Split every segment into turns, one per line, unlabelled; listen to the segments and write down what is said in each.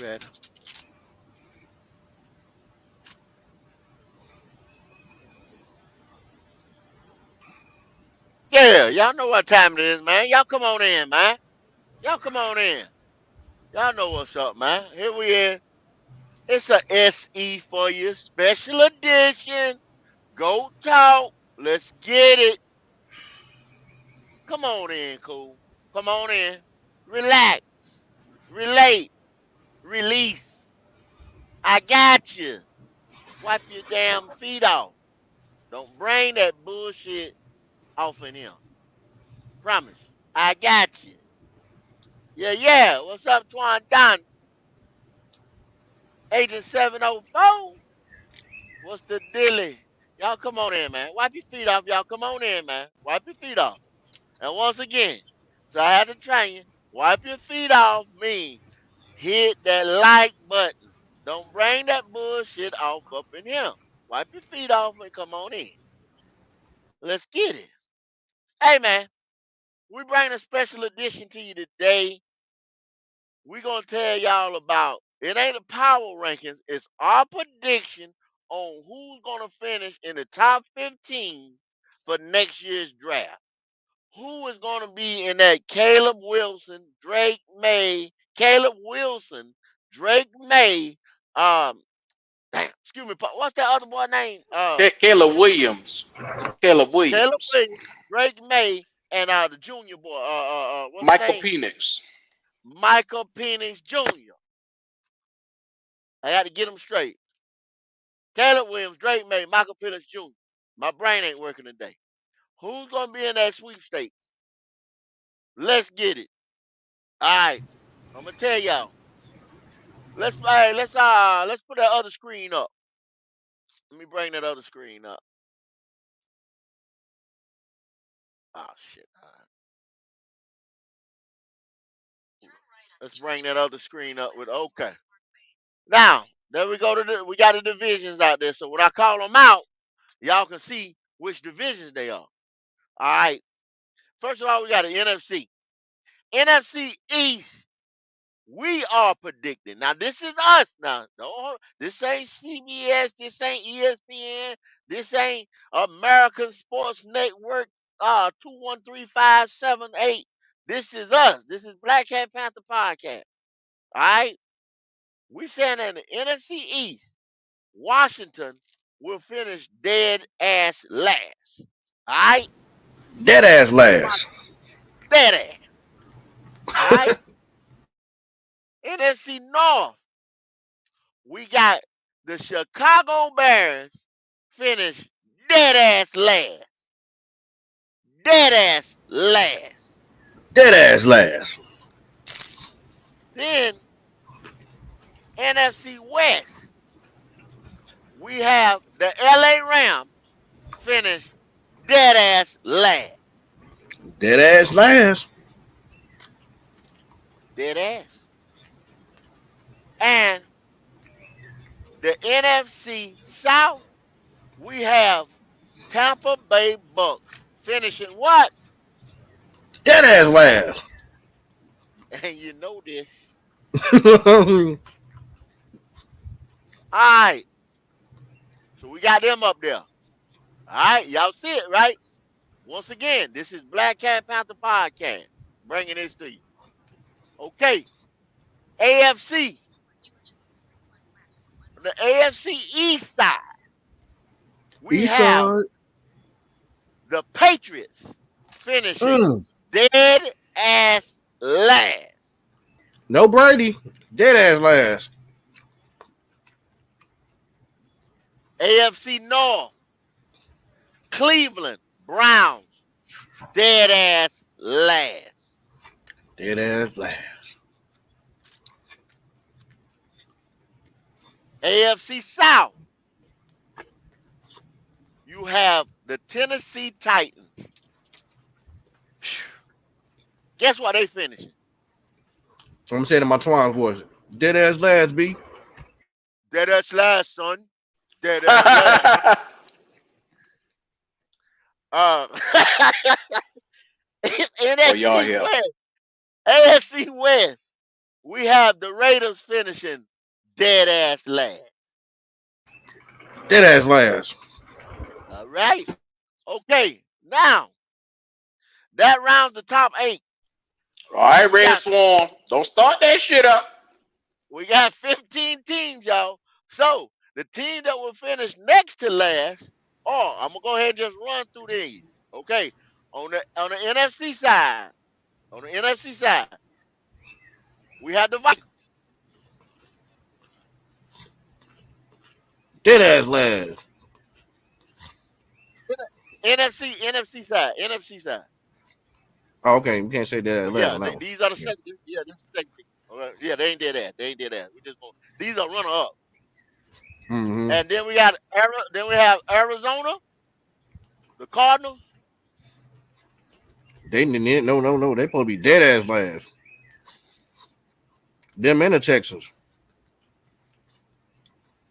ready? Yeah, y'all know what time it is, man. Y'all come on in, man. Y'all come on in. Y'all know what's up, man. Here we is. It's a SE for you, special edition. Go talk. Let's get it. Come on in, cool. Come on in. Relax. Relate. Release. I got you. Wipe your damn feet off. Don't bring that bullshit off in here. Promise. I got you. Yeah, yeah. What's up, Twan Don? Agent 704? What's the dilly? Y'all come on in, man. Wipe your feet off, y'all. Come on in, man. Wipe your feet off. And once again, so I had to train you. Wipe your feet off mean hit that like button. Don't bring that bullshit off up in here. Wipe your feet off and come on in. Let's get it. Hey, man, we bring a special edition to you today. We're going to tell y'all about it ain't a power rankings, it's our prediction on who's going to finish in the top 15 for next year's draft. Who is going to be in that Caleb Wilson, Drake May, Caleb Wilson, Drake May, damn, excuse me, what's that other boy name?
Caleb Williams. Caleb
Caleb
Williams.
Williams, Drake May, and the junior boy, what's his
Michael
name?
Penix.
Michael Penix Jr. I got to get him straight. Caleb Williams, Drake May, Michael Penix Jr. My brain ain't working today. Who's gonna be in that sweepstakes? Let's get it. All right, I'm gonna tell y'all. Let's put that other screen up. Let me bring that other screen up. Oh shit. All right. Let's bring that other screen up with okay. Now, there we go we got the divisions out there. So when I call them out, y'all can see which divisions they are. All right. First of all, we got the NFC. NFC East. We are predicting. Now, this is us. Now, this ain't CBS. This ain't ESPN. This ain't American Sports Network 213578. This is us. This is Black Cat Panther Podcast. All right? We saying in the NFC East, Washington will finish dead ass last. All right?
Dead ass last.
Dead ass. All right? NFC North. We got the Chicago Bears finish dead ass last. Dead ass last.
Dead ass last.
Then NFC West, we have the LA Rams finish dead ass last.
Dead ass last.
Dead ass. And the NFC South, we have Tampa Bay Bucks finishing what?
Dead ass last.
And you know this. All right. So we got them up there. All right. Y'all see it, right? Once again, this is Black Cat Panther Podcast. Bringing this to you. Okay. AFC. The AFC East side. We
East
have
side.
the Patriots finishing
Mm.
dead ass last.
No Brady. Dead ass last.
AFC North. Cleveland Browns. Dead ass last.
Dead ass last.
AFC South. You have the Tennessee Titans. Guess what they finishing?
I'm saying in my twine voice. Dead ass last, B.
Dead ass last, son. Dead ass last. Uh,
Boy, y'all
NFC
here.
West. AFC West. we have the Raiders finishing dead ass last.
Dead ass last.
All right. Okay. Now that rounds the top 8.
All right,
We
Red
got
Swarm. Don't start that shit up.
15 teams, y'all. So the team that will finish next to last, I'm gonna go ahead and just run through these. Okay. On the NFC side, we have the Vikings.
Dead ass last.
NFC side.
Oh, okay, you can't say dead ass last
Yeah,
on that one.
these are the second. This is the second. All right. Yeah, they ain't did that. We just going. These are runner up.
Mm-hmm.
And then we have Arizona, the Cardinals,
They didn't. No. They supposed to be dead ass last. Them and the Texans.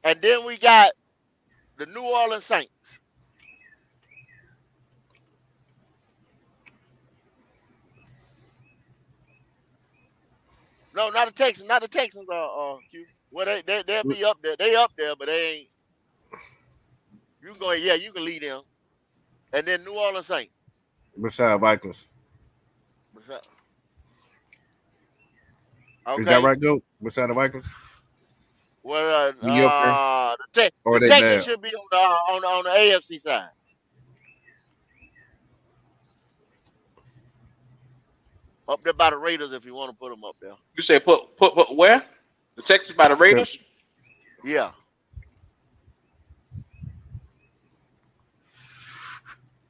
and then we got the New Orleans Saints. No, not the Texans. Not the Texans. Q. Well, they'll be up there. They up there, but they ain't. You can go. Yeah, you can lead them. And then New Orleans Saints.
Beside Vikings. Is that
Okay.
right, Goat? Beside the Vikings?
Well,
Mediocre. Or
the
they
Texans
bad?
should be on the AFC side. Up there by the Raiders, if you want to put them up there.
You say put where? The Texans by the Raiders?
Yeah.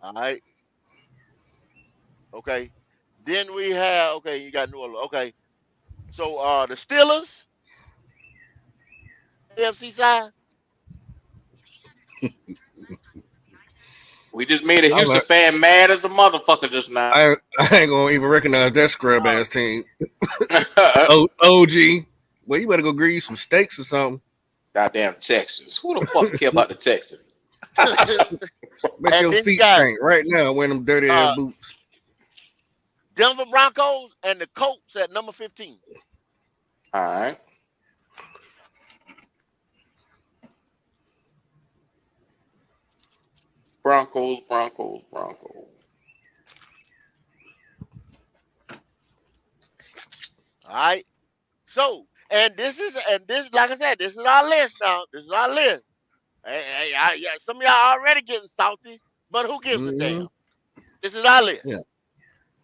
All right. Okay. Then we have you got New Orleans. Okay. So the Steelers, AFC side.
We just made a
I'm
Houston
like,
fan mad as a motherfucker just now.
I ain't gonna even recognize that scrub
Uh,
ass team. OG. Well, you better go grease some steaks or something.
Goddamn Texans. Who the fuck care about the Texans?
Bet
and
your
then you
feet
got
stink right now wearing them dirty ass
uh,
boots.
Denver Broncos and the Colts at number 15.
All right. Broncos.
All right. So, and this, like I said, this is our list now. This is our list. Yeah, some of y'all already getting salty, but who gives a
Mm-hmm.
damn? This is our list.
Yeah.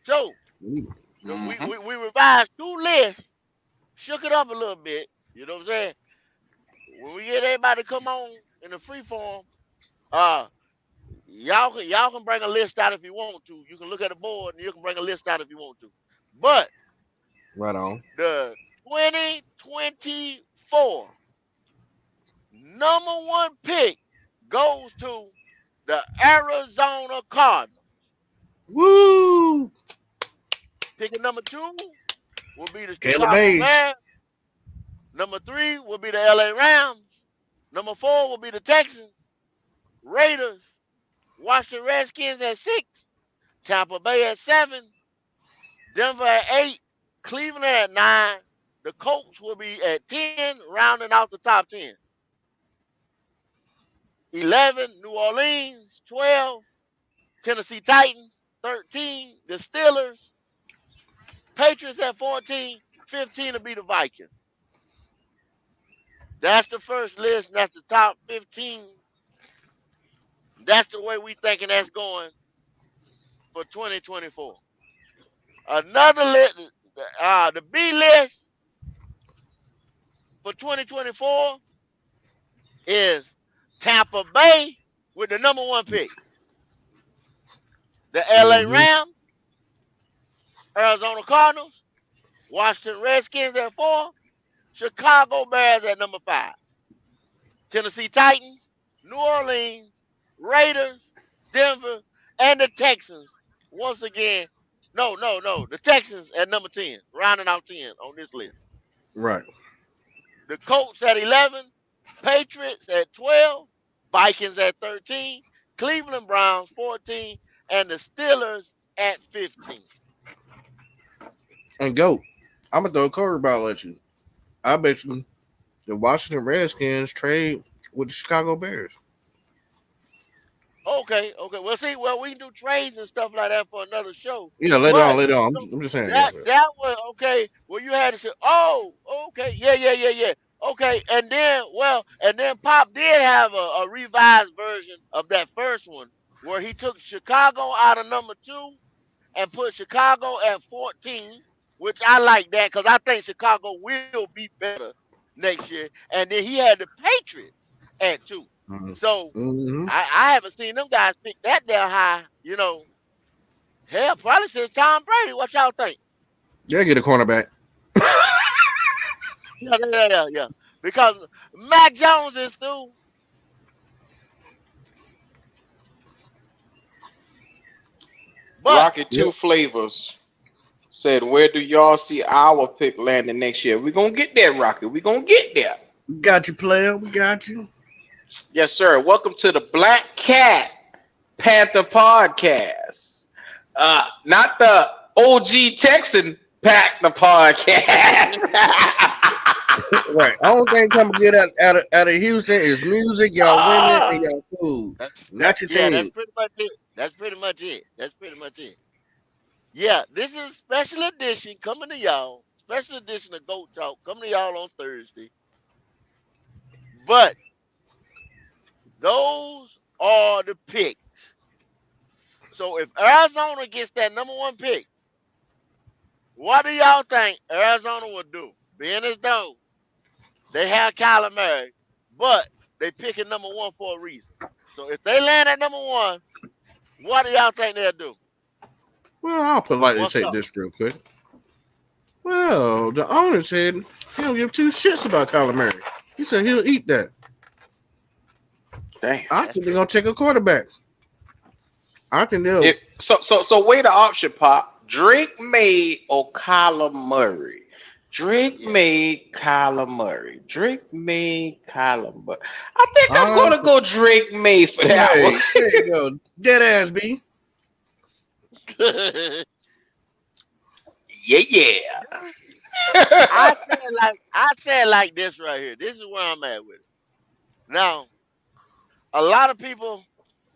So,
Mm-hmm.
we revised 2 lists, shook it up a little bit. You know what I'm saying? When we get everybody to come on in the free form, y'all can bring a list out if you want to. You can look at the board and you can bring a list out if you want to. But
Right on.
the 2024 number 1 pick goes to the Arizona Cardinals.
Woo!
Picking number 2 will be the
Caleb
Chicago
Hayes.
Bears. Number 3 will be the LA Rams. Number 4 will be the Texans. Raiders. Washington Redskins at 6. Tampa Bay at 7. Denver at 8. Cleveland at 9. The Colts will be at 10, rounding out the top 10. 11, New Orleans. 12, Tennessee Titans. 13, the Steelers. Patriots at 14. 15 will be the Vikings. That's the first list. And that's the top 15. That's the way we thinking that's going for 2024. Another list, the B list for 2024 is Tampa Bay with the number 1 pick. The LA Rams, Arizona Cardinals, Washington Redskins at 4, Chicago Bears at number 5, Tennessee Titans, New Orleans, Raiders, Denver, and the Texans. Once again, no, the Texans at number 10, rounding out 10 on this list.
Right.
The Colts at 11, Patriots at 12, Vikings at 13, Cleveland Browns 14, and the Steelers at 15.
And go. I'm gonna throw a curveball at you. I bet you the Washington Redskins trade with the Chicago Bears.
Okay. Well, we can do trades and stuff like that for another show.
Yeah,
But
later on.
so
I'm just saying. Yeah.
that was okay. Well, you had to say, oh, okay, yeah. Okay, and then Pop did have a revised version of that first one where he took Chicago out of number 2 and put Chicago at 14, which I like that because I think Chicago will be better next year. And then he had the Patriots at 2. So
Mm-hmm.
I haven't seen them guys pick that down high. Hell, probably since Tom Brady. What y'all think?
Yeah, get a cornerback.
Yeah. Because Mac Jones is through. But
Rocket Two Flavors said, "Where do y'all see our pick landing next year?" We're gonna get there, Rocket. We're gonna get there.
We got you, player. We got you.
Yes, sir. Welcome to the Black Cat Panther Podcast. Not the OG Texan Panther Podcast.
Right. Only thing coming to get out of Houston is music, y'all women, and y'all food. Not your team.
That's pretty much it. Yeah, this is a special edition coming to y'all. Special edition of Goat Talk coming to y'all on Thursday. But those are the picks. So if Arizona gets that number 1 pick, what do y'all think Arizona would do? Being as though they have Kyler Murray, but they picking number 1 for a reason. So if they land at number 1, what do y'all think they'll do?
Well, I'll politely take this real quick. Well, the owner said he don't give 2 shits about Kyler Murray. He said he'll eat that.
Damn.
I think they're gonna take a quarterback. I think they'll.
So weigh the option, Pop. Drake May or Kyler Murray? Drake May, Kyler Murray. Drake May, Kyler Murray. I think I'm gonna go Drake May for that one.
There you go. Dead ass B.
Yeah.
I said like this right here. This is where I'm at with it. Now, a lot of people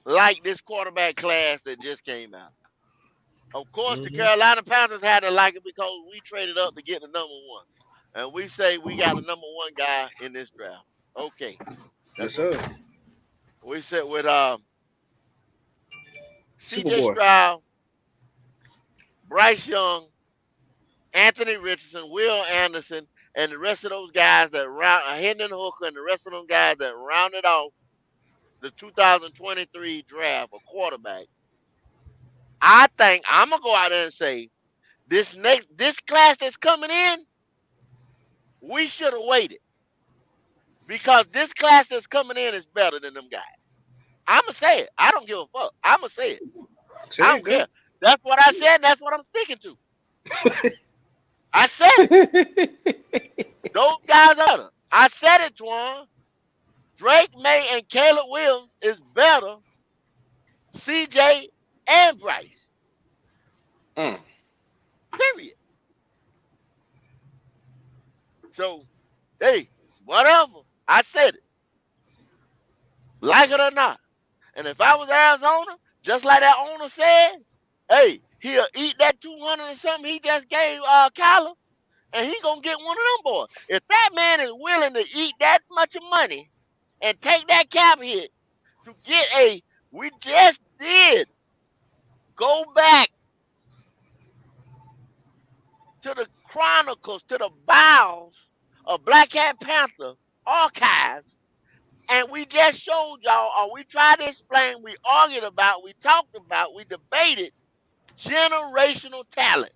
like this quarterback class that just came out. Of course, the Carolina Panthers had to like it because we traded up to get the number 1. And we say we got the number 1 guy in this draft. Okay.
Yes, sir.
We said with C.J.
Superboy.
Stroud, Bryce Young, Anthony Richardson, Will Anderson, and the rest of those guys that Hendon Hooker and the rest of those guys that rounded off the 2023 draft, a quarterback. I think I'm gonna go out there and say this class that's coming in, we should have waited. Because this class that's coming in is better than them guys. I'ma say it. I don't give a fuck. I'ma say it. I don't care. That's what I said, and that's what I'm sticking to. I said it. Those guys are better. I said it, Twan. Drake May and Caleb Williams is better. CJ and Bryce. Period. So, hey, whatever. I said it. Like it or not. And if I was Arizona, just like that owner said, hey, he'll eat that 200 and something he just gave Kyler, and he gonna get one of them boys. If that man is willing to eat that much of money and take that cap hit to get we just did go back to the chronicles, to the bowels of Black Cat Panther archives, and we just showed y'all, or we tried to explain, we argued about, we talked about, we debated generational talent.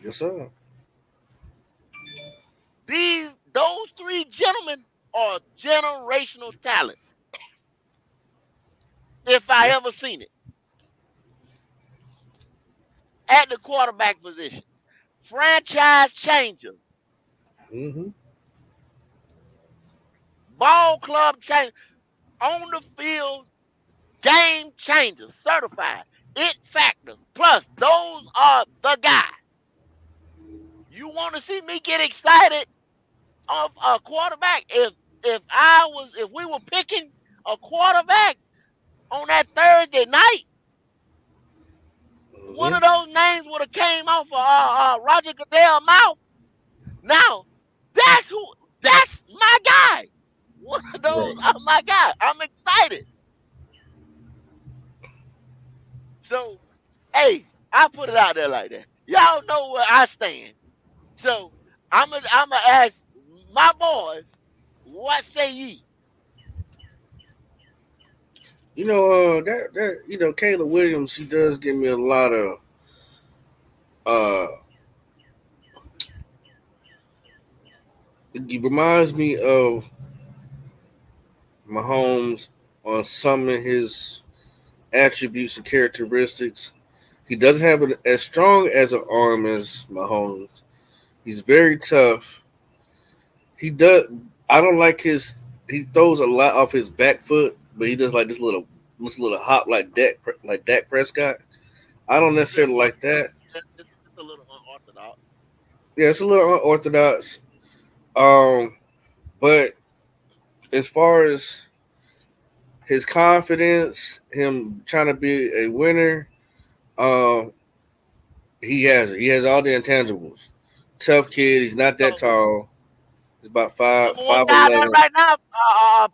Yes, sir.
Those 3 gentlemen are generational talent. If I ever seen it. At the quarterback position. Franchise changers. Ball club change. On the field, game changers. Certified. It factors. Plus, those are the guys. You want to see me get excited of a quarterback? If we were picking a quarterback on that Thursday night, one
Mhm.
of those names would have came off of Roger Goodell's mouth. Now, that's who. That's my guy. One of those
Right.
are my guy. I'm excited. So, hey, I put it out there like that. Y'all know where I stand. So, I'm gonna ask my boys, what say ye?
Caleb Williams, he does give me a lot of uh he reminds me of Mahomes on some of his attributes and characteristics. He doesn't have as strong as an arm as Mahomes. He's very tough. He does. I don't like his. He throws a lot off his back foot, but he does like this little hop like Dak Prescott. I don't
It's just
necessarily
one.
like that.
It's a little unorthodox.
Yeah, it's a little unorthodox. But as far as his confidence, him trying to be a winner, um, he has it. He has all the intangibles. Tough kid. He's not that
So,
tall. He's about five
number one
five
guy there
11.
right now,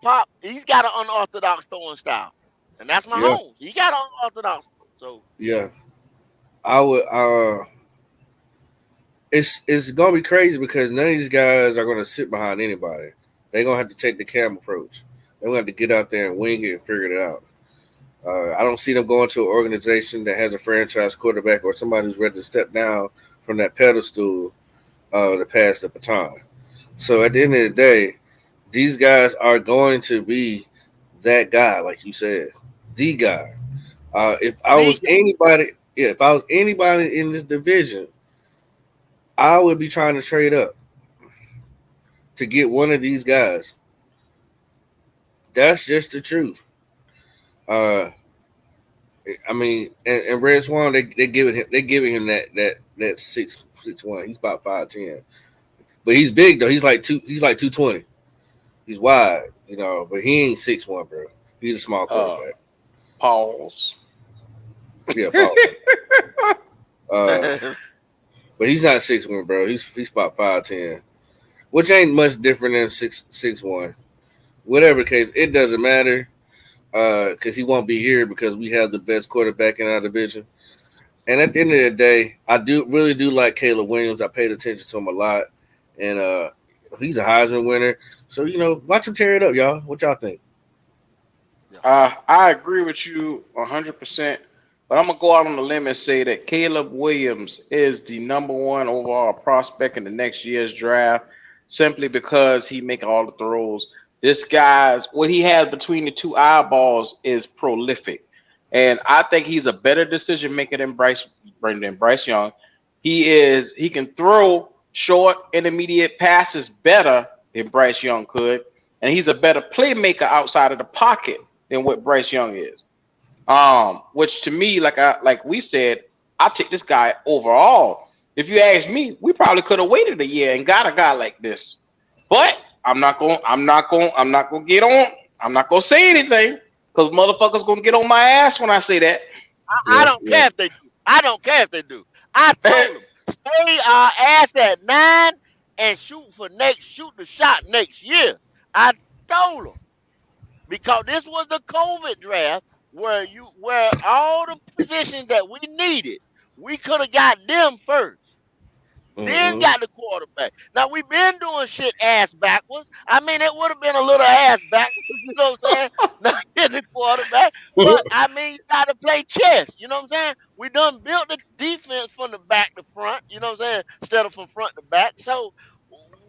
Pop, he's got an unorthodox throwing style, and that's
Yeah,
Mahomes. He got an unorthodox. So,
yeah. I would. It's gonna be crazy because none of these guys are gonna sit behind anybody. They're gonna have to take the cam approach. They're gonna have to get out there and wing it and figure it out. I don't see them going to an organization that has a franchise quarterback or somebody who's ready to step down from that pedestal to pass the baton. So at the end of the day, these guys are going to be that guy, like you said, the guy. If I
the
was anybody, yeah, if I was anybody in this division, I would be trying to trade up to get one of these guys. That's just the truth. Uh, I mean, and Red Swan, they giving him that 6'1". He's about 5'10", but he's big though. He's like 220. He's wide, but he ain't 6'1", bro. He's a small quarterback.
Pause.
Yeah, Paul. Uh, but he's not 6'1", bro. He's about 5'10", which ain't much different than 6'1". Whatever the case, it doesn't matter because he won't be here because we have the best quarterback in our division. And at the end of the day, I really do like Caleb Williams. I paid attention to him a lot, and he's a Heisman winner. So watch him tear it up, y'all. What y'all think?
yeah.
I agree with you 100%, but I'm gonna go out on the limb and say that Caleb Williams is the number one overall prospect in the next year's draft, simply because he make all the throws. This guy's what he has between the two eyeballs is prolific, and I think he's a better decision maker than Bryce Young. He can throw short, intermediate passes better than Bryce Young could, and he's a better playmaker outside of the pocket than what Bryce Young is. Which to me, like we said, I take this guy overall. If you ask me, we probably could have waited a year and got a guy like this. But I'm not gonna get on. I'm not gonna say anything because motherfuckers gonna get on my ass when I say that.
I
Yeah,
don't
yeah.
care if they do. I don't care if they do. I told them stay ass at 9 and shoot the shot next year. I told them because this was the COVID draft where all the positions that we needed, we could have got them first. Then
Mm-hmm.
got the quarterback. Now we've been doing shit ass backwards. I mean, it would have been a little ass backwards, you know what I'm saying? Not getting the quarterback. But I mean, you gotta play chess, you know what I'm saying? We done built the defense from the back to front, you know what I'm saying? Instead of from front to back. So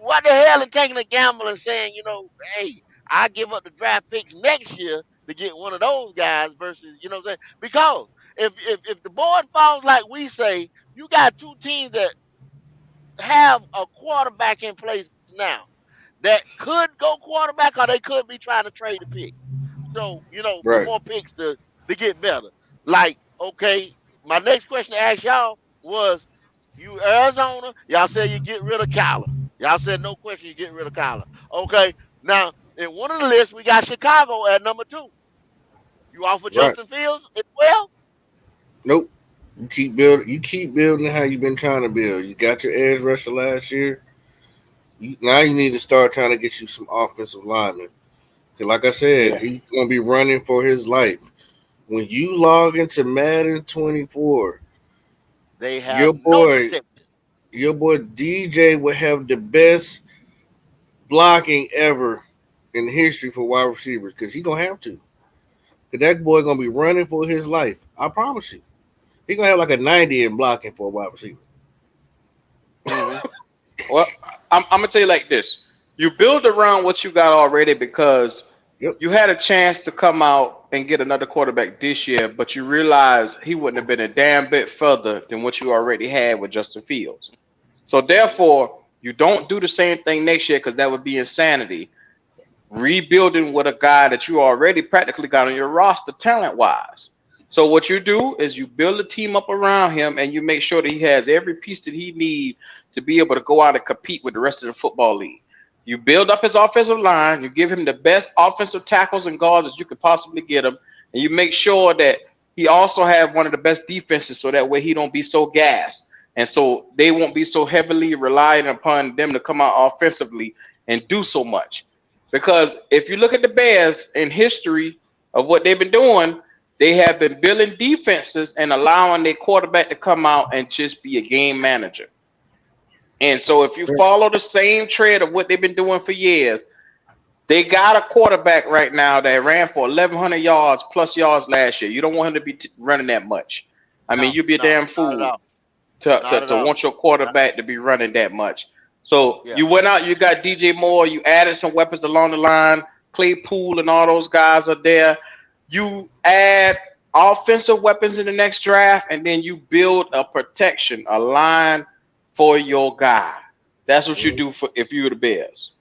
what the hell in taking a gamble and saying, hey, I give up the draft picks next year to get one of those guys versus, you know what I'm saying? Because if the board falls like we say, you got two teams that have a quarterback in place now that could go quarterback or they could be trying to trade a pick. So, for
Right.
more picks to get better. Like, okay, my next question to ask y'all was You Arizona, y'all said you get rid of Kyler. Y'all said no question you get rid of Kyler. Okay, now in one of the lists we got Chicago at number 2. You offer
Right.
Justin Fields as well?
Nope. You keep building. You keep building how you've been trying to build. You got your edge rusher last year. Now you need to start trying to get you some offensive linemen. 'Cause like I said,
Yeah.
he's gonna be running for his life. When you log into Madden 24,
They
your
have no
boy,
protection.
your boy DJ will have the best blocking ever in history for wide receivers because he gonna have to. Cause that boy gonna be running for his life. I promise you. He gonna have like a 90 in blocking for a wide receiver.
hmm Well, I'm gonna tell you like this: you build around what you got already because
Yep.
you had a chance to come out and get another quarterback this year, but you realize he wouldn't have been a damn bit further than what you already had with Justin Fields. So therefore, you don't do the same thing next year because that would be insanity. Rebuilding with a guy that you already practically got on your roster talent wise. So what you do is you build a team up around him and you make sure that he has every piece that he needs to be able to go out and compete with the rest of the football league. You build up his offensive line, you give him the best offensive tackles and guards that you could possibly get him, and you make sure that he also have one of the best defenses so that way he don't be so gassed. And so they won't be so heavily reliant upon them to come out offensively and do so much. Because if you look at the Bears in history of what they've been doing, they have been building defenses and allowing their quarterback to come out and just be a game manager. And so if you follow the same trend of what they've been doing for years, they got a quarterback right now that ran for 1,100 yards plus yards last year. You don't want him to be running that much. I mean,
No,
you'd be a
no,
damn
not at
fool
all.
to,
Not
to,
at
to
all.
want your
Not,
quarterback to be running that much. So
yeah.
you went out, you got DJ Moore, you added some weapons along the line. Claypool and all those guys are there. You add offensive weapons in the next draft, and then you build a protection, a line for your guy. That's what you
Mhm.
do for if you're the Bears.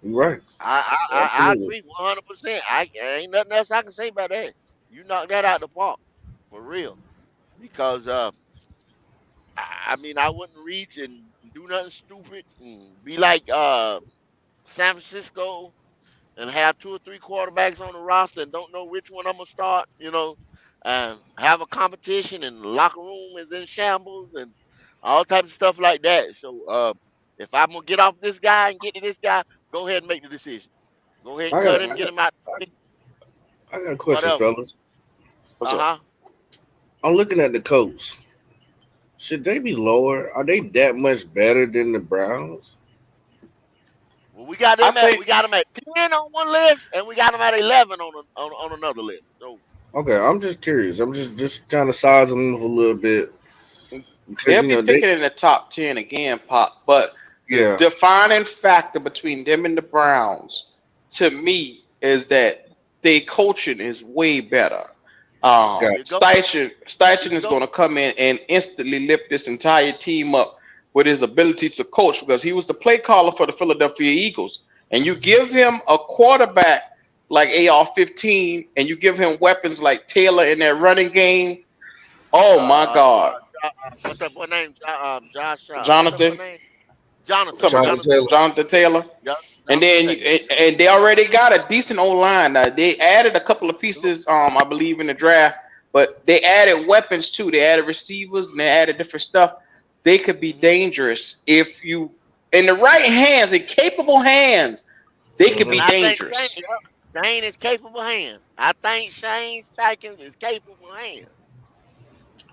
You're right.
I
Absolutely.
agree 100%. I ain't nothing else I can say about that. You knocked that out the park for real. Because I mean I wouldn't reach and do nothing stupid and be like San Francisco and have 2 or 3 quarterbacks on the roster and don't know which one I'm gonna start, and have a competition and the locker room is in shambles and all types of stuff like that. So if I'm gonna get off this guy and get to this guy, go ahead and make the decision. Go ahead and
I got
cut
a,
him,
I
get
got
him out,
I got a question,
whatever.
fellas.
What's
Uh
up?
huh.
I'm looking at the Colts. Should they be lower? Are they that much better than the Browns?
Well, we got
I
them at
think
we got them at 10 on one list, and we got them at 11 on another list. So
Okay, I'm just curious. I'm just trying to size them up a little bit because
they'll be
they
picking in the top 10 again, Pop. But the
yeah.
defining factor between them and the Browns, to me, is that their coaching is way better.
there
Got
you go. There
Steichen
you
is
go.
going to come in and instantly lift this entire team up with his ability to coach because he was the play caller for the Philadelphia Eagles. And you give him a quarterback like AR-15 and you give him weapons like Taylor in that running game. Oh my God.
What's that boy name? Josh. What's that boy
Jonathan,
name?
what's
Jonathan.
up,
Jonathan
Jonathan
Taylor.
Taylor.
Jonathan Taylor?
Yeah,
And
Jonathan
then
Taylor.
and they already got a decent old line. They added a couple of pieces, I believe, in the draft, but they added weapons too. They added receivers and they added different stuff. They could be
Mm-hmm.
dangerous if you in the right hands, in capable hands. They could
And
be
Hmm.
I think
dangerous.
Shane is capable hands. I think Shane Steikens is capable hands.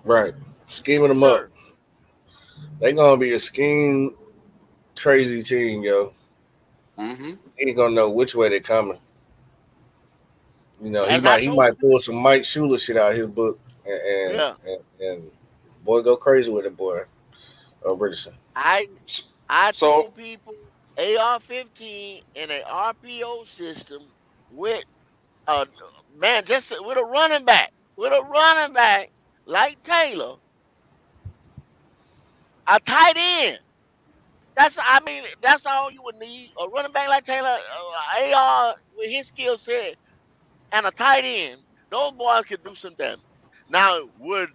Right. Scheming
Yes,
them up.
sir.
They gonna be a scheme crazy team, yo.
Hmm
He ain't gonna know which way they coming. You know, he
As I
might he
told
might pull some Mike Shula shit out of his book
you, yeah,
and boy go crazy with it, boy. Richardson.
I I
So
told people AR-15 in a RPO system with a man just with a running back like Taylor, a tight end. That's all you would need. A running back like Taylor, AR with his skill set, and a tight end. Those boys could do some damage. Now, would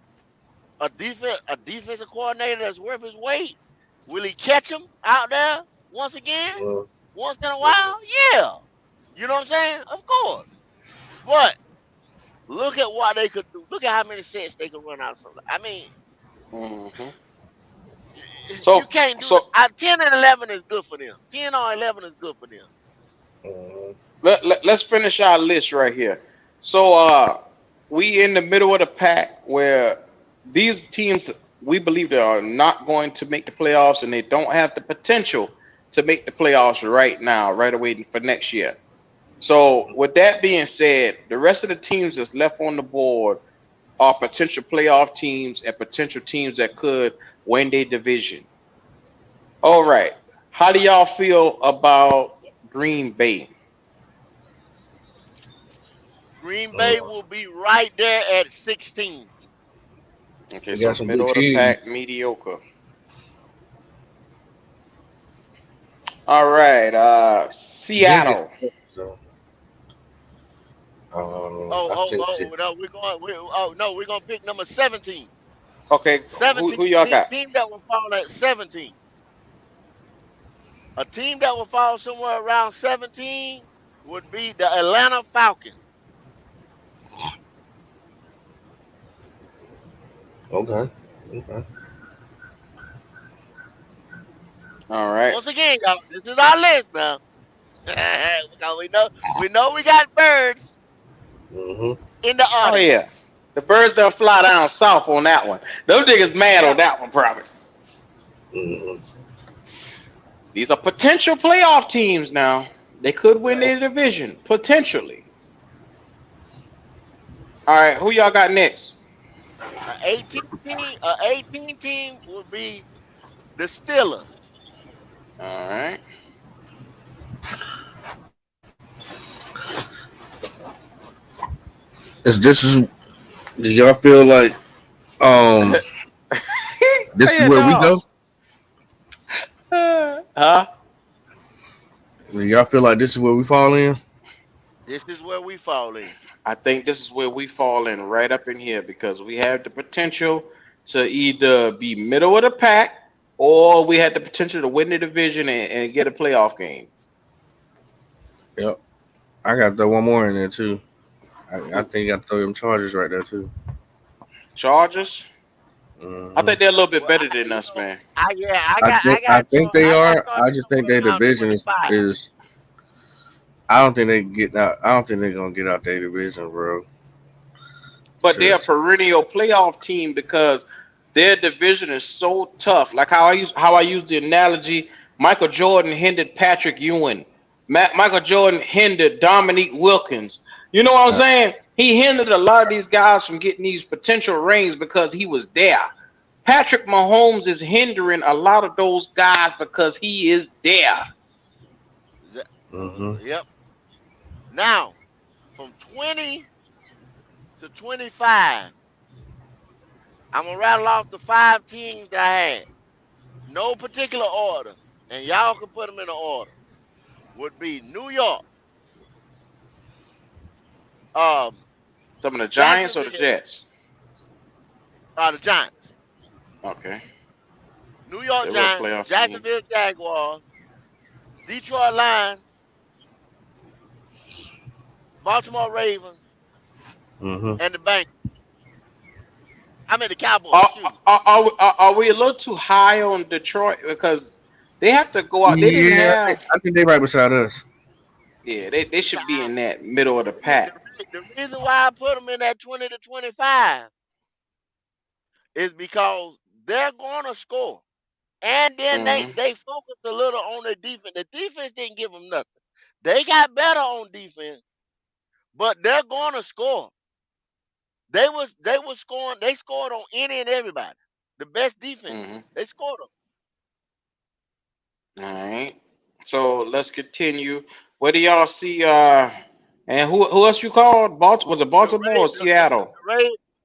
a defensive coordinator that's worth his weight. Will he catch him out there once again?
Uh,
Once in a while? Yeah. You know what I'm saying? Of course. But look at what they could do. Look at how many sets they could run out. I mean,
Hmm.
you
So,
can't do that.
so
10 and 11 is good for them. 10 or 11 is good for them.
uh,
let's finish our list right here. So, we in the middle of the pack where these teams we believe they are not going to make the playoffs and they don't have the potential to make the playoffs right now, right away for next year. So, with that being said, the rest of the teams that's left on the board are potential playoff teams and potential teams that could win their division. All right. How do y'all feel about Green Bay?
Green Bay
uh,
will be right there at 16.
Okay,
they
so
got some good
middle of the
teams.
pack, mediocre. All right,
Did get
Seattle.
so
Oh,
I
oh,
think
oh, no, we're gonna pick number 17.
Okay, who
17
who y'all got?
team that will fall at 17. A team that will fall somewhere around 17 would be the Atlanta Falcons.
okay. Okay.
All right.
Once again, y'all, this is our list now. Because we know we got birds
Mm-hmm.
in the
Oh yeah,
audience.
the birds don't fly down south on that one. Those niggas mad
Yeah.
on that one, probably.
Mm-hmm.
These are potential playoff teams now. They could win
Yeah.
their division potentially. All right, who y'all got next?
A 18 team would be the Steelers.
All right.
Is this is do y'all feel like this is
Yeah,
where we go?
dog. Huh?
Do y'all feel like this is where we fall in?
This is where we fall in.
I think this is where we fall in right up in here because we have the potential to either be middle of the pack or we had the potential to win the division and get a playoff game.
Yep. I got to throw one more in there too. I
Who?
think I throw them Chargers right there too.
Chargers? I
Mm-hmm.
think they're a little bit
Well,
better than us, man.
I
I
got
think they
I got
are. I
Chargers
just think
somewhere
their
around
division
25.
is. I don't think they can get out. I don't think they're gonna get out their division, bro.
But they're
To,
a perennial playoff team because their division is so tough. Like how I use the analogy, Michael Jordan hindered Patrick Ewing. Michael Jordan hindered Dominique Wilkins. You know what I'm
uh,
saying? He hindered a lot of these guys from getting these potential rings because he was there. Patrick Mahomes is hindering a lot of those guys because he is there.
Th-
mm-hmm.
Yep. Now, from 20 to 25, I'm gonna rattle off the 5 teams that I had. No particular order, and y'all can put them in the order. Would be New York, um,
Some of the Giants or the
Jacksonville,
Jets?
the Giants,
Okay.
New York
They were a
Giants,
playoff team.
Jacksonville Jaguars, Detroit Lions, Baltimore Ravens,
Mm-hmm.
and the Bengals. I mean the Cowboys.
Are,
Excuse me.
are we a little too high on Detroit because they have to go out? They didn't
Yeah,
have.
I think they right beside us.
Yeah, they should be
Nah,
in that middle of the
the,
pack.
the reason why I put them in that 20 to 25 is because they're going to score. And then they,
Hmm.
they focused a little on the defense. The defense didn't give them nothing. They got better on defense, but they're going to score. They was scoring. They scored on any and everybody. The best defense.
Hmm.
They scored
All right. So let's continue. What do y'all see? And who else you called? Baltimore? Was it
them.
Baltimore or Seattle?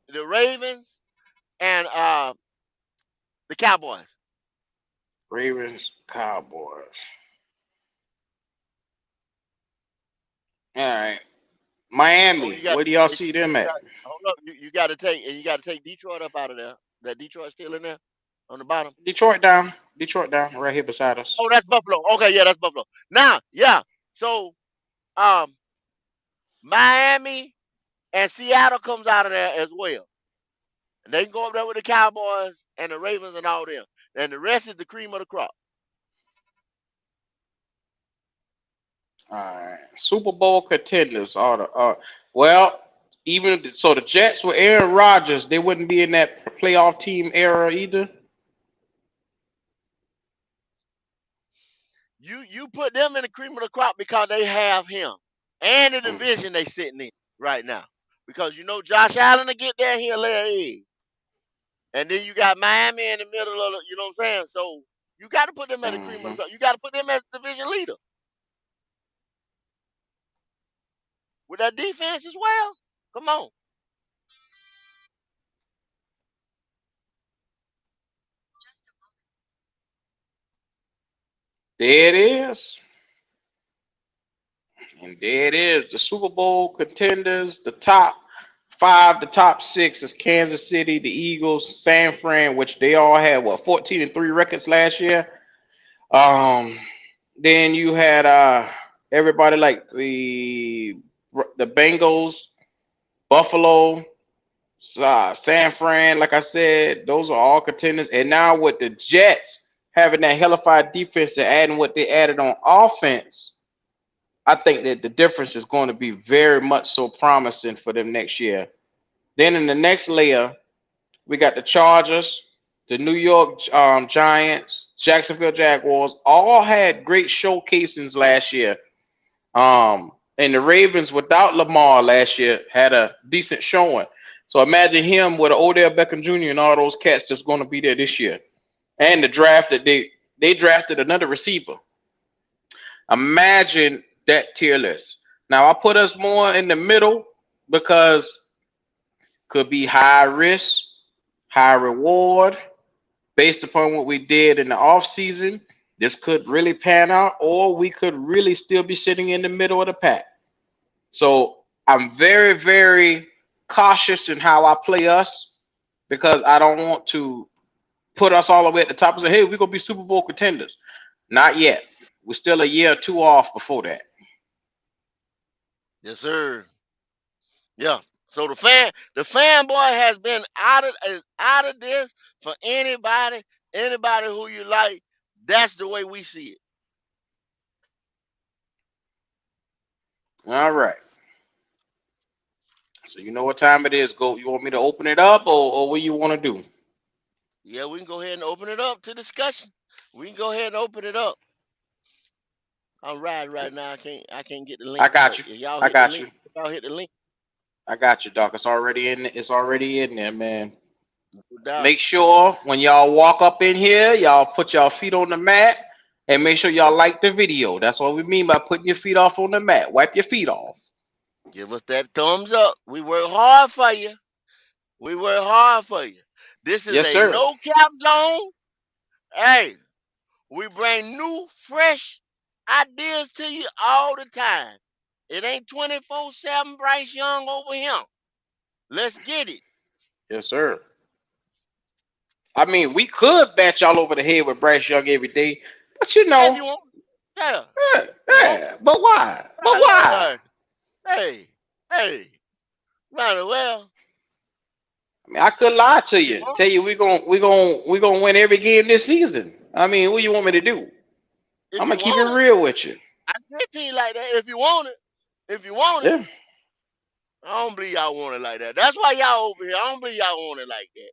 The Ravens and the Cowboys.
Ravens, Cowboys. All right.
Oh,
Miami. Where do y'all see them
you
at?
got hold up. You got to take Detroit up out of there. That Detroit still in there on the bottom?
Detroit down. Detroit down. Right here beside us.
Oh, that's Buffalo. Okay, yeah, that's Buffalo. Now, yeah. So, um, Miami and Seattle comes out of there as well. And they can go up there with the Cowboys and the Ravens and all them. And the rest is the cream of the crop.
All right. Super Bowl contenders are the well, even so the Jets with Aaron Rodgers, they wouldn't be in that playoff team era either.
You put them in the cream of the crop because they have him and the division they sitting in right now. Because you know Josh Allen will get there and he'll lay an egg. And then you got Miami in the middle of the, you know what I'm saying? So you got to put them at the cream of the crop. You got to put them as division leader with that defense as well. Come on.
There it is. And there it is. The Super Bowl contenders, the top five, the top six is Kansas City, the Eagles, San Fran, which they all had 14-3 records last year. Then you had everybody like the Bengals, Buffalo, San Fran. Like I said, those are all contenders. And now with the Jets having that hellified defense and adding what they added on offense, I think that the difference is going to be very much so promising for them next year. Then in the next layer, we got the Chargers, the New York Giants, Jacksonville Jaguars, all had great showcasings last year. And the Ravens without Lamar last year had a decent showing. So imagine him with Odell Beckham Jr. and all those cats that's going to be there this year. And the draft that they drafted another receiver. Imagine that tier list. Now I put us more in the middle because could be high risk, high reward, based upon what we did in the offseason. This could really pan out, or we could really still be sitting in the middle of the pack. So I'm very, very cautious in how I play us because I don't want to put us all the way at the top and say, hey, we're going to be Super Bowl contenders. Not yet. We're still a year or two off before that.
Yes, sir. Yeah. So the fanboy has been out of this for anybody who you like. That's the way we see it.
All right. So you know what time it is. Go. You want me to open it up, or what you want to do?
Yeah, we can go ahead and open it up to discussion. We can go ahead and open it up. I'm riding right now. I can't get the link.
I got you.
Y'all
I
hit
got
the
you.
link. Y'all hit the link.
I got you, Doc. It's already in. It's already in there, man.
No doubt.
Make sure when y'all walk up in here, y'all put y'all feet on the mat, and make sure y'all like the video. That's what we mean by putting your feet off on the mat. Wipe your feet off.
Give us that thumbs up. We work hard for you. We work hard for you. This is
Yes,
a
sir.
no cap zone. Hey, we bring new, fresh ideas to you all the time. It ain't 24/7 Bryce Young over here. Let's get it.
Yes, sir. I mean, we could bat y'all over the head with Bryce Young every day, but you
If
know,
you want. Yeah.
but why? But why?
Hey. Might as well.
I mean, I could lie to
You
you,
want?
tell you we gonna win every game this season. I mean, what you want me to do?
If
I'm
you
gonna keep it
want it.
real with you.
I said to you like that. If you want it. If you want it.
Yeah.
I don't believe y'all want it like that. That's why y'all over here. I don't believe y'all want it like that.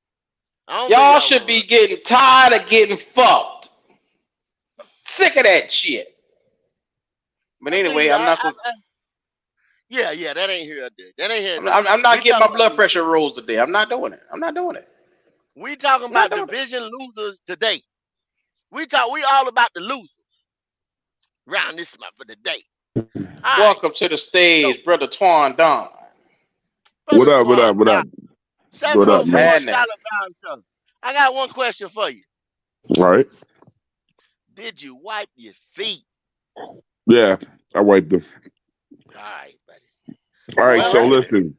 I don't believe
Y'all
y'all
should
want
be
it.
getting tired of getting fucked. Sick of that shit. But
I
anyway,
believe
I'm not gonna.
yeah, that ain't here. That ain't here.
I'm not
We
getting my
talking
blood
about
pressure rose today. I'm not doing it. I'm not doing it.
we talking
I'm not
about
doing it.
division losers today. We all about the losers around this month for the day. All right.
Welcome to the stage, brother Twan Don.
What
Brother
up? What up?
Twan
What
Down.
up? What up,
704
man?
Had that.
Scholar Bound Show. I got one question for you.
All right.
Did you wipe your feet?
Yeah, I wiped them.
All right, buddy.
All right.
Well,
So
All right.
listen.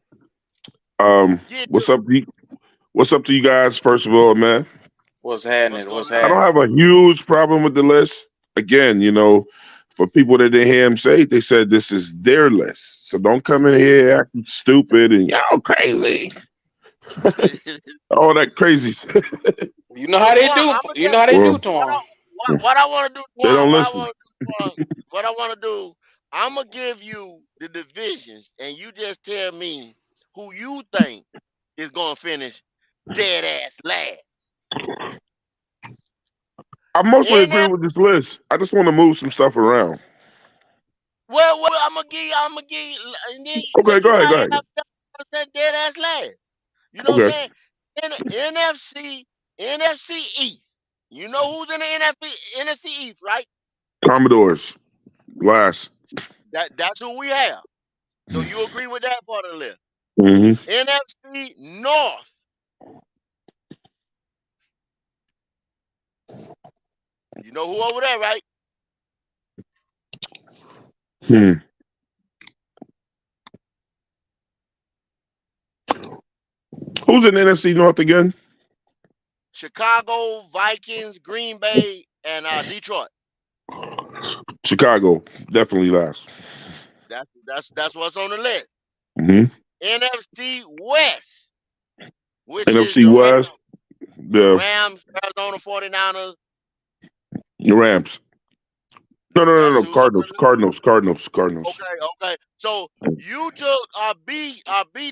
get
What's
to
up, Pete? What's up to you guys? First of all, man.
What's
What's
happening?
going
What's
I don't
on?
happening?
have a huge problem with the list. Again, for people that didn't hear him say it, they said this is their list. So don't come in here acting stupid and y'all crazy. All that crazy.
You know
So
how they
Twan,
do.
I'm gonna
You
tell
know how they do
Well,
to
what I
them.
what I want to do,
they
Twan.
don't
What I
listen.
want to do, Twan. What I want to do. I'm gonna give you the divisions, and you just tell me who you think is gonna finish dead ass last.
I mostly agree
NF,
with this list. I just want to move some stuff around.
well, I'm gonna give you, and then
Okay,
but
go
you
ahead, go
gotta
ahead.
have that dead ass last. You know what I'm
Okay.
saying? NFC East. You know who's in the NFC East, right?
Commodores, last.
That's who we have. So you agree with that part of the list?
Hmm.
NFC North. You know who over there, right?
Hmm. Who's in NFC North again?
Chicago, Vikings, Green Bay, and Detroit.
Chicago, definitely last.
That's what's on the list.
Hmm.
NFC West, which is
NFC West,
the
the
Rams, Arizona 49ers.
the Rams. No, no, no,
That's
no.
who's on the
Cardinals,
list.
Cardinals, Cardinals, Cardinals.
Okay. So you took our B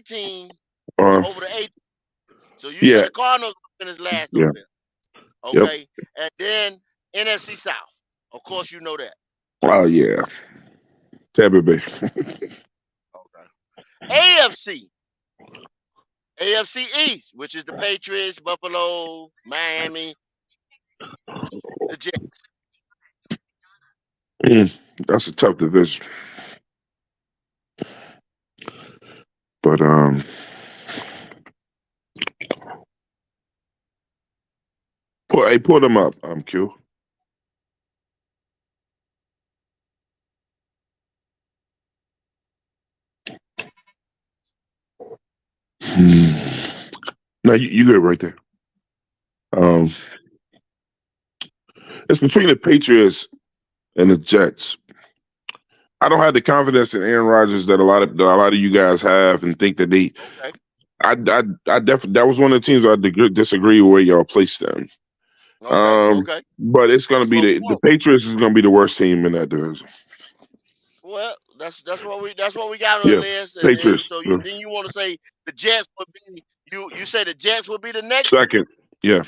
team
Uh,
over the A. So you said
yeah,
the Cardinals finished last
yeah,
over there.
yep.
Okay. And then NFC South. Of course you know that.
Oh yeah, Tampa Bay.
Okay. AFC. AFC East, which is the Patriots, Buffalo, Miami, the Jets.
That's a tough division, but pull them up. Q. No, you good right there. Um, it's between the Patriots and the Jets. I don't have the confidence in Aaron Rodgers that a lot of you guys have, and think that they.
Okay.
I definitely that was one of the teams I disagree with where y'all placed them.
Okay.
But it's going to
Let's
be
vote
the
for 'em.
Patriots is going to be the worst team in that division.
Well, that's what we got on the
Yeah,
list, and then
Patriots
so you want to say the Jets would be you say the Jets would be the next
second. Yeah.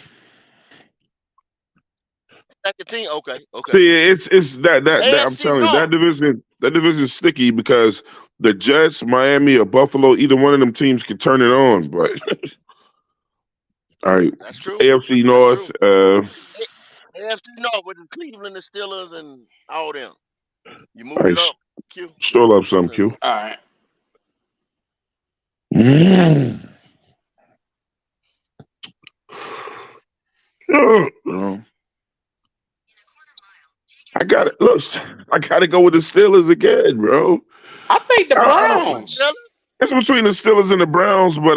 second team. Okay.
See, it's that I'm
AFC
telling you
North.
that division is sticky because the Jets, Miami, or Buffalo, either one of them teams can turn it on. But all right,
That's true.
AFC
That's true.
North.
AFC North with the Cleveland, the Steelers, and all them. You
All
moved
right,
it up. Q.
stroll up some
Okay.
Q.
All right.
Mm. Oh, I got it. Look, I got to go with the Steelers again, bro.
I think the
I don't.
Browns.
Steelers?
It's between the Steelers and the Browns, but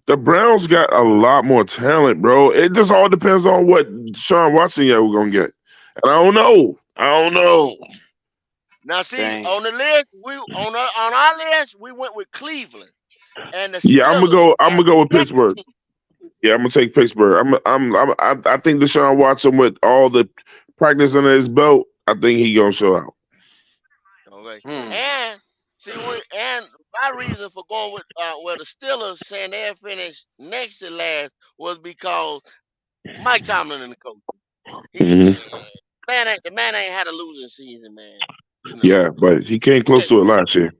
the Browns got a lot more talent, bro. It just all depends on what Sean Watson we're gonna get, and I don't know. I don't know.
Now see
Dang.
on the list, on our list we went with Cleveland and the
Yeah, I'm gonna
Steelers
go. I'm
as
gonna go with
the second
Pittsburgh.
team.
Yeah, I'm gonna take Pittsburgh. I think Deshaun Watson with all the practice under his belt, I think he gonna show out.
Okay.
Hmm.
And and my reason for going with the Steelers saying they'll finish next to last was because Mike Tomlin and the coach. He
Hmm.
the man ain't had a losing season, man.
Yeah, but he came close to it last year.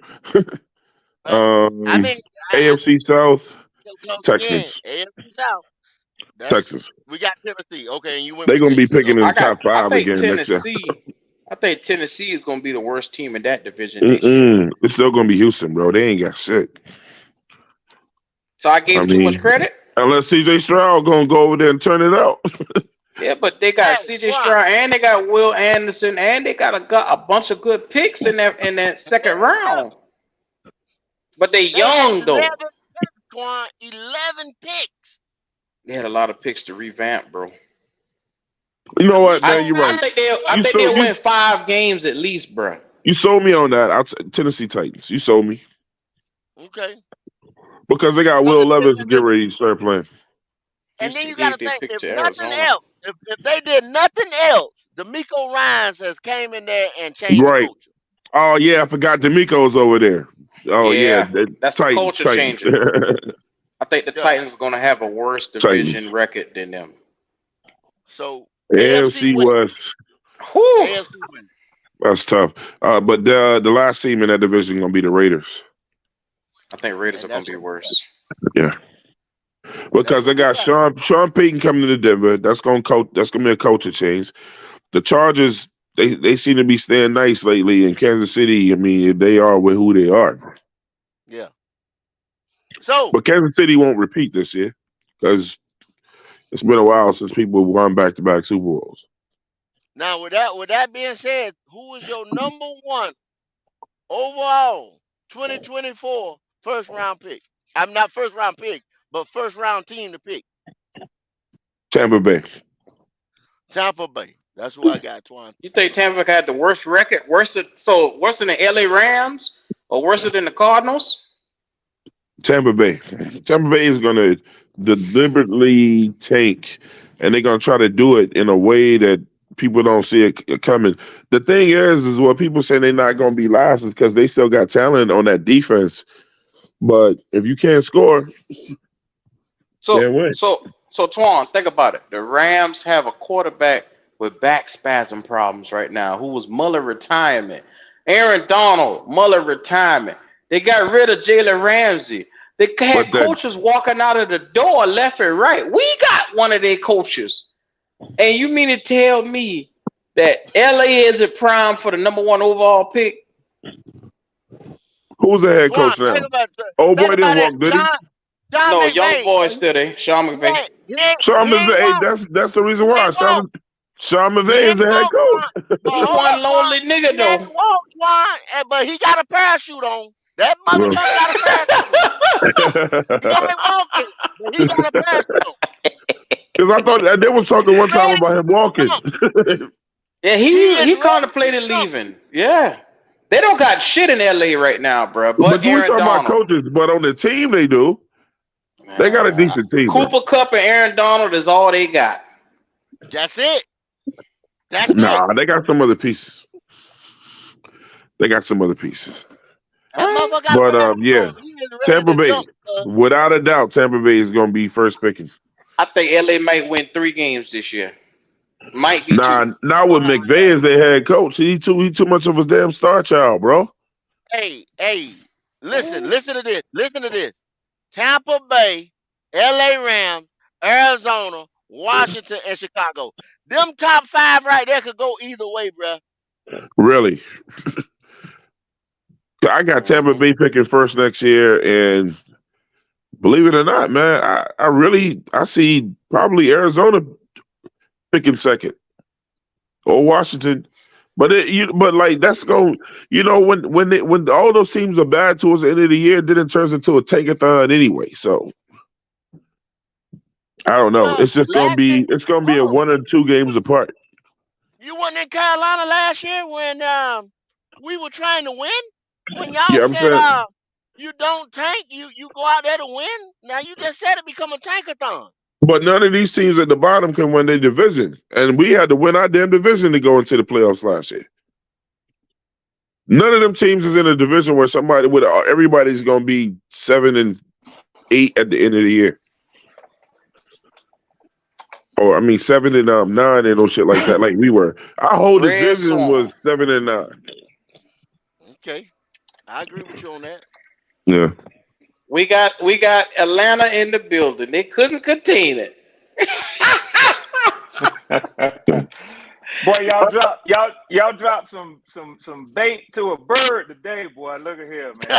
Huh? I
Um,
mean, I
AFC South,
so close again.
Texans,
AFC South. That's
Texans.
we got Tennessee. Okay, and you went
They're
with
gonna be
Texas.
picking in
Okay.
the top
I
five
think
again next year.
Tennessee. I think Tennessee is going to be the worst team in that division next year.
It's still gonna be Houston, bro. They ain't got shit.
So I gave
I
him too much
mean,
credit.
unless CJ Stroud gonna go over there and turn it out.
Yeah, but they
Hey,
got C.J.
Juan,
Stroud and they got Will Anderson and they got a bunch of good picks in that second round. But they
they had
young
11
though.
picks, Juan. 11 picks.
They had a lot of picks to revamp, bro.
You know what, man?
So
You're
I
right.
man,
think they'll I
You
think
sold
they'll
you
win 5 games at least, bro.
you sold me on that. Tennessee Titans. You sold me
okay.
because they got
Because
Will Levis to get ready to start playing.
and then
Houston
you got to
gave their
think
pick
if
to
nothing
Arizona.
else, if they did nothing else, D'Amico Ryans has came in there and changed the
Right.
culture.
Oh yeah, I forgot D'Amico's over there. Oh yeah,
Yeah, that's the
Titans,
culture
Titans,
changer. I think the
Yeah.
Titans are gonna have a worse
Titans.
division record than them.
So AFC
AFC
West,
West.
Whew.
AFC West.
That's tough. But the last team in that division gonna be the Raiders.
I think Raiders are
And
gonna be worse.
Yeah,
that's
because they
what we
got
got.
Sean Payton coming to Denver. That's gonna coach. That's gonna be a culture change. The Chargers. They seem to be staying nice lately in Kansas City. I mean, they are with who they are.
Yeah. So
But Kansas City won't repeat this year because it's been a while since people have won back-to-back Super Bowls.
now with that being said, who is your number one overall 2024 first round pick? I'm not first round pick, but first round team to pick.
Tampa Bay.
Tampa Bay. That's who I got, Twan.
You think Tampa Bay had the worst record? Worse than the LA Rams or worse than the Cardinals?
Tampa Bay. Tampa Bay is gonna deliberately tank, and they're gonna try to do it in a way that people don't see it coming. The thing is what people say they're not gonna be last is because they still got talent on that defense. But if you can't score,
So
can't win.
so Twan, think about it. The Rams have a quarterback with back spasm problems right now, who was Muller retirement. Aaron Donald, Muller retirement. They got rid of Jalen Ramsey. They had coaches walking out of the door left and right. We got one of their coaches. And you mean to tell me that LA isn't prime for the number one overall pick?
Who's the head
Twan,
coach now?
think about
Old
think
boy
about
didn't
it.
walk, did he?
John
No,
McVay.
young boy still there. Sean McVay.
Sean
He ain't
McVay.
walk.
That's the reason
He
why.
ain't walk.
Sean
He
McVay is
ain't
the head
walk, Twan.
coach.
But
He
hold
one
up, Twan.
lonely nigga
He
though.
ain't walk, Twan. But he got a parachute on. That
Well,
motherfucker got a parachute on. He ain't walking, but he got a parachute on.
Because I thought they was talking
He
one time
ready
about him
to
walking.
jump.
Yeah,
He is
he
ready
contemplated
to jump.
leaving. Yeah. They don't got shit in LA right now, bro.
But
But
you were
Aaron
talking about
Donald.
coaches, but on the team they do. They got a decent team.
Cooper Kupp and Aaron Donald is all they got.
That's it. That's it.
Nah, they got some other pieces. That
motherfucker got a
But
parachute
yeah,
on. He is ready
Tampa
to
Bay,
jump.
without a doubt, Tampa Bay is going to be first picking.
I think LA might win 3 games this year. Might be 2.
Not with McVay as their head coach. He too much of a damn star child, bro.
Hey, listen to this. Listen to this. Tampa Bay, LA Rams, Arizona, Washington, and Chicago. Them top 5 right there could go either way, bruh.
Really. I got Tampa Bay picking first next year, and believe it or not, man, I see probably Arizona picking second or Washington. But that's going. When all those teams are bad towards the end of the year, then it turns into a tankathon anyway. So I don't know.
Well,
It's just gonna be a 1 or 2 games apart.
You wasn't in Carolina last year when we were trying to win. When y'all
Yeah, I'm
said
saying.
you don't tank, you go out there to win. Now you just said it become a tankathon.
But none of these teams at the bottom can win their division, and we had to win our damn division to go into the playoffs last year. None of them teams is in a division where everybody's going to be 7 and 8 at the end of the year, or 7 and 9 and no shit like that, like we were. Our whole division was 7 and 9.
Okay, I agree with you on that.
Yeah.
We got Atlanta in the building. They couldn't contain it.
Boy, y'all dropped some bait to a bird today, boy. Look at here, man.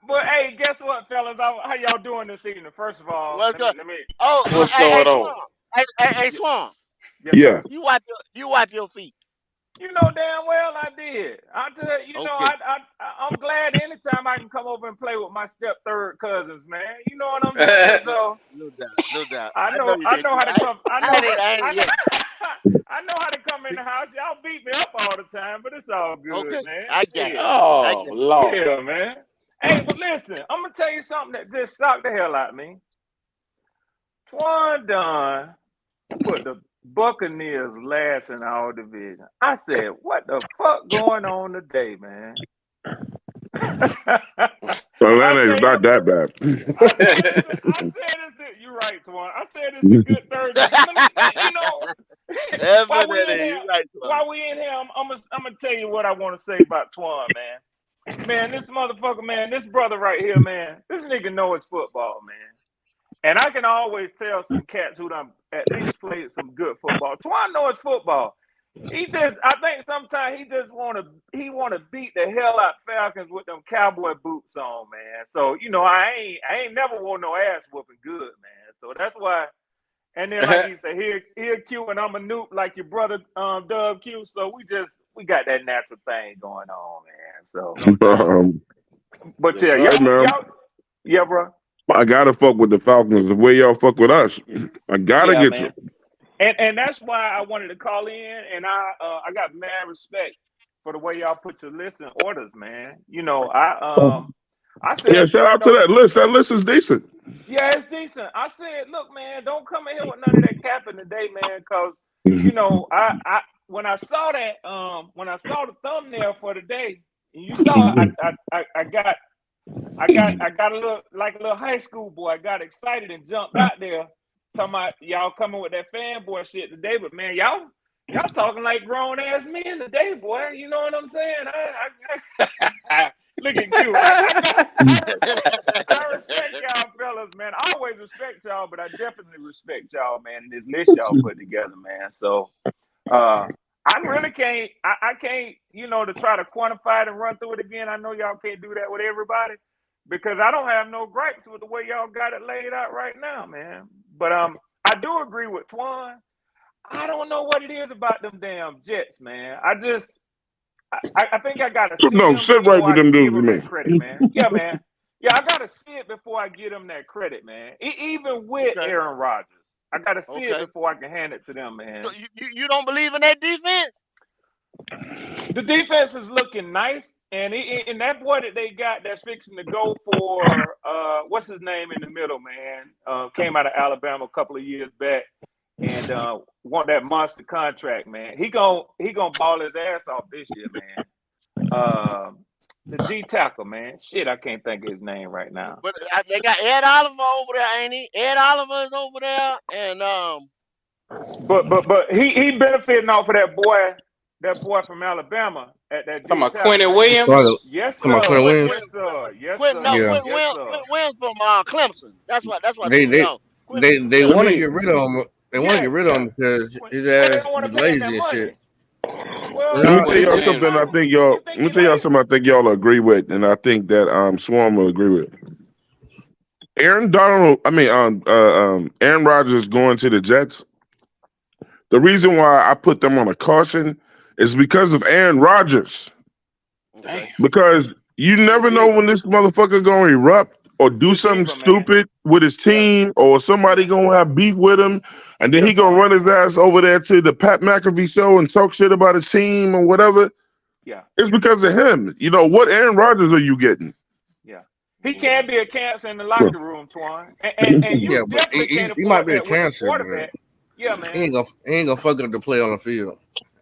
But hey, guess what, fellas? How y'all doing this evening? First of all,
what's
let
up?
me.
What's going on?
Hey, Swan.
Yeah.
You wipe your feet.
You know damn well I did. I tell you,
Okay.
I'm glad anytime I can come over and play with my step third cousins, man. You know what I'm saying? So
No doubt. No doubt.
I
I know
know
you
I
did.
know how to come.
I ain't yeah.
I know how to come in the house. Y'all beat me up all the time, but it's all good,
Okay.
man.
I got
Shit.
you. I
Oh
got
Lord.
Yeah, man. Hey, but listen, I'm gonna tell you something that just shocked the hell out of me. Twan Dunn put the Buccaneers last in our division. I said, what the fuck going on today, man?
So
I
Atlanta is
say
not
this.
that bad.
I said this. You're right, Twan. I said it's a good Thursday. You know, while we in
Evidently,
here,
you right, Twan.
I'm gonna tell you what I want to say about Twan, man. Man, this motherfucker, man, this brother right here, man, this nigga know his football, man. And I can always tell some cats who done at least played some good football. Twan knows football. I think sometimes he wanna beat the hell out Falcons with them cowboy boots on, man. So you know I ain't never wore no ass whooping good, man. So that's why. And then like he said, here Q and I'm a noob like your brother Dub Q. So we got that natural thing going on, man. So,
No doubt.
but
Yes,
yeah,
sir.
Hey man,
yeah, bro.
I gotta fuck with the Falcons the way y'all fuck with us. I gotta
Yeah,
get
man.
you.
And that's why I wanted to call in, and I got mad respect for the way y'all put your list in orders, man. You know, I
Yeah,
said,
shout out to that list. That list is decent.
yeah, it's decent. I said, look, man, don't come in here with none of that capping today, man, because you know, I when I saw the thumbnail for today, and you saw I got a little high school boy. I got excited and jumped out there. Talking about y'all coming with that fanboy shit today, but man, y'all talking like grown ass men today, boy. You know what I'm saying? I look at you. I respect y'all, fellas, man. I always respect y'all, but I definitely respect y'all, man. And this list y'all put together, man. So, I really can't. I can't, to try to quantify it and run through it again. I know y'all can't do that with everybody because I don't have no gripes with the way y'all got it laid out right now, man. But I do agree with Twan. I don't know what it is about them damn Jets, man. I think I gotta see
No,
them
sit right
before
with
I
them
can give
dudes,
them
man.
that credit, man. Yeah, man. Yeah, I gotta see it before I give them that credit, man. Even with
Okay.
Aaron Rodgers, I gotta see it
Okay.
before I can hand it to them, man.
So you don't believe in that defense?
The defense is looking nice, and that boy that they got that's fixing to go for what's his name in the middle, man, came out of Alabama a couple of years back and want that monster contract, man. He gon' ball his ass off this year, man. The D tackle, man. Shit, I can't think of his name right now.
But they got Ed Oliver over there, ain't he? Ed Oliver is over there, and
But he benefiting off of that boy from Alabama at that
Talking
D
about
tackle,
Quentin
man.
Williams.
Yes,
Come on,
sir.
Quentin
Quinn,
Williams.
Quinn,
Yes, sir. Yes,
Quinn, no,
sir.
Yeah,
Yes, sir.
Quinn Williams from Clemson. That's what
they
threw me
they
off. Quinn,
they
yeah,
I
want to
mean,
get rid of him. They want to
Yeah,
get rid of
yeah.
him because his
Well, they
ass
don't want
be
to pay him that
lazy and
money.
shit.
Well,
let me
No,
tell
Quentin
y'all
it's
something.
Williams.
you
Let
think
me
he
tell y'all
lazy?
something. I think y'all agree with, and I think that Swarm will agree with. Aaron Donald. I mean, Aaron Rodgers going to the Jets. The reason why I put them on a caution is because of Aaron Rodgers.
okay.
Because you
He a
never know
diva.
when this motherfucker gonna erupt or
He
do
a
something
diva, man.
stupid with his
Yeah,
team, or somebody
yeah,
gonna have beef with him, and then
yeah,
he gonna
Twan.
run his ass over there to the Pat McAfee show and talk shit about his team or whatever.
Yeah,
It's because of him. You know what Aaron Rodgers are you getting?
yeah. He can be a cancer in the locker room, Twan, and
yeah,
you
but
definitely can't
he might
afford
be a
that with the
cancer,
quarterback.
but
Yeah, man.
he ain't gonna fuck up the play on the field.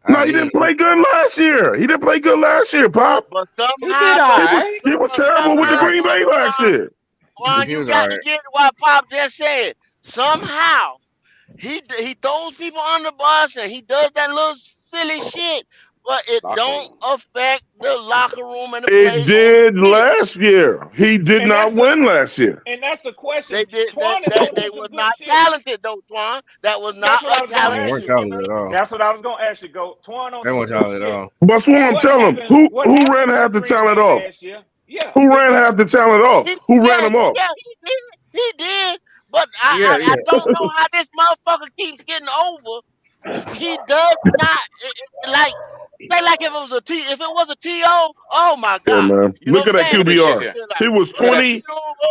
No, he didn't play good last year. He didn't play good last year, Pop.
But
He did
somehow,
all right.
He was
but
terrible with the
somehow,
Green Bay last year.
Juan,
He
you
was all
got to
right.
get what Pop just said. Somehow, he throws people on the bus and he does that little silly shit, but it
Locker
don't
room.
affect the locker room and the
It
plays on the
did
field.
last year. He did
And
not
that's a
win last year.
and that's a question.
They did that.
Twan is on
They
to some
was
good
not
shit.
talented though, Twan. That was
That's
not
what
a
I was gonna
They
ask
talented
weren't
you.
team
talented
at
at
all.
all.
That's what I was gonna ask you. Go Twan on
They
some
weren't
good
talented at
shit.
all.
But Swarm,
What
tell him
happened? What
who ran
happened to
half the
Green
talent
Bay
off?
last year? Yeah,
Who ran
it
half the talent off? Who ran
Yeah,
them off?
yeah, he did. He did. But
Yeah,
I
yeah.
don't know how this motherfucker keeps getting over He does not like say like if it was a T. If it was a TO, oh my
Yeah,
God,
man.
you know
Look
what
at that
I'm saying?
Look at this shit
QBR.
here.
They're
He
like,
was
Look at that.
20.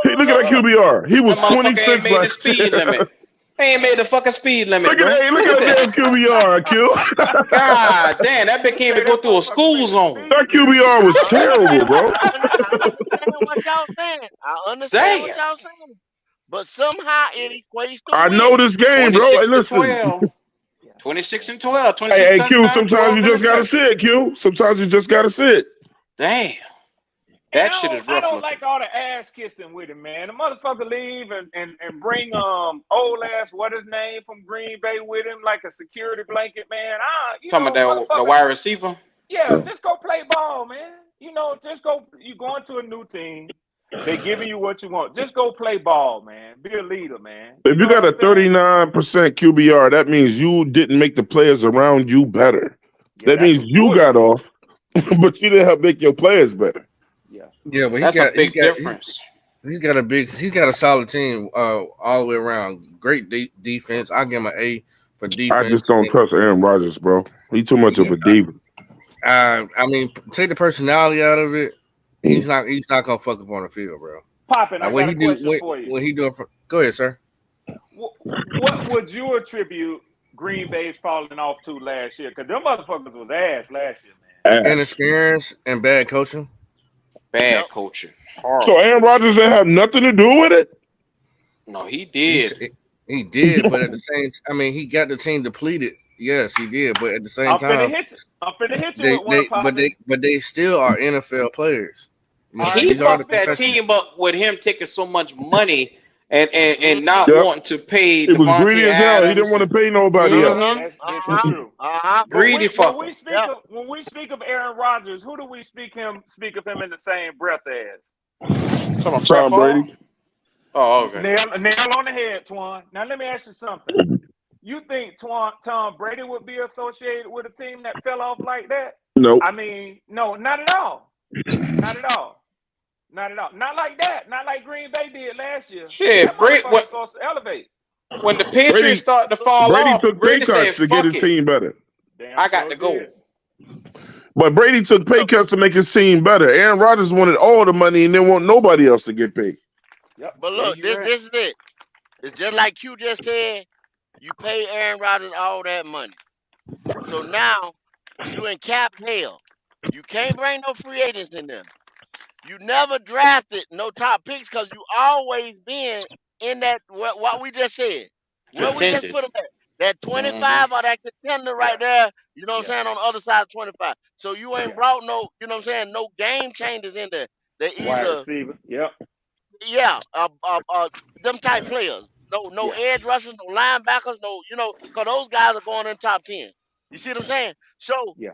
Hey, look at that QBR. He
That
was
motherfucker ain't
26
made the
last year.
speed limit. They ain't made the fucking speed limit,
Look at
bro.
hey, look
Look
at
at
that damn QBR, Q.
God damn, that bitch
You
can't
say
even go
that
through a
motherfucker
school
made a
zone.
That
speed limit.
QBR was
I
terrible,
understand what
bro.
I understand what y'all saying. I understand what
Damn.
y'all saying. But somehow it equates to
I know
winning.
this game, bro. Hey,
26 to
listen.
12.
Yeah.
26 and 12.
Hey,
26
hey, Q,
touchdowns,
sometimes
12
you just gotta
interceptions.
sit, Q. Sometimes you just gotta sit.
Damn.
And
That shit is
I
rough
don't
looking.
like all the ass kissing with him, man. The motherfucker leave and bring old ass what his name from Green Bay with him like a security blanket, man.
Talking about the
Motherfucker.
wide receiver.
Yeah, just go play ball, man. Just go. You going to a new team. They giving you what you want. Just go play ball, man. Be a leader, man.
If you
know
got
what
a
I'm saying?
39% QBR, that means you didn't make the players around you better.
Yeah,
That
that's
means
some
you got
bullshit.
off, but you didn't help make your players better.
Yeah.
Yeah, but
That's a big difference.
he's got a solid team all the way around. Great defense. I give him an A for
I just
defense.
don't trust Aaron Rodgers, bro. He too much of a diva.
I mean, take the personality out of it. He's not gonna fuck up on the field, bro.
Poppin', I
What
got
he
a
do?
question for you.
What he doing? Go ahead, sir.
What would you attribute Green Bay's falling off to last year? Because them motherfuckers was ass last year, man.
Ass.
Inexperience and bad coaching.
Bad
Yep.
coaching. Horrible.
So Aaron Rodgers didn't have nothing to do with it?
No, he did.
He did, but at the same, I mean, he got the team depleted. Yes, he did, but at the same
I'm finna
time,
hit you with one, Poppin'.
but they still are NFL players. You know,
He
these are the
fucked that
professionals.
team up with him taking so much money and not
Yep.
wanting to pay
He was
Devontae
greedy as hell. He didn't
Adams.
want to pay nobody else.
This is true.
Greedy
When we
fucker.
speak
Yep.
when we speak of Aaron Rodgers, who do we speak of him in the same breath as?
Talking about
Tom
Brett Favre?
Brady.
Oh, okay.
Nail on the head, Twan. Now let me ask you something. You think Tom Brady would be associated with a team that fell off like that?
Nope.
I mean, no, not at all. Not at all. Not at all. Not like that. Not like Green Bay did last year.
Shit,
That motherfucker's supposed to elevate.
when the Patriots started to fall
Brady
off,
took pay
Brady
cuts
said,
to get
fuck
his
it.
team better.
Damn,
I got
sure
to go.
did.
But Brady took pay cuts to make his team better. Aaron Rodgers wanted all the money and didn't want nobody else to get paid.
Yep.
But
Yeah,
look,
you
this
right.
this is it. It's just like Q just said. You pay Aaron Rodgers all that money. So now you in cap hell. You can't bring no free agents in there. You never drafted no top picks because you always been in that what we just said. Where we just
Contention.
put them at. That 25 or that contender right there, you know what I'm saying, on the other side of 25. So you ain't brought no, you know what I'm saying, no game changers in there. They
Wide
either,
receiver. Yep.
them type players. No edge rushers, no linebackers, no, because those guys are going in top 10. You see what I'm saying? So
Yeah.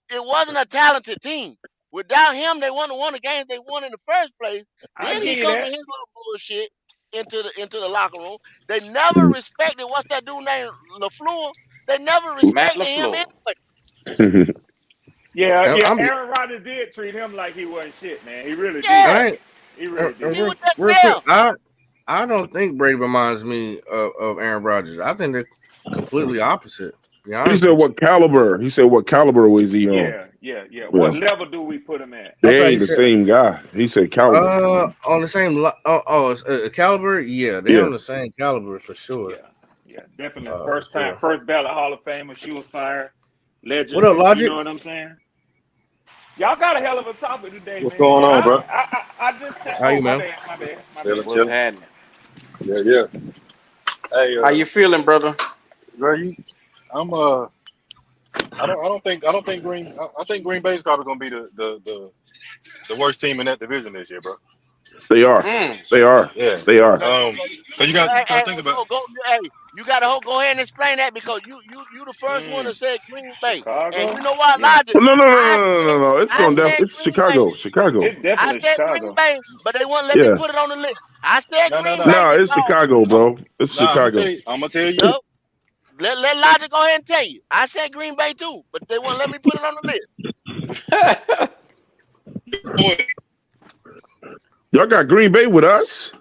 it wasn't a talented team. Without him, they wouldn't have won the games they won in the first place.
I
Then
give
he
you
comes
that.
with his little bullshit into the locker room. They never respected what's that dude named LaFleur. They never
Matt
respected him
LaFleur.
anyway.
Yeah.
I'm-
Aaron Rodgers did treat him like he wasn't shit, man. He really
Yeah.
did. He really did.
He was just
real
there.
quick, I don't think Brady reminds me of Aaron Rodgers. I think they're completely opposite. To be
He
honest
said
with
what caliber? He said what caliber was he on?
Yeah. What level do we put him at?
They
thought he
ain't the
said-
same guy. He said caliber.
on the same caliber. Yeah, they're on the same caliber for sure.
Yeah, definitely.
First
First ballot Hall of Famer. She was fired. Legend.
What up, Logic?
You know what I'm saying? Y'all got a hell of a topic today,
What's
man.
going on, bro?
I just
How you,
my
man?
bad.
What's happening?
Yeah. Hey,
How you feeling, brother?
bro, I don't think Green. I think Green Bay's probably gonna be the worst team in that division this year, bro.
They are. They are.
Yeah.
They are.
Cause you got to think about.
You gotta go ahead and explain that because you the first one that said Green Bay.
Chicago?
And you know what,
Yeah.
Logic?
No. It's
I
going down.
said
It's
Green
Chicago.
Bay.
Chicago.
It's
I
definitely
said
Chicago.
Green Bay, but they wouldn't let me
Yeah.
put it on the list. I said
No.
Green Bay
No, it's
because
Chicago, bro. It's
Nah,
Chicago.
I'm gonna tell you.
Nope. Let Logic go ahead and tell you. I said Green Bay too, but they won't let me put it on the list.
Y'all got Green Bay with us?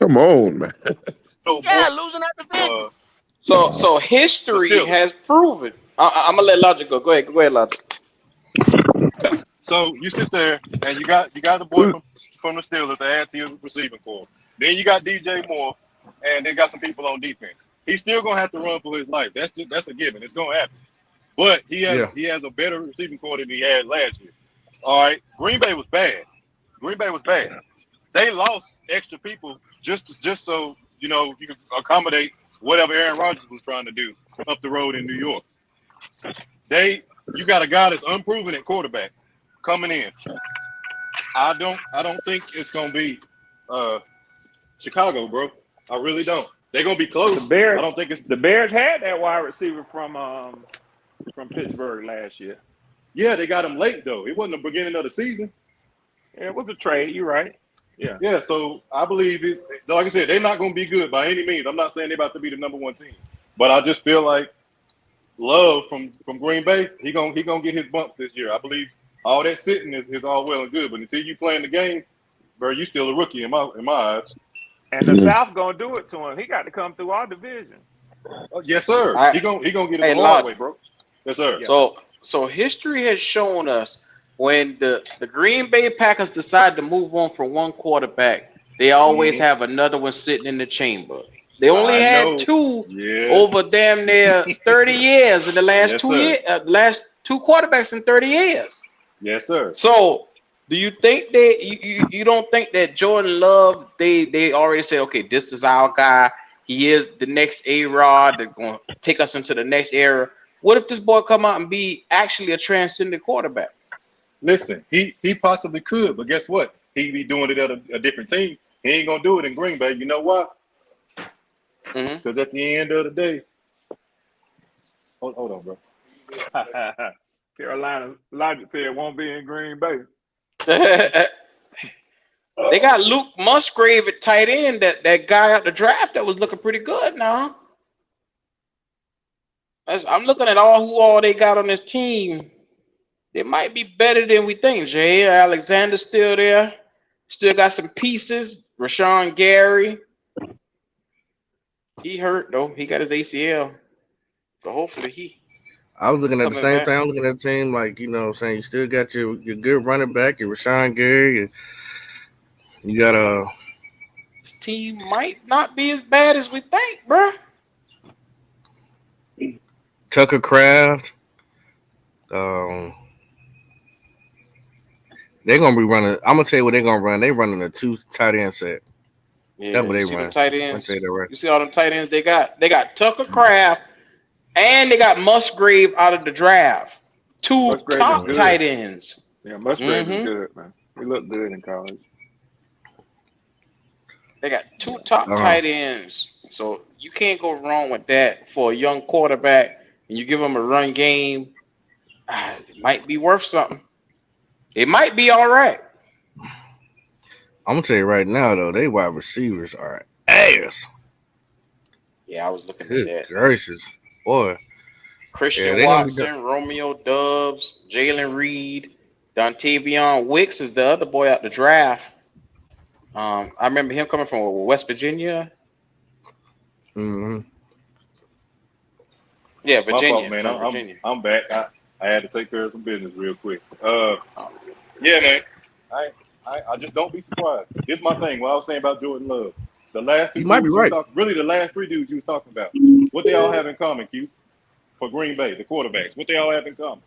Come on, man.
So,
Yeah, losing that division.
So
But
history
still,
has proven. I'm gonna let Logic go. Go ahead, Logic.
so you sit there and you got the boy from the Steelers to add to your receiving core. Then you got DJ Moore, and they got some people on defense. He's still gonna have to run for his life. That's a given. It's gonna happen. But he has a better receiving core than he had last year. All right, Green Bay was bad. They lost extra people just so you can accommodate whatever Aaron Rodgers was trying to do up the road in New York. You got a guy that's unproven at quarterback coming in. I don't think it's gonna be Chicago, bro. I really don't. They're gonna be close.
The Bears.
I don't think it's
The Bears had that wide receiver from Pittsburgh last year.
Yeah, they got him late though. It wasn't the beginning of the season.
Yeah, it was a trade. You're right. Yeah.
Yeah, so I believe it's like I said, they're not gonna be good by any means. I'm not saying they're about to be the number one team, but I just feel like Love from Green Bay, he gonna get his bumps this year. I believe all that sitting is all well and good, but until you playing the game, bro, you still a rookie in my eyes.
And the South gonna do it to him. He got to come through our division.
Yes, sir. He gonna get it the hard way, bro. Yes, sir.
Yeah. So history has shown us when the Green Bay Packers decide to move on from one quarterback, they always have another one sitting in the chamber. They only had two over damn near 30 years in the last last two quarterbacks in 30 years.
Yes, sir.
So do you think you don't think that Jordan Love, they already said, okay, this is our guy. He is the next A-Rod that's going to take us into the next era. What if this boy come out and be actually a transcendent quarterback?
Listen, he possibly could, but guess what? He'd be doing it at a different team. He ain't going to do it in Green Bay. You know why? Because at the end of the day, hold on, bro.
Carolina Logic said it won't be in Green Bay.
They got Luke Musgrave at tight end, that guy out the draft that was looking pretty good now. I'm looking at who all they got on this team. They might be better than we think. Jay Alexander's still there. Still got some pieces. Rashawn Gary. He hurt though. He got his ACL. So hopefully
I was looking at the same
back.
thing. I'm looking at the team like, saying you still got your good running back, your Rashawn Gary, and you got
this team might not be as bad as we think, bro.
Tucker Kraft. They're gonna be running. I'm gonna tell you what they're gonna run. They're running a 2 tight end set.
Yeah,
That's what they
see
run.
them tight ends.
Right.
You see all them tight ends they got? They got Tucker Kraft and they got Musgrave out of the draft. Two
Musgrave
top tight ends.
Yeah, Musgrave is good, man. He looked good in college.
They got two top tight ends. So you can't go wrong with that for a young quarterback. And you give him a run game, it might be worth something. It might be all right.
I'm gonna tell you right now, though, they wide receivers are ass.
Yeah, I was looking
Good
at that.
gracious, boy.
Christian Watson, Romeo Doubs, Jalen Reed, Dontavion Wicks is the other boy out the draft. I remember him coming from West Virginia.
Mm-hmm.
Yeah, Virginia.
My fault, man.
Virginia.
I'm back. I had to take care of some business real quick. Yeah, man. I just don't be surprised. Here's my thing. What I was saying about Jordan Love. The last three
you might be right.
Really, the last three dudes you was talking about. What they all have in common, Q? For Green Bay, the quarterbacks. What they all have in common?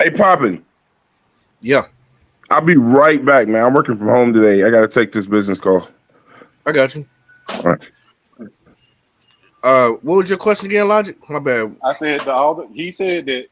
Hey, Poppin.
Yeah.
I'll be right back, man. I'm working from home today. I got to take this business call.
I got you.
All right.
What was your question again, Logic? My bad.
I said he said that,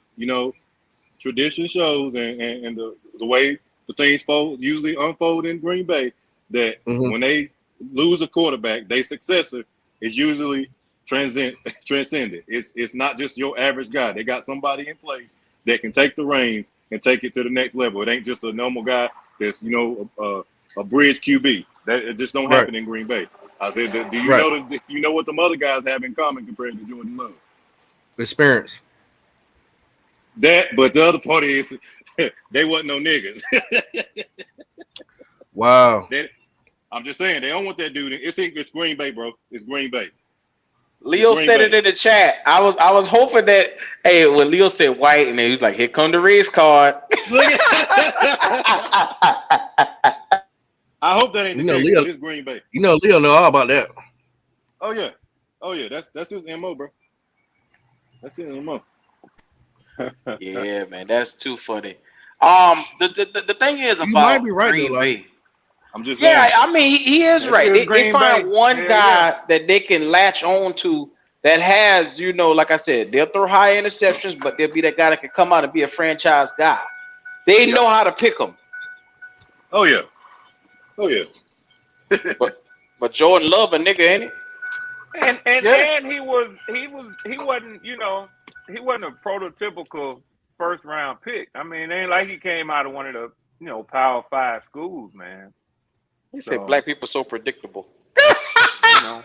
tradition shows and the way the things usually unfold in Green Bay, that when they lose a quarterback, their successor is usually transcended. It's not just your average guy. They got somebody in place that can take the reins and take it to the next level. It ain't just a normal guy that's a bridge QB. That it just don't happen in Green Bay. I said, do you know what the other guys have in common compared to Jordan Love?
Experience.
But the other part is they wasn't no niggas.
Wow.
I'm just saying they don't want that dude. It's Green Bay, bro. It's Green Bay.
Leo
Green
said
Bay.
it in the chat. I was hoping that when Leo said white, and then he was like, "Here come the race card."
I hope that ain't the case.
Leo,
But it's Green Bay.
Leo know all about that.
Oh yeah. That's his MO, bro. That's his MO.
Yeah, man, that's too funny. The thing is about
might be right,
Green
though,
Bay.
I'm just saying.
Yeah, I mean he is
It
right.
is
They
Green
find
Bay.
one
Yeah,
guy that they can latch on to that has, like I said, they'll throw high interceptions, but they'll be that guy that can come out and be a franchise guy. They know how to pick them.
Oh yeah.
But Jordan Love a nigga, ain't he?
And he wasn't he wasn't a prototypical first round pick. I mean, it ain't like he came out of one of the Power 5 schools, man.
He said black people so predictable. Oh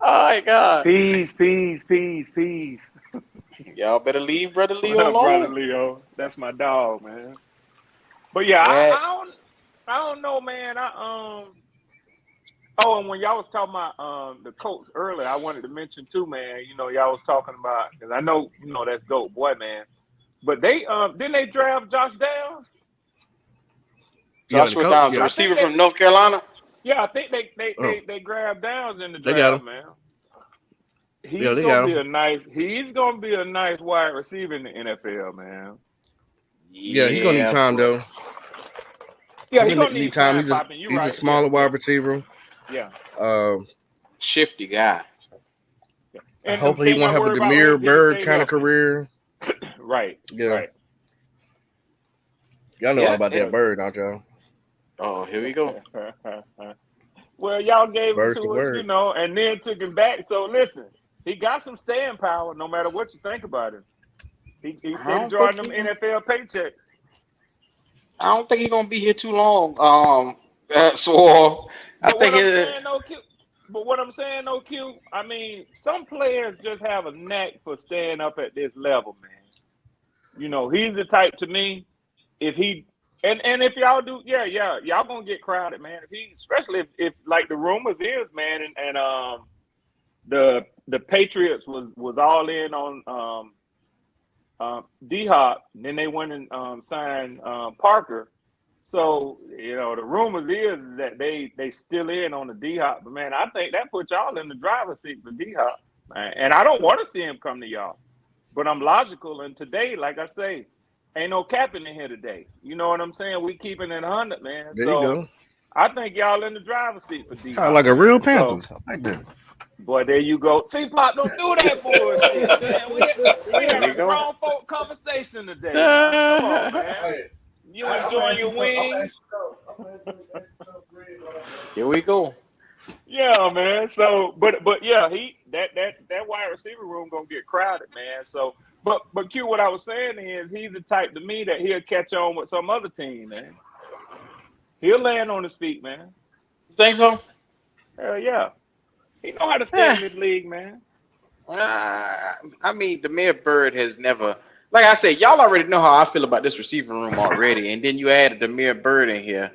my God.
Peace.
Y'all better leave Brother Leo alone.
Brother Leo, that's my dog, man. But yeah, I don't know, man. Oh, and when y'all was talking about the Colts earlier, I wanted to mention too, man. Y'all was talking about, because I know that's dope boy, man. But they didn't they draft Josh Downs?
Joshua Downs, the receiver from North Carolina.
Yeah, I think they grabbed Downs in the draft,
They got him.
man.
They
He's
got
gonna be a nice wide receiver in the NFL, man.
Yeah, he's gonna need time though.
Yeah, he's gonna need time.
He's a smaller wide receiver.
Yeah.
Shifty guy.
And
hopefully he won't have a Demir Bird kind of career.
Right.
Yeah.
Right.
Y'all know all about that bird, don't y'all?
Oh, here we go.
Well, y'all gave
Bird's
it
the
to
word.
us, and then took him back. So listen, he got some staying power no matter what you think about him. He's still drawing them NFL paychecks.
I don't think he's gonna be here too long. So I think
what I'm saying, though, Q, I mean, some players just have a knack for staying up at this level, man. He's the type to me, if he and if y'all do, y'all gonna get crowded, man. Especially if like the rumors is, man, and the Patriots was all in on D-Hop, and then they went and signed Parker. So, the rumors is that they still in on the D-Hop. But, man, I think that puts y'all in the driver's seat for D-Hop. And I don't want to see him come to y'all. But I'm logical. And today, like I say, ain't no capping in here today. You know what I'm saying? We keeping it 100, man.
There you go.
I think y'all in the driver's seat for D-Hop.
Sound like a real Panther. Like that.
Boy, there you go. See, Pop, don't do that bullshit, man. We had a grown folk conversation today. Come on, man. You enjoying your wings?
Here we go.
Yeah, man. So, but yeah, that wide receiver room gonna get crowded, man. So, but Q, what I was saying is he's the type to me that he'll catch on with some other team, man. He'll land on his feet, man.
You think so?
Hell yeah. He know how to stay in this league, man.
I mean, Demir Bird has never. Like I said, y'all already know how I feel about this receiving room already, and then you added Demir Bird in here.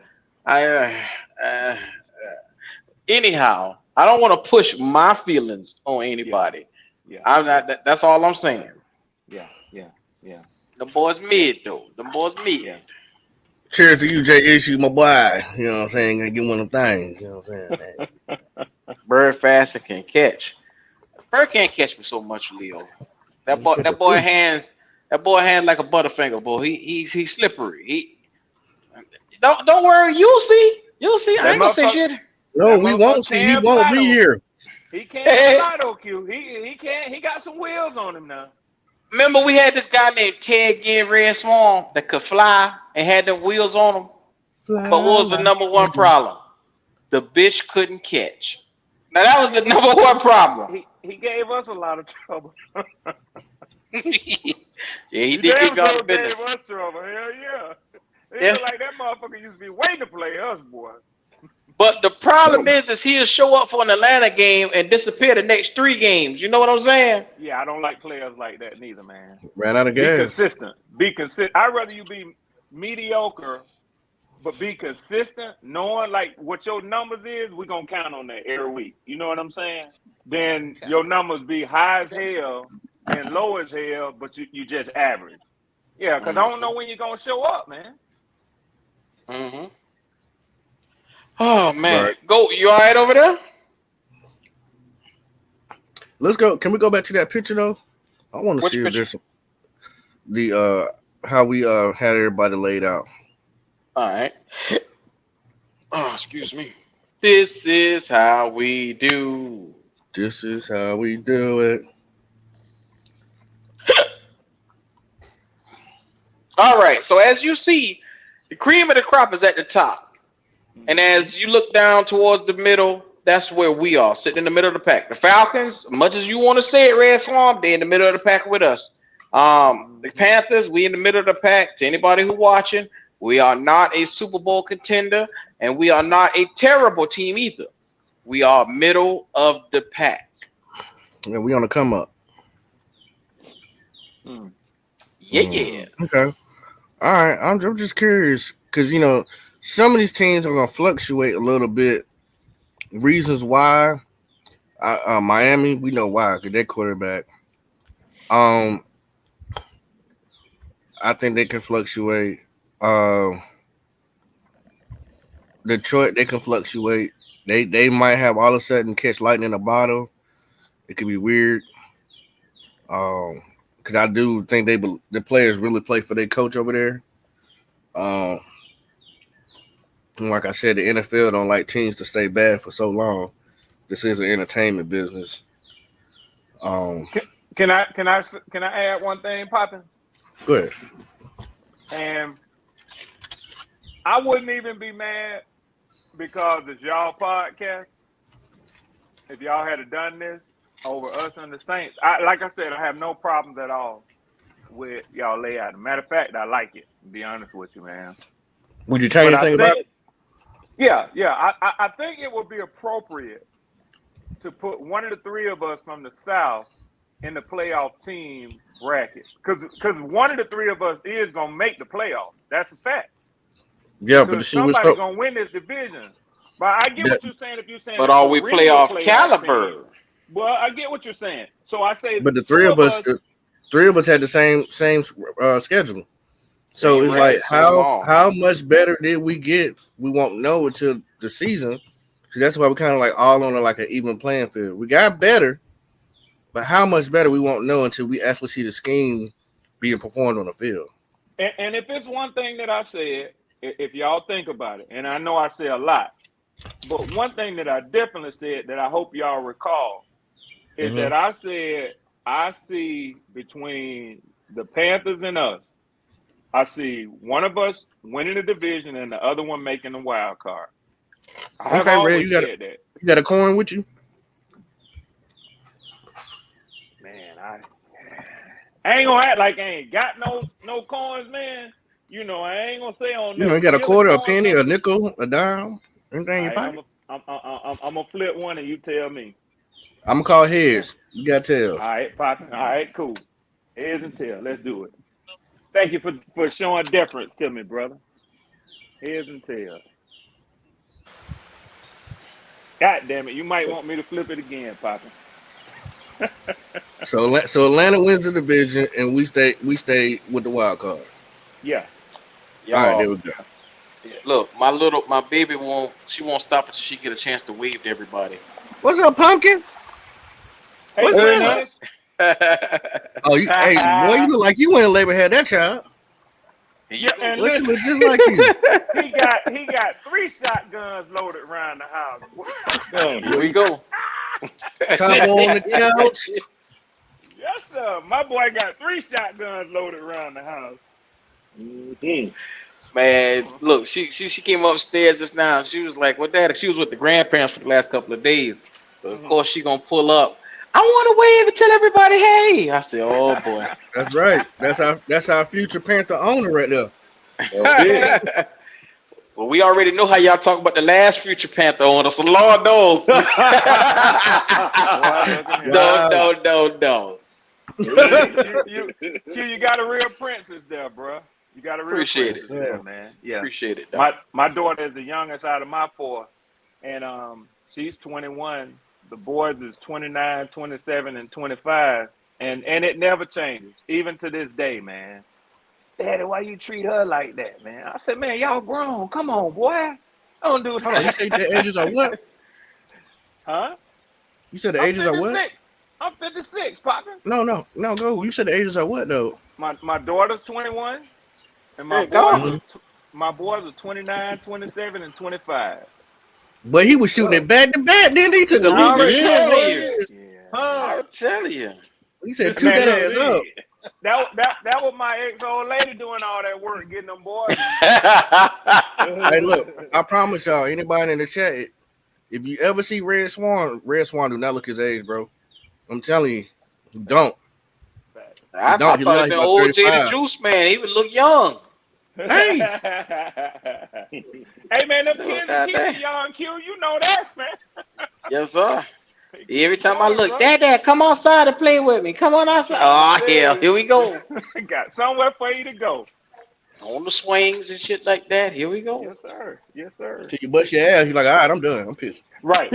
Anyhow, I don't want to push my feelings on anybody.
Yeah.
I'm not. That's all I'm saying.
Yeah.
The boys mid though. The boys mid.
Yeah.
Cheers to you, Jay Issue, my boy. You know what I'm saying? Gonna get one of them things. You know what I'm saying, man?
Bird fast and can catch. Bird can't catch me so much, Leo. That boy hands like a butterfinger, boy. He's slippery. He don't worry. You'll see. I ain't gonna say shit.
No, we won't see. He won't be here.
He can't fly though, Q. He can't. He got some wheels on him now.
Remember, we had this guy named Ted Ginn Red Swan that could fly and had the wheels on him. But what was the number one problem? The bitch couldn't catch. Now that was the number one problem.
He gave us a lot of trouble.
Yeah, he did give y'all the business.
Gave us trouble. Hell yeah. It
Yeah.
looked like that motherfucker used to be waiting to play us, boy.
But the problem is he'll show up for an Atlanta game and disappear the next 3 games. You know what I'm saying?
Yeah, I don't like players like that neither, man.
Ran out of
Be
gas.
consistent. Be consistent. I'd rather you be mediocre but be consistent, knowing like what your numbers is, we're gonna count on that every week. You know what I'm saying? Then your numbers be high as hell and low as hell, but you just average. Yeah, because I don't know when you're gonna show up, man.
Mm-hmm. Oh man,
Right.
go. You all right over there?
Let's go. Can we go back to that picture though? I want to
Which
see if
picture?
there's the how we had everybody laid out.
All right. Oh, excuse me. This is how we do.
This is how we do it.
All right. So as you see, the cream of the crop is at the top, and as you look down towards the middle, that's where we are, sitting in the middle of the pack. The Falcons, much as you want to say it, Red Swamp, they're in the middle of the pack with us. The Panthers, we in the middle of the pack. To anybody who watching, we are not a Super Bowl contender, and we are not a terrible team either. We are middle of the pack.
Yeah, we on the come up.
Yeah.
Okay. All right. I'm just curious because some of these teams are gonna fluctuate a little bit. Reasons why? Miami, we know why because they're quarterback. I think they can fluctuate. Detroit, they can fluctuate. They might have all of a sudden catch lightning in a bottle. It could be weird. Because I do think the players really play for their coach over there. Like I said, the NFL don't like teams to stay bad for so long. This is an entertainment business.
Can I add one thing, Poppin?
Go ahead.
And I wouldn't even be mad because it's y'all podcast. If y'all had done this over us and the Saints, like I said, I have no problems at all with y'all layout. Matter of fact, I like it. To be honest with you, man.
Would you change anything about it?
Yeah. I think it would be appropriate to put one of the three of us from the South in the playoff team bracket. Because one of the three of us is going to make the playoff. That's a fact.
Yeah, but
somebody's going to win this division. But I get what you're saying if you're saying.
But are we playoff caliber?
Team. Well, I get what you're saying. So I say.
But the three of us had the same schedule. So it's like how much better did we get? We won't know until the season. So that's why we're kind of like all on like an even playing field. We got better, but how much better we won't know until we actually see the scheme being performed on the field.
And if it's one thing that I said, if y'all think about it, and I know I say a lot, but one thing that I definitely said that I hope y'all recall is that I said I see between the Panthers and us, I see one of us winning the division and the other one making the wild card. I have always said that.
You got a coin with you?
Man, I ain't gonna act like I ain't got no coins, man. I ain't gonna say on.
You got a quarter, a penny, a nickel, a dime, anything in your pocket.
I'm gonna flip one and you tell me.
I'm gonna call heads. You got tails.
All right, Poppy. All right, cool. Heads and tails. Let's do it. Thank you for showing deference to me, brother. Heads and tails. God damn it! You might want me to flip it again, Poppy.
So Atlanta wins the division, and we stay with the wild card.
Yeah.
All right, there we go.
Look, my baby won't stop until she get a chance to wave to everybody.
What's up, Pumpkin?
Hey,
what's up? Oh, hey, boy, you look like you went in labor had that child.
Yeah, and
you look just like you.
He got 3 shotguns loaded around the house.
Here we go.
Top on the couch.
Yes, sir. My boy got 3 shotguns loaded around the house.
Mm-hmm.
Man, look, she came upstairs just now. She was like, "What that?" She was with the grandparents for the last couple of days. So of course she gonna pull up. I want to wave and tell everybody, hey. I said, oh boy.
That's right. That's our future Panther owner right there.
Well, we already know how y'all talk about the last future Panther owner, so Lord knows. No.
You got a real princess there, bro. You got a real
Appreciate
princess
it.
there, man. Yeah.
Appreciate it, dog.
My daughter is the youngest out of my four, and she's 21. The boys is 29, 27, and 25, and it never changes, even to this day, man. Daddy, why you treat her like that, man? I said, man, y'all grown. Come on, boy. Don't do
Hold on, you
that.
say the ages are what?
Huh?
You said the
I'm
ages are what?
56. I'm 56, Poppin'.
No, go. You said the ages are what though?
My daughter's 21, and
Hey, go.
my boys are 29, 27, and 25.
But he was shooting it back to back. Then he took a
I'm
lead.
telling you.
Yeah.
I'm telling you.
He said, "Toot
Man,
that ass up."
That was my ex-old lady doing all that work, getting them boys.
Hey, look, I promise y'all, anybody in the chat, if you ever see Red Swan do not look his age, bro. I'm telling you, don't.
I
Don't.
thought
He
it
like
been
about
OJ the
35.
Juice Man. He would look young.
Hey,
Hey, man, them
So,
kids
goddamn.
keep young Q. You know that, man.
Yes, sir. Every time I
Going,
look,
bro.
Dad, come outside and play with me. Come on outside. Oh, hell, here we go.
Got somewhere for you to go.
On the swings and shit like that. Here we go.
Yes, sir. Yes, sir.
till you bust your ass, you're like, all right, I'm done. I'm pissed.
Right.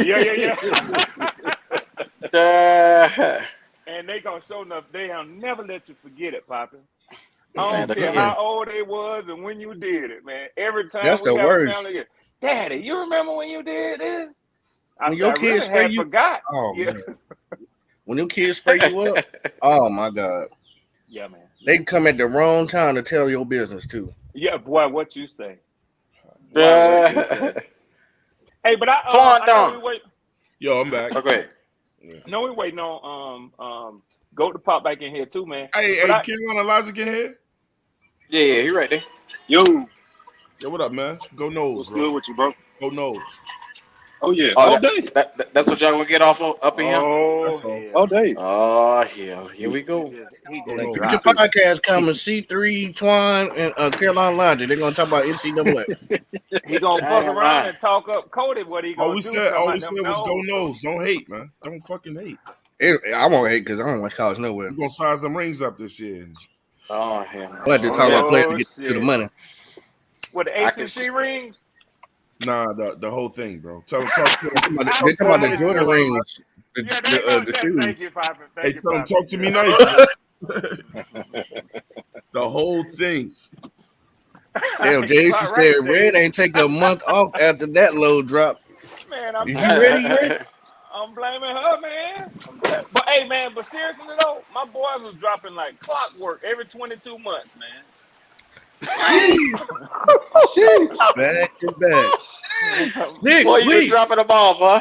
Yeah. And they gonna show enough. They'll never let you forget it, Poppin'. I don't care how old they was and when you did it, man. Every time
That's
we
the
have
worst.
a family, get, Daddy, you remember when you did this?
When your kids spray you,
forgot.
oh
Yeah.
man. When your kids spray you up, oh my god,
Yeah, man.
they come at the wrong time to tell your business too.
Yeah, boy, what you say? Boy, what you say? Hey, but I know we wait.
Yo, I'm back.
Okay.
No, we waiting on Goat to pop back in here too, man.
Hey,
But
Carolina Logic in here?
Yeah, he right there.
Yo,
Yo, what up, man? Go nose,
what's
bro.
good with you, bro?
Go nose.
Oh yeah,
Oh,
all day,
That's what y'all gonna get off of, up in here?
Oh,
That's all.
yeah.
all day.
Oh, hell, here we go.
He
Go
just
nose.
Future podcast coming. C3, Twine, and Carolina Logic. They're gonna talk about NCAA.
He gonna
I
fuck
ain't
around
lying.
and talk up Cody. What he gonna
All we
do?
said
Talking
was
about them
go
nose.
nose. Don't hate, man. Don't fucking hate.
I won't hate because I don't watch college nowhere.
We're gonna sign some rings up this year.
Oh, hell.
I like to talk about players to get to the money.
What the
I can
ACC
see-
rings?
Nah, the whole thing, bro. Talk
They're talking about the Jordan rings, the
Thank
shoes.
you, Papa.
Hey,
Thank you,
tell him,
Papa.
talk to me nice. The whole thing.
Damn, Jay used to say Red ain't take a month off after that low drop.
Man,
Is you ready yet?
I'm blaming her, man. But hey, man, but seriously though, my boys was dropping like clockwork every 22 months, man.
Back to back. 6
Boy, you been
weeks.
dropping the ball, boy.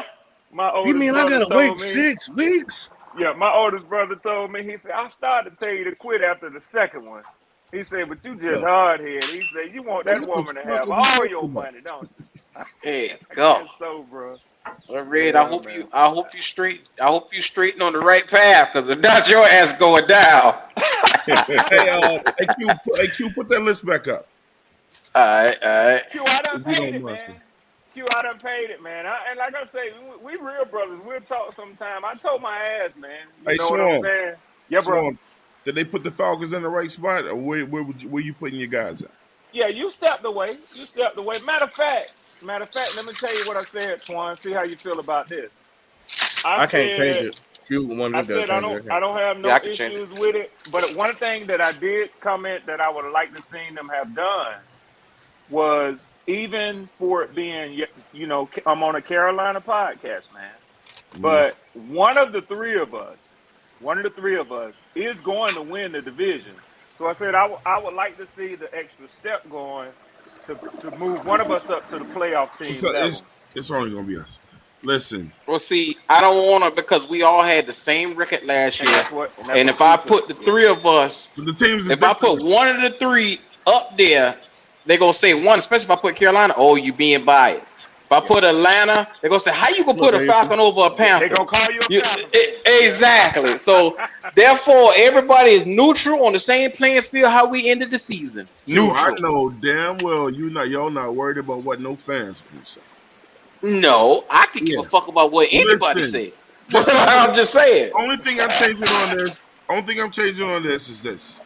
My oldest
You mean I
brother
gotta wait
told me-
6 weeks?
Yeah, my oldest brother told me, he said, I started to tell you to quit after the second one. He said, but you just hard-headed. He said, you want that woman to have all your money, don't you? I
Hey,
said, I
go.
guess so, bro.
Well, Red,
Yeah,
I hope
man.
you straighten on the right path, because if not, your ass going down.
Hey, Q, put that list back up.
All right.
Q, I done
If you
paid
don't
it,
mind,
man. Q, I done paid it, man. And like I say, we real brothers. We'll talk sometime. I told my ass, man. You
Hey,
know what I'm
Swan.
saying? Yeah, bro.
Swan, did they put the Falcons in the right spot, or where you putting your guys at?
Yeah, you stepped away. Matter of fact, let me tell you what I said, Twan. See how you feel about this.
I can't change it.
I said I don't have no
Yeah, I can change
issues with it. But one thing that I did comment that I would have liked to seen them have done was, even for it being, you know, I'm on a Carolina podcast, man. But one of the three of us is going to win the division. So I said I would like to see the extra step going to move one of us up to the playoff team level.
It's only gonna be us. Listen,
Well, see, I don't want to, because we all had the same record last
And
year.
that's what- and that's
And
what
if I
Q
put
said.
the three of us,
but the teams is
if I
different.
put one of the three up there, they're going to say one, especially if I put Carolina, oh, you being biased. If I put Atlanta, they're going to say, how you going to put a Falcon over a Panther?
They're going to call you a Panther.
Exactly. So, therefore, everybody is neutral on the same playing field how we ended the season.
Q, I
Neutral.
know damn well y'all not worried about what no fans can say.
No, I could give a fuck about what anybody
Listen.
said. I'm just saying.
Only thing I'm changing on this is this.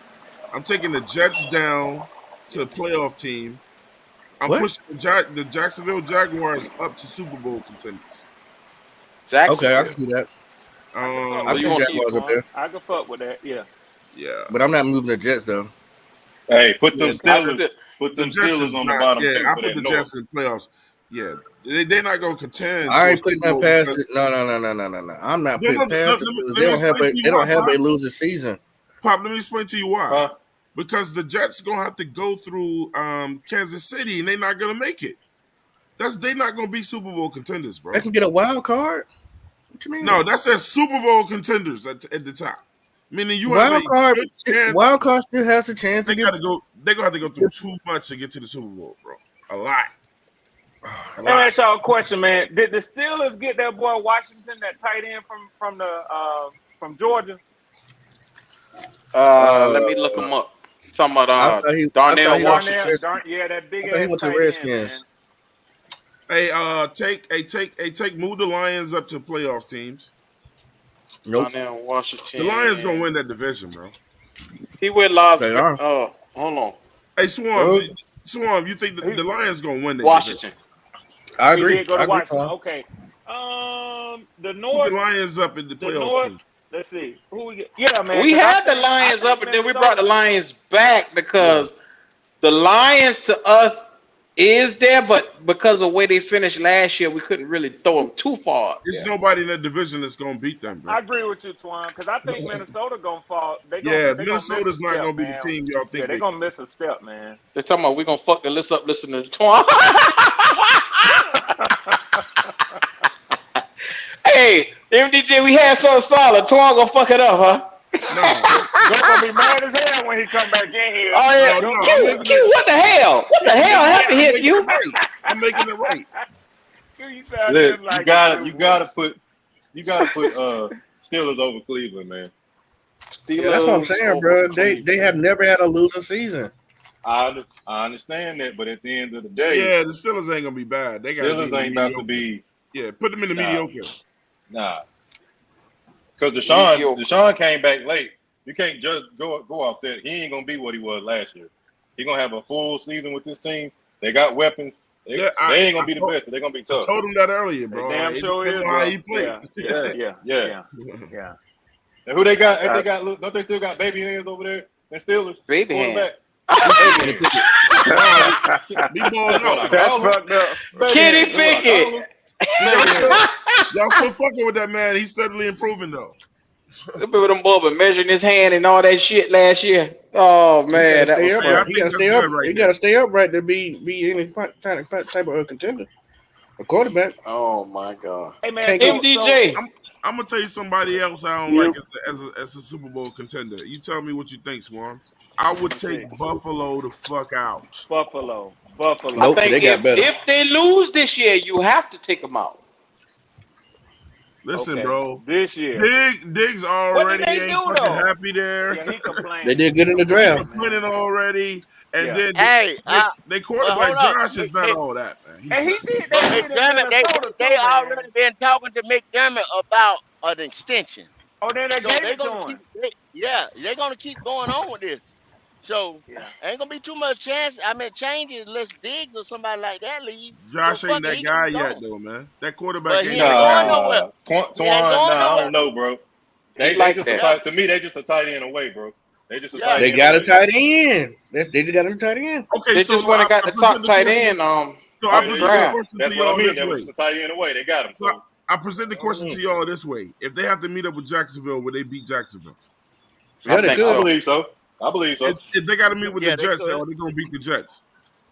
I'm taking the Jets down to a playoff team. I'm
What?
pushing the Jacksonville Jaguars up to Super Bowl contenders.
Okay, I
Jacksonville.
can see that.
I
I
can
see
fuck with
Jaguars
that,
up there,
I can fuck with that. Yeah.
Yeah.
but I'm not moving the Jets though.
Hey, put them
Yeah,
Steelers. Put
the
them
Jets
Steelers
is
on the
not.
bottom
Yeah,
two
I
for
put
that
the
North.
Jets in the playoffs. Yeah, they're not gonna contend.
I
for a
ain't putting
Super Bowl
that past
because
it. No. I'm not
no,
putting
let,
past
let,
the
let me
Steelers.
let me explain to you
They
why,
don't have
Pop.
a losing season.
Pop, let me explain to you why.
Huh?
Because the Jets gonna have to go through Kansas City, and they're not gonna make it. They're not gonna be Super Bowl contenders, bro.
They can get a wild card. What you mean?
No, that says Super Bowl contenders at the top. Meaning you have a
Wild card.
good chance.
Wild card still has a chance to
They
get.
gotta go. They're gonna have to go through too much to get to the Super Bowl, bro. A lot.
Let me ask y'all a question, man. Did the Steelers get that boy Washington, that tight end from Georgia?
Let me look him up. Talking
I
about
thought he
Darnell
went to
Washington.
Redskins.
That big
I thought he
ass
went to
tight
Redskins.
Hey, move the Lions up to playoff teams.
Nope.
Darnell Washington.
The Lions gonna win that division, bro.
He went last.
They are.
Hold on.
Hey, Swarm, you think the Lions gonna win that
Washington.
division?
I
He
agree.
did go
I
to
agree.
Washington.
Tom.
Okay. The
Put
North.
the Lions up in the
The
playoff
North.
team.
Let's see. Who we get? Yeah, man.
We
'cause
had the
I
Lions
think
up, and then we
Minnesota-
brought the Lions back because the Lions to us is there, but because of the way they finished last year, we couldn't really throw them too far.
There's nobody in that division that's gonna beat them, bro.
I agree with you, Twan, because I think Minnesota gonna fall.
Yeah,
They
Minnesota's not
gonna
gonna be the
man.
team y'all think
Yeah, they're
they.
gonna miss a step, man.
They're talking about we gonna fuck the list up. Listen to the Twan. Hey, MDJ, we had something solid. Twan gonna fuck it up, huh?
They're gonna be mad as hell when he come back in here.
Oh yeah, Q, what the hell? What the hell happened here, Q?
I'm making it right.
You sound
Look,
just like
you gotta put Steelers over Cleveland, man.
Yeah, that's what I'm saying, bro. They have never had a losing season.
I understand that, but at the end of the day,
Yeah, the Steelers ain't gonna be bad. They got
Steelers ain't about to be.
Yeah, put them in the mediocre.
Nah, because Deshaun came back late. You can't just go off that. He ain't gonna be what he was last year. He gonna have a full season with this team. They got weapons. They ain't gonna be the best, but they're gonna be tough.
I told him that earlier, bro.
Damn sure is,
how
bro.
he played.
Yeah. And who they got? If they got, don't they still got baby hands over there? And Steelers
baby hands.
Be balling out.
That's fucked up.
Kenny Pickett.
Y'all still fucking with that man. He's steadily improving though.
Remember them boys been measuring his hand and all that shit last year. Oh man, that was fun.
He gotta stay up. He gotta stay upright to be any type of contender. A quarterback.
Oh my god.
Hey man,
MDJ.
I'm gonna tell you somebody else I don't like as a Super Bowl contender. You tell me what you think, Swarm. I would take Buffalo the fuck out.
Buffalo.
Nope, I think if they lose this year, you have to take them out.
Listen, bro.
This year,
Diggs already ain't fucking happy there.
Yeah, he complained.
They did good in the draft.
He's winning already, and then they quarterback Josh is not all that, man.
And he did
But
that.
they already been talking to McDermott about an extension.
Oh, then they gave it to him.
They're gonna keep going on with this. So ain't gonna be too much chance. I mean, changes unless Diggs or somebody like that leave.
Josh
so
ain't that guy yet, though, man. That quarterback ain't
going nowhere.
I don't know, bro. They
like
just
that.
to me, they just a tight end away, bro. They just a tight
They
end
got
away.
a tight end. They just got him tight end.
Okay,
They
so
just went and got the top tight end.
So I present the question
That's
to
what
y'all
I mean.
this
They
way.
was a tight end away. They got him. So
I present the question to y'all this way: if they have to meet up with Jacksonville, would they beat Jacksonville?
Yeah, they could.
I believe so.
If they got to meet with the Jets, are they going to beat the Jets?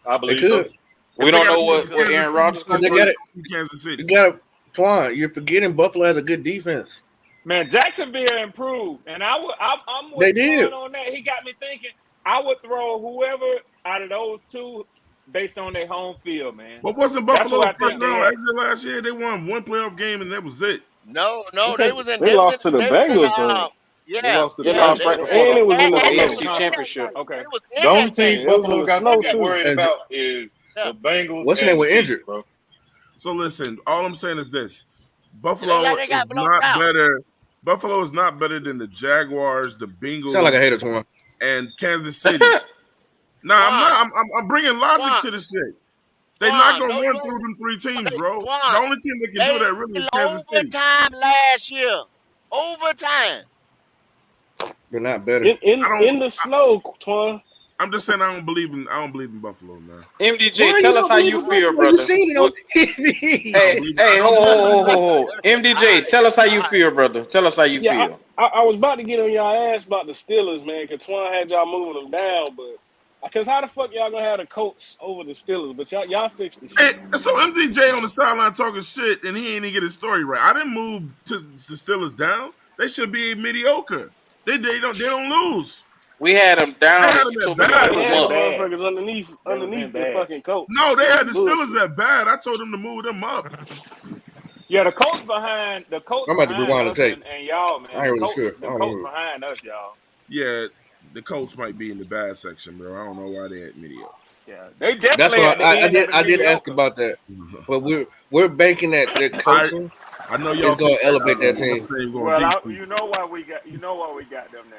I believe
They could.
We don't know what Aaron Rodgers
going
They got it.
Kansas City.
You got Twan. You're forgetting Buffalo has a good defense.
Man, Jacksonville improved, and I'm with
They did.
Twan on that. He got me thinking. I would throw whoever out of those two based on their home field, man.
But wasn't
That's
Buffalo
what I
first
think they
round
had.
exit last year? They won one playoff game and that was it.
No,
Okay.
they was in.
They lost to the
they was in,
Bengals, though.
yeah,
They lost to the
They
Bengals.
lost right before
And it was in the
AFC
snow.
Championship.
Okay.
They was in
the only
that thing.
team
It was in
Buffalo
the
got
snow,
to get
too.
worried
And-
about is the Bengals.
What's his
and
name with
the Chiefs,
injured?
bro.
So listen, all I'm saying is this: Buffalo
They got
is
blown
not
out.
better. Buffalo is not better than the Jaguars, the Bengals,
Sound like a hater, Twan.
and Kansas City. Nah, I'm
Twan,
not. I'm bringing logic
Twan,
to the shit. They not
Twan,
gonna
no
run
joke.
through them 3 teams,
Hey,
bro.
Twan,
The only team that can do
they
that really is
in
Kansas City.
overtime last year. Overtime.
They're not better.
In the snow, Twan.
I'm just saying I don't believe in Buffalo, man.
MDJ,
Why you
tell us
don't
how
believe
you
in
feel,
Buffalo? You
brother.
seen it on TV.
Hey,
I don't believe in
ho. MDJ, tell us how you feel, brother. Tell us how you
Yeah,
feel.
I was about to get on y'all ass about the Steelers, man, because Twan had y'all moving them down, but because how the fuck y'all gonna have the Colts over the Steelers? But y'all fixed the
Hey,
shit.
so MDJ on the sideline talking shit, and he ain't even get his story right. I didn't move to the Steelers down. They should be mediocre. They don't lose.
We had them
They
down,
had
and
them
you
at
told me to
bad.
They
move them
had the
up.
motherfuckers underneath been the bad. fucking Colts.
No, they had the
Bullshit.
Steelers at bad. I told them to move them up.
Yeah, the Colts behind
I'm about to rewind the
us
tape.
and y'all, man.
I ain't really sure.
The
I don't
Colts
know.
behind us, y'all.
Yeah, the Colts might be in the bad section, bro. I don't know why they at mediocre.
Yeah, they
That's
definitely
why
at the end of the
I did ask
mediocre.
about that, but we're banking that coaching
I know
is
y'all
going
think
to elevate that team.
team going
Well,
decent.
you know why we got them now.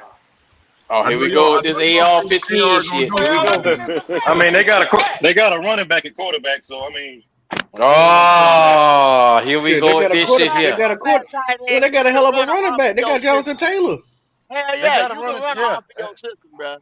Oh,
I
here
know
we
y'all.
go
I
with this
know y'all think
AR-15
AR gonna
shit.
do
Here we
Well,
go.
it's a fact.
I mean, they got a running back at quarterback, so I mean,
Oh, here we
Shit,
go
they
with
got a
this
quarter.
shit
Got
They
here.
got a
one black
quarter.
tight
Well,
end.
they got a
You
hell
can
of a
run an
running back. They got
RPO
Jonathan
system.
Taylor.
Hell
they
yeah,
got a
you can
running.
run an
Yeah,
RPO system, bro.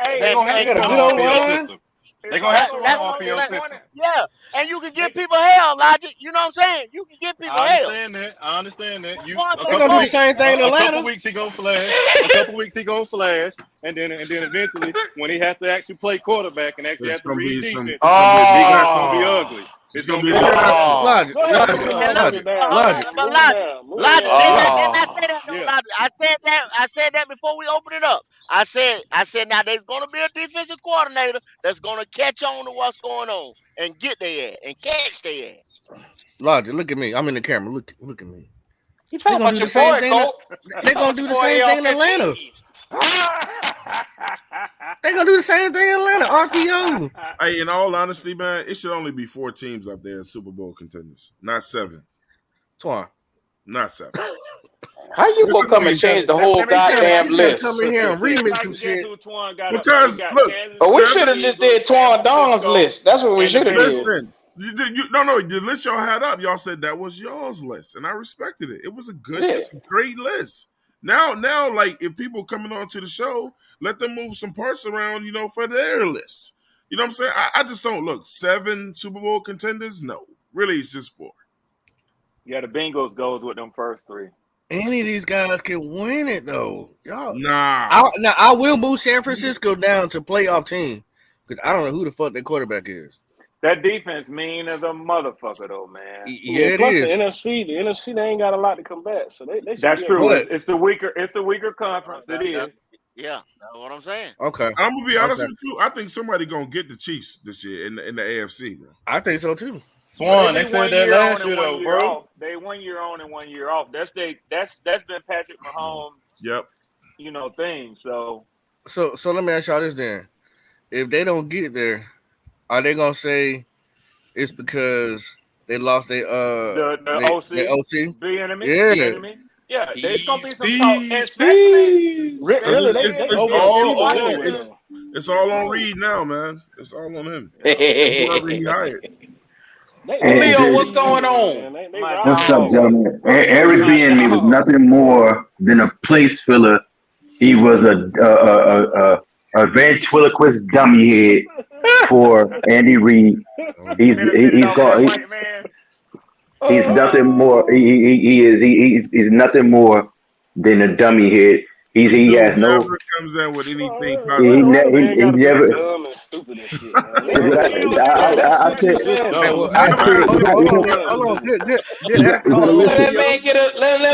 Hey,
they're gonna have
They
to
got a
run
good
an
old
RPO
line.
system. They're gonna have to run an
That's
Twan,
RPO
they
system.
yeah. And you can give people hell, Logic. You know what I'm saying? You can give people
I
hell.
understand that. I understand that. You
Twan
a
for the
They gonna
couple
do the
Colts.
weeks,
same thing in
a couple
Atlanta.
weeks he gonna flash. A couple weeks he gonna flash, and then eventually when he has to actually play quarterback and actually
It's
has to
gonna
read
be some.
defenses,
It's gonna be a
he
big
gonna
lesson.
be
Oh,
ugly.
It's
It's
gonna
gonna
be
be
a big
ugly.
lesson.
oh,
Logic,
Go ahead, move
logic,
them
And look,
niggas
logic,
down.
hold
logic.
on, but
Move them
Logic,
down. Move them
Logic,
niggas down.
didn't I say that though,
Yeah.
Logic? I said that before we open it up. I said now there's gonna be a defensive coordinator that's gonna catch on to what's going on and get their ass and catch their ass.
Logic. Look at me. I'm in the camera. Look at me.
you
They
talking
gonna
about
do
your
the same
boy,
thing.
Colt?
They
You talking
gonna
about
do
your
the
boy
same thing in Atlanta. They gonna do the same thing in Atlanta. RPO.
Hey, in all honesty, man, it should only be 4 teams up there as Super Bowl contenders, not 7.
Twan.
Not 7.
How you gonna come and change the whole
Let me
You
see.
gotta,
goddamn
you gotta
list?
come in here
Let me
and
see if
remix
I
some
can guess
shit.
who Twan got up there. He
Because
got
look,
Kansas
Oh, we
City,
should have
the
just
Eagles,
did
San
Twan Don's
Francisco,
list. That's what we
and the
should have
Bears.
did.
listen. The list y'all had up, y'all said that was y'all's list, and I respected it. It was
Yeah.
it's a great list. Now, like if people coming on to the show, let them move some parts around, for their list. You know what I'm saying? I just don't look 7 Super Bowl contenders. No, really, it's just 4.
Yeah, the Bengals goes with them first 3.
Any of these guys can win it though. Y'all.
Nah,
I will move San Francisco down to playoff team because I don't know who the fuck their quarterback is.
That defense mean as a motherfucker though, man.
Yeah, it
Plus
is.
the NFC, they ain't got a lot to combat, so they should. That's
be
true.
good.
It's the weaker conference.
Yeah, that's what I'm saying.
Okay.
I'm gonna be honest with you. I think somebody gonna get the Chiefs this year in the AFC, bro.
I think so too.
Twan, they said that last year though, bro.
They 1 year on and 1 year off. That's been Patrick Mahomes.
Yep.
Thing. So
let me ask y'all this then: if they don't get there, are they gonna say it's because they lost their
OC? Big enemy.
Yeah.
Big enemy. Yeah, there's gonna be some talk, especially really.
It's all on Reed now, man. It's all on him. Whoever he hired.
Leo, what's going on?
What's up, gentlemen? Eric Bieniemy was nothing more than a place filler. He was a ventriloquist dummy head for Andy Reid. He's nothing more. He's nothing more than a dummy head. He has no.
Never comes in with anything
He
positive.
never.
Dumb and stupid and shit.
Let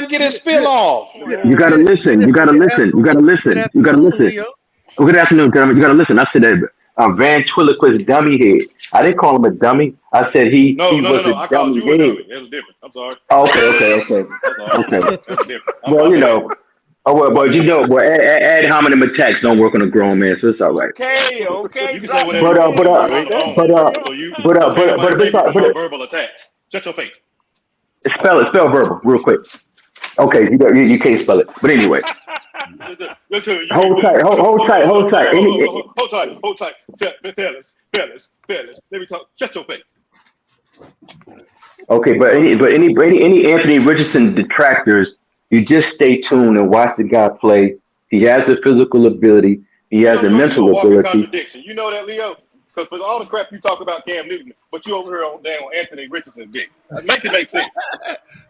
him get his spill off.
You gotta listen. Well, good afternoon, gentlemen. You gotta listen. I said that a ventriloquist dummy head. I didn't call him a dummy. I said he was a
I called
dummy
you a
head.
dummy. That was different. I'm sorry.
Okay.
That's all right.
Okay.
That's different.
Well, ad hominem attacks don't work on a grown man, so it's all right.
Okay.
You can say whatever you want. Verbal attacks. Shut your face.
Spell verbal real quick. Okay, you can't spell it. But anyway, hold tight, hold tight, hold tight.
Hold tight. Fellas. Let me talk. Shut your face.
Okay, but any Anthony Richardson detractors, you just stay tuned and watch the guy play. He has the physical ability. He has the
You a
mental
walking
ability.
contradiction. You know that, Leo? Because for all the crap you talk about Cam Newton, but you over here on damn Anthony Richardson dick. Make it make sense.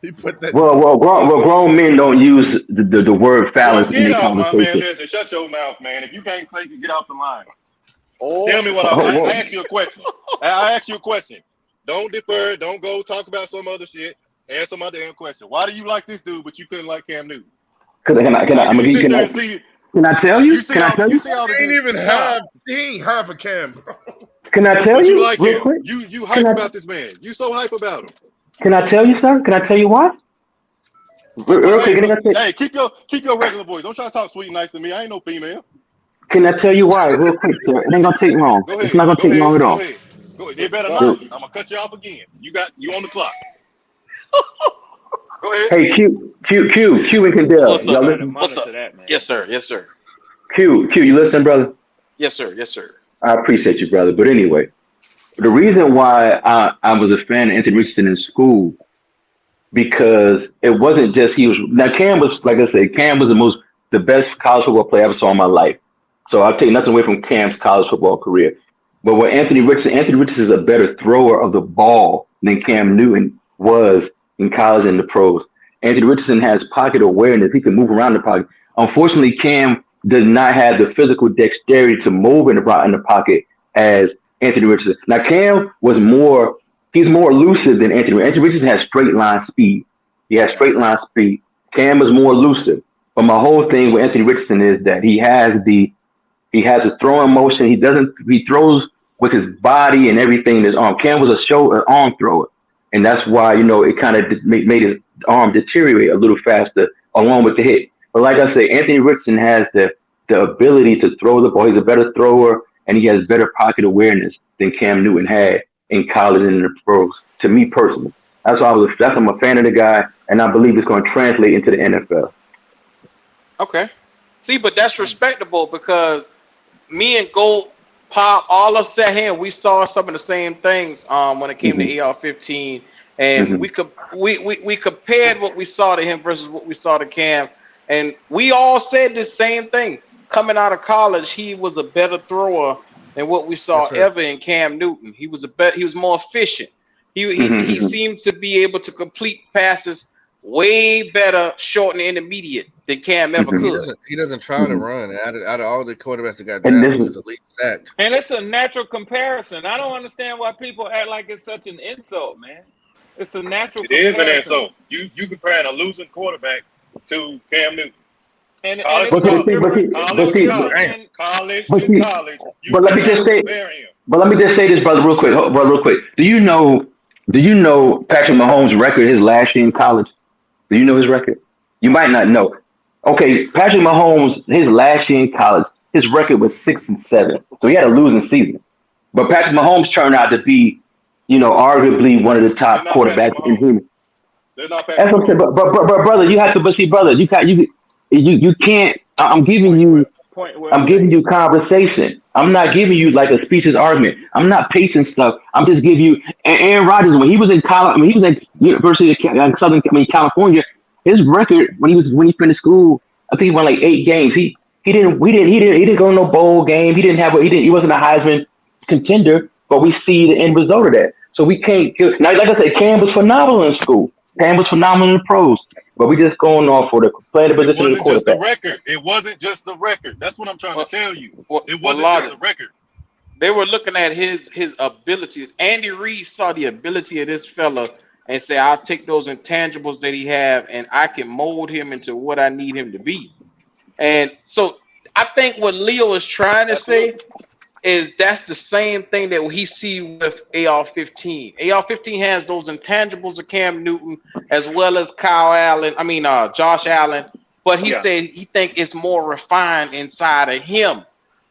He put that.
Well, grown men don't use the word phallus in
Get
their
off my man.
conversation.
Listen, shut your mouth, man. If you can't say it, get off the line.
Oh,
Tell me what I ask you a question. I ask you a question. Don't defer. Don't go talk about some other shit. Answer my damn question. Why do you like this dude, but you couldn't like Cam Newton?
Can I tell you? Can I tell you?
He ain't half a Cam, bro.
Can I tell
But
you?
you like
real
him.
quick?
You hype about this man. You so hype about him.
Can I tell you, sir? Can I tell you why? Real quick,
Hey, keep your regular voice. Don't try to talk sweet and nice to me. I ain't no female.
Can I tell you why? Real quick, sir. It ain't gonna take long.
Go ahead.
It's not gonna take long at all.
Go ahead. It better not. I'm gonna cut you off again. You on the clock. Go ahead.
Hey, Q and Kendall.
What's up?
Y'all listen?
Monitor that, man.
Yes, sir. Yes, sir.
Q, you listen, brother?
Yes, sir. Yes, sir.
I appreciate you, brother. But anyway, the reason why I was a fan of Anthony Richardson in school, because it wasn't just Cam was, like I said, Cam was the best college football player I ever saw in my life. So I'll take nothing away from Cam's college football career. But what Anthony Richardson is a better thrower of the ball than Cam Newton was in college and the pros. Anthony Richardson has pocket awareness. He can move around the pocket. Unfortunately, Cam does not have the physical dexterity to move in the pocket as Anthony Richardson. Now, Cam he's more elusive than Anthony. Anthony Richardson has straight line speed. He has straight line speed. Cam is more elusive. But my whole thing with Anthony Richardson is that he has a throwing motion. He throws with his body and everything in his arm. Cam was an arm thrower. And that's why, it kind of made his arm deteriorate a little faster along with the hit. But like I say, Anthony Richardson has the ability to throw the ball. He's a better thrower, and he has better pocket awareness than Cam Newton had in college and in the pros, to me personally. I'm a fan of the guy, and I believe it's going to translate into the NFL.
Okay. See, but that's respectable because me and Gold Pop, all of us sat here and we saw some of the same things when it came to AR-15, and we compared what we saw to him versus what we saw to Cam, and we all said the same thing. Coming out of college, he was a better thrower than what we saw ever in Cam Newton. He was more efficient. He seemed to be able to complete passes way better, short and intermediate than Cam ever could.
He doesn't try to run. Out of all the quarterbacks that got drafted, he was the least sacked.
And it's a natural comparison. I don't understand why people act like it's such an insult, man. It's a natural comparison.
It is an insult. You comparing a losing quarterback to Cam Newton.
And
college.
But let me just say this, brother, real quick. Do you know Patrick Mahomes' record his last year in college? Do you know his record? You might not know. Okay, Patrick Mahomes, his last year in college, his record was 6-7. So he had a losing season. But Patrick Mahomes turned out to be, arguably one of the top quarterbacks in human. That's what I'm saying. But brother, you have to. But see, brother, you can't. I'm giving you conversation. I'm not giving you like a specious argument. I'm not pacing stuff. I'm just giving you. And Aaron Rodgers, when he was in college, he was at University of California. His record when he finished school, I think he won like 8 games. He didn't go to no bowl game. He wasn't a Heisman contender. But we see the end result of that. So we can't. Now, like I said, Cam was phenomenal in school. Cam was phenomenal in the pros. But we just going off for the playing position of the quarterback.
It wasn't just the record. That's what I'm trying to tell you. It wasn't just the record.
They were looking at his abilities. Andy Reid saw the ability of this fella and said, I'll take those intangibles that he have and I can mold him into what I need him to be. And so I think what Leo is trying to say is that's the same thing that he see with AR-15. AR-15 has those intangibles of Cam Newton as well as Josh Allen, but he said he think it's more refined inside of him.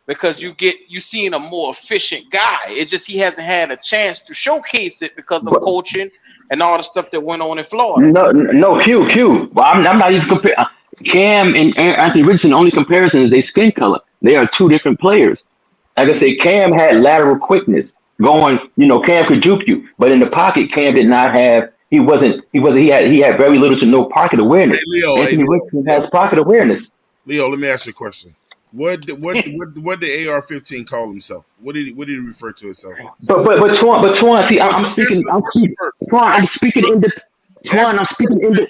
because you seeing a more efficient guy. It's just he hasn't had a chance to showcase it because of
But
coaching and all the stuff that went on in Florida.
no, Q. Well, I'm not even comparing. Cam and Anthony Richardson. The only comparison is their skin color. They are two different players. Like I say, Cam had lateral quickness. Going, Cam could juke you, but in the pocket, Cam did not have. He had very little to no pocket awareness.
Hey, Leo,
Anthony Richardson has pocket awareness.
Leo, let me ask you a question. What did AR-15 call himself? What did he refer to himself as?
But Twan, see, I'm
Just answer
speaking.
the question first.
Twan, I'm speaking in the. Twan, I'm speaking in the.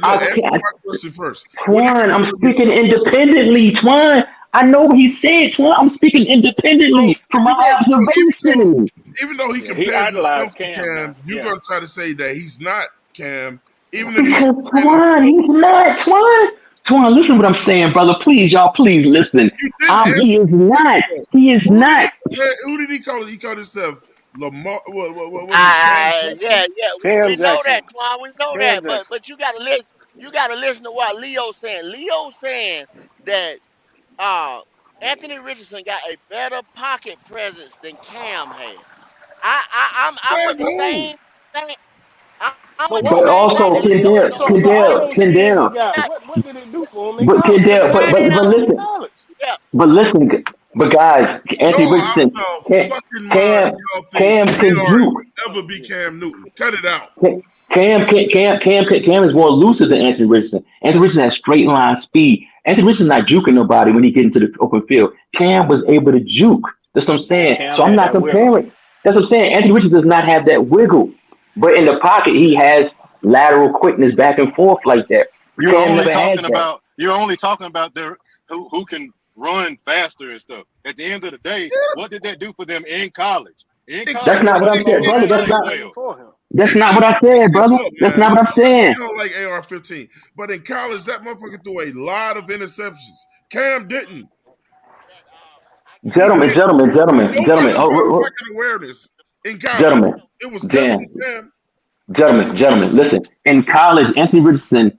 Answer my question first.
Twan, I'm speaking independently. Twan, I know what he said. Twan, I'm speaking independently from my observation.
Even though he
he
compares himself
idolized
to
Cam.
Cam, you're
Yeah.
gonna try to say that he's not Cam, even if
Because
he's
Twan, he's not. Twan, listen what I'm saying, brother. Please, y'all, please listen.
You didn't
He is not. He is not.
Who did he call it? He called himself Lamar. What was it?
Yeah, we
Cam
know
Jackson.
that, Twan. We know
Cam
that,
Jackson.
but you gotta listen. You gotta listen to what Leo's saying. Leo's saying that Anthony Richardson got a better pocket presence than Cam had. I'm with
Says
the
who?
same thing. I'm
But
with the
But
what?
same
also,
thing that Leo
So
is
all
saying.
those years he
Kendall.
got, what did it do for him in
But
college?
Kendall,
Why they
but
don't?
listen,
College.
Yeah,
but guys, Anthony
Go out
Richardson,
your fucking mind. Y'all think
Cam can
AR
juke.
will ever be Cam Newton? Cut it out.
Cam is more elusive than Anthony Richardson. Anthony Richardson has straight line speed. Anthony Richardson's not juking nobody when he get into the open field. Cam was able to juke. That's what I'm saying.
Cam
So I'm
had
not
that wiggle.
comparing. That's what I'm saying. Anthony Richardson does not have that wiggle, but in the pocket he has lateral quickness back and forth like that.
You're
Cam
only
never had
talking
that.
about who can run faster and stuff. At the end of the day, what did that do for them in college? In college,
That's not what I'm
they
saying, brother.
didn't
That's
play
not.
well.
For him.
That's not what I said, brother.
Look,
That's
man,
not what I'm
listen,
saying.
you don't like AR-15, but in college, that motherfucker threw a lot of interceptions. Cam didn't.
Gentlemen.
Nobody had
Oh,
pocket awareness in college.
gentlemen.
It was
Dan.
definitely Cam.
Gentlemen, listen. In college, Anthony Richardson,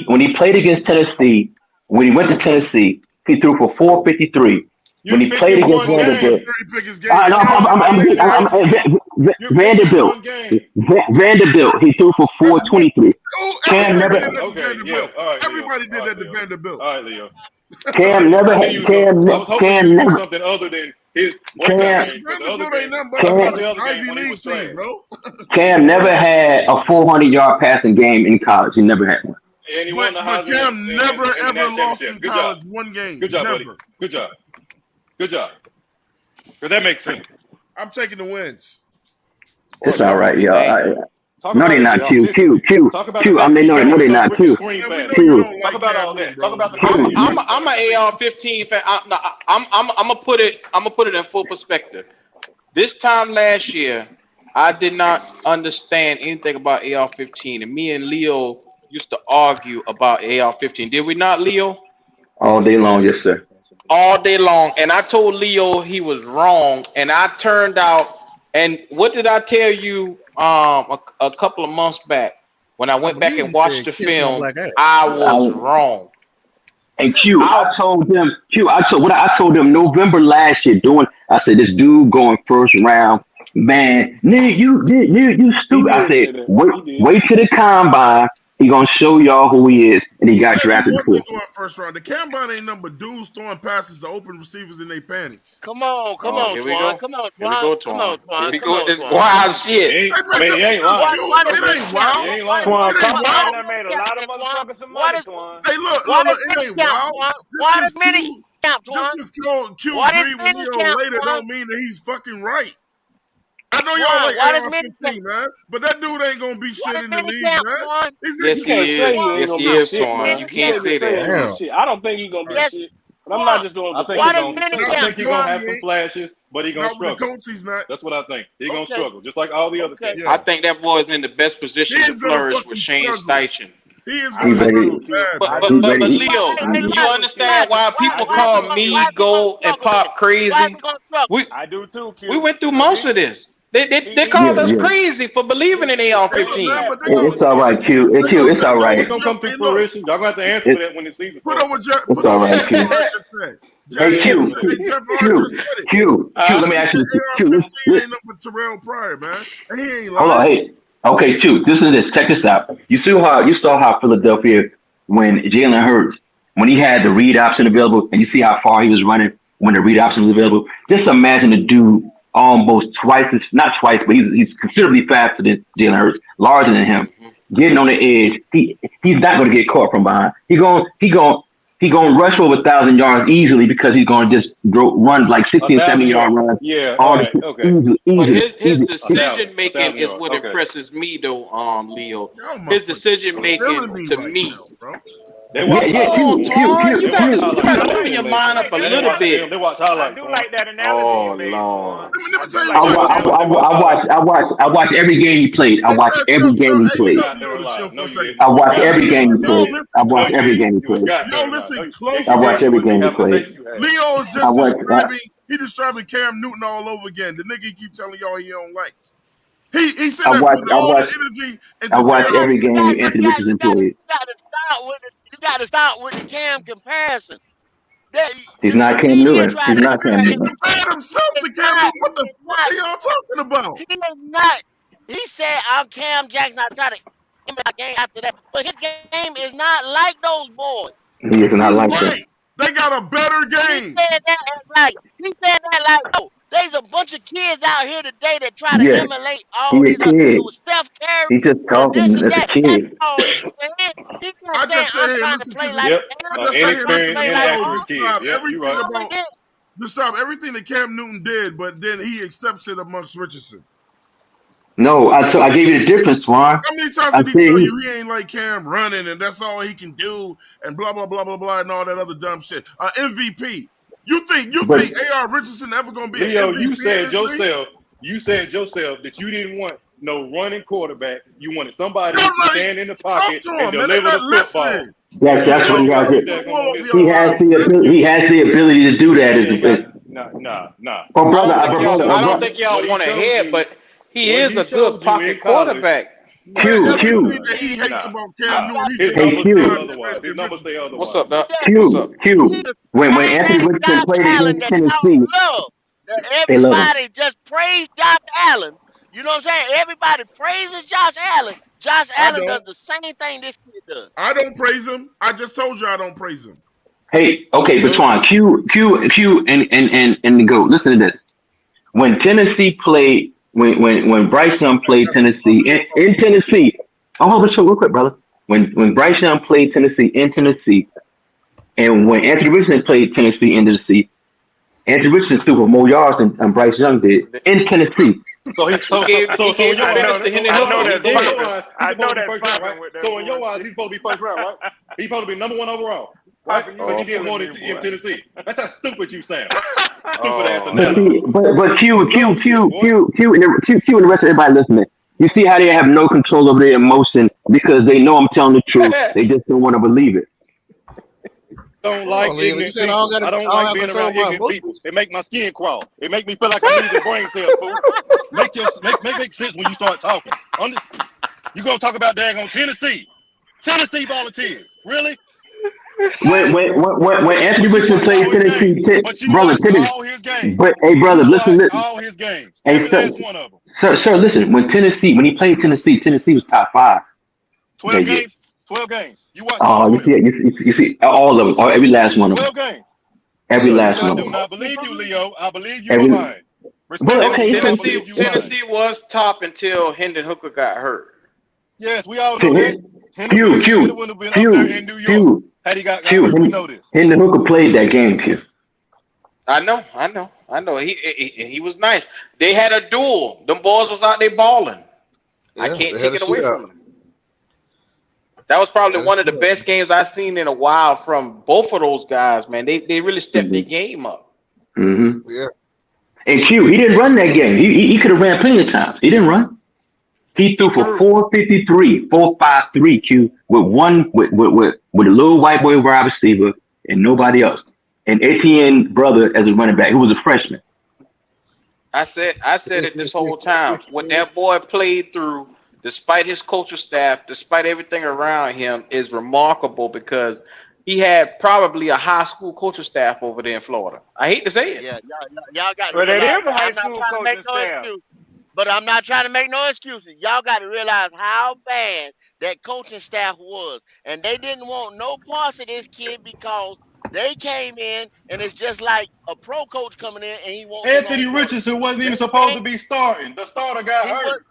when he played against Tennessee, when he went to Tennessee, he threw for 453. When he played against Vanderbilt,
He picked his game.
Vanderbilt, he threw for 423. Cam never,
Everybody did that to Vanderbilt.
All right, Leo.
Cam never,
I was hoping
Cam
you would do
never.
something other than his one
Cam-
game. But the other
Vanderbilt ain't
game,
nothing but
Cam-
a
the other
Ivy
game when he
League
was
team,
trash.
bro.
Cam never had a 400-yard passing game in college. He never had one.
And he won the
But
Heisman
Cam
and
never
the
ever
national
lost in
championship. Good
college
job.
one game.
Good job,
never.
buddy. Good job. Good job. Because that makes sense.
I'm taking the wins.
It's all right, y'all.
Talk
No,
about
they
it,
not.
y'all.
Q.
Talk about
Q. I mean, no, they not.
Ricky
Q.
Screen
Yeah, we
fast.
know
Q.
you don't
Talk
like
about
Cam
all that.
Newton,
Talk about
bro.
the
I'm an AR-15 fan. I'm gonna put it in full perspective. This time last year, I did not understand anything about AR-15, and me and Leo used to argue about AR-15. Did we not, Leo?
All day long, yes, sir.
All day long, and I told Leo he was wrong, and I turned out. And what did I tell you? A couple of months back, when I went back and watched the film, I was wrong.
And Q, I told them November last year. I said this dude going first round, man. Nigga, you stupid. I said wait till the combine. He gonna show y'all who he is, and he got drafted
He
before.
wasn't going first round. The combine ain't number dudes throwing passes to open receivers in their panties.
Come on,
Here we go.
Twan. Come on,
Here we go,
Twan. Come on,
Twan. Here we
Twan.
go. This
Twan.
wild shit.
He
Hey, man,
ain't
just
lying.
you.
What is
It ain't wild.
He ain't lying.
Twan,
It ain't
combine
wild.
done made a lot of motherfuckers some
What
money,
is-
Twan.
Hey, look,
What
it
is
ain't
mini
wild.
camp, Twan? What is mini camp, Twan?
Just because Q
What is
agree with
mini
Leo
camp,
later
Twan?
don't mean that he's fucking right. I know
Twan,
y'all like
what is
AR-15, man, but that dude ain't gonna be
What
shit
is
in the
mini
league,
camp,
man.
Twan?
He's
Yes,
You
he
can't
is.
say he ain't
Yes,
gonna
he
be
is,
shit,
Twan.
man.
You
You
can't
can't
say
just say he
that.
ain't gonna be shit. I don't think he's gonna be
Yes.
shit. But I'm not just doing
I
the
think
What
he
is
gonna,
mini
I
camp,
think he gonna
Twan?
have some flashes, but he gonna
not with the
struggle.
coach. He's not.
That's what I think. He gonna
Okay.
struggle, just like all the other
Okay.
cats.
Yeah.
I think that boy's in the best position
He
to
is gonna
flourish
fucking
with Shane
struggle.
Steichen.
He is
I'm
gonna
ready.
struggle bad,
But
bro.
I'm ready.
Leo,
Hey,
you
Logic,
understand why
Logic,
people
why
call
is he
me
gonna
go and
struggle then?
pop
Why is
crazy?
he gonna struggle?
We
I do too, Q.
we went through most of this. They called us
Yeah.
crazy for believing in AR-15.
Man, but they gonna,
It's all right, Q.
they gonna
It's all
do
right.
It's gonna come to fruition. Y'all gonna have to answer for that when the season
Put
starts.
on what Jeff,
It's
put on
all
what
right,
Jeff
Q.
Hart just said.
Hey, Q.
Jeff Hart just said it.
Q. Let me
He
ask
said
you. Q,
AR-15 ain't nothing but Terrell Pryor, man. And he ain't
hold on.
lying.
Hey. Okay, Q. Listen to this. Check this out. You saw how Philadelphia, when Jalen Hurts, when he had the read option available, and you see how far he was running when the read option was available. Just imagine the dude almost not twice, but he's considerably faster than Jalen Hurts, larger than him, getting on the edge. He's not going to get caught from behind. He going rush for over 1,000 yards easily because he's going to just run like 60 and 70 yard runs.
Yeah. All right. Okay.
But his
Easy.
decision making
1,000
is
yards.
what
Okay.
impresses me, though, Leo.
Y'all
His
motherfuckers
decision
killing
making
me
to
right
me.
now, bro.
They watch
Yeah,
Come on,
Q.
Twan, you
watch
gotta
highlights.
open your mind up a
They
little
watch
bit.
film. They watch
I
highlights.
do
Twan.
like that analogy
Oh,
you made,
Lord.
Twan.
Let me tell you
I
what.
watch every game he played. I watch every game he played.
Out there alive. No, you didn't.
I watch
You
every game he
Y'all
played.
listen
I watch
closely.
every game he
You was
played.
got there
Y'all
alive.
listen
No,
closely.
I watch every game he
have the
played.
tape you had.
Leo is
I
just
watch.
describing Cam Newton all over again. The nigga keep telling y'all he don't like. He said
I
that
watch.
putting all the energy into
I watch
Jalen.
every game Anthony Richardson played.
You got to start with the Cam comparison. That
He's
the
not Cam
media
Newton.
try
He's
to
not Cam
He
Newton.
compared himself to
it's
Cam
not.
Newton. What the
It's
fuck
not.
are y'all talking about?
He is not. He said, "I'm Cam Jackson." I try to image my game after that, but his game is not like those boys.
He is not
You
like that.
right. They got a better
He
game.
said that no. There's a bunch of kids out here today that try to
Yeah,
emulate
he
all
a
these
kid.
with Steph Curry
He just
and this
talking
and
as a
that. That's
kid.
all he's saying. He's
I
not saying
just sit
I'm
here and
trying to
listen
play
to
like
this.
Yep.
I
Cam.
just sit here
I'm
and
trying to
listen
Inexperienced,
to
play like
Leo
inactive
Arnold.
kid.
describe
Yep, you're right.
everything that Cam Newton did, but then he accepts it amongst Richardson.
No, I gave you the difference, Juan.
How many times
I
did he tell
said
you he ain't like Cam running and that's all he can do and blah blah blah blah blah and all that other dumb shit? MVP. You think
but
A.R. Richardson ever gonna be
Leo,
an MVP
you
in
said
this league?
yourself that you didn't want no running quarterback. You wanted somebody to
Nobody
stand in the
talk
pocket
to
and
him, man. They're
deliver
not
the football.
listening.
that's what he has. He has the ability. He has the ability to do that.
Nah.
Oh,
I
brother,
don't think y'all
What he
want to
showed
head,
you-
but he
what
is
he
a
showed
good
you
pocket
in college-
quarterback.
Man,
Q.
everything that he hates about Cam Newton, he
His
just
numbers
Q.
say
described
otherwise. His numbers say otherwise.
What's up, Doc?
He
What's up?
Q.
the
When
same
Anthony
as
Richardson
Josh
played
Allen
against
that
Tennessee,
y'all love. That
they love him.
everybody just praise Josh Allen. You know what I'm saying? Everybody praises Josh Allen. Josh
I
Allen does
don't.
the same thing this kid does.
I don't praise him. I just told you I don't praise him.
Hey, okay, Bertrand, Q, and the GOAT. Listen to this. When Tennessee played, when Bryce Young played Tennessee in Tennessee, hold on, real quick, brother. When Bryce Young played Tennessee in Tennessee, and when Anthony Richardson played Tennessee in Tennessee, Anthony Richardson threw for more yards than Bryce Young did in Tennessee.
So he's so
gave
your
the
eyes,
benefit to Hendon Hooker. He did.
I know that's
first round,
popping
right?
with that
So in your
bullshit.
eyes, he's supposed to be first round, right? He's supposed to be number 1 overall, right?
Popping,
Because he did more than in Tennessee. That's how stupid you sound. Stupid ass analogy.
But Q, and the rest of everybody listening. You see how they have no control over their emotion because they know I'm telling the truth. They just don't want to believe it.
Don't like ignorant people. I don't like being around ignorant people. It make my skin crawl. It make me feel like I'm losing brain cells, fool. Make sense when you start talking. You gonna talk about daggone Tennessee Volunteers? Really?
When Anthony Richardson played Tennessee, brother,
all his games.
But hey, brother, listen.
All his games.
Hey,
Every last one of them.
Sir, listen. When he played Tennessee was top 5.
12 games. 12 games. You watch.
Oh, you see all of them, every last one of them.
12 games.
Every last one
I
of
do
them.
not believe you, Leo. I believe you are lying.
Tennessee was top until Hendon Hooker got hurt.
Yes, we all know that.
Q.
would have been up there in New York had he got hurt. We know this.
Hendon Hooker played that game, Q.
I know. He was nice. They had a duel. Them boys was out there balling. I can't take it away from them. That was probably one of the best games I've seen in a while from both of those guys, man. They really stepped their game up.
Mm-hmm.
Yeah.
And Q, he didn't run that game. He could have ran plenty of times. He didn't run. He threw for 453, Q, with a little white boy wide receiver and nobody else. And Etienne brother as a running back, who was a freshman.
I said it this whole time. What that boy played through, despite his coaching staff, despite everything around him, is remarkable because he had probably a high school coaching staff over there in Florida. I hate to say it.
Yeah, y'all got to
But it
realize.
is a high
I'm not
school
trying to make
coaching
no
staff.
excuse, but I'm not trying to make no excuses. Y'all got to realize how bad that coaching staff was, and they didn't want no parts of this kid because they came in, and it's just like a pro coach coming in and he wants them
Anthony
on point.
Richardson wasn't even
They
supposed to
came,
be starting. The starter got
he was
hurt.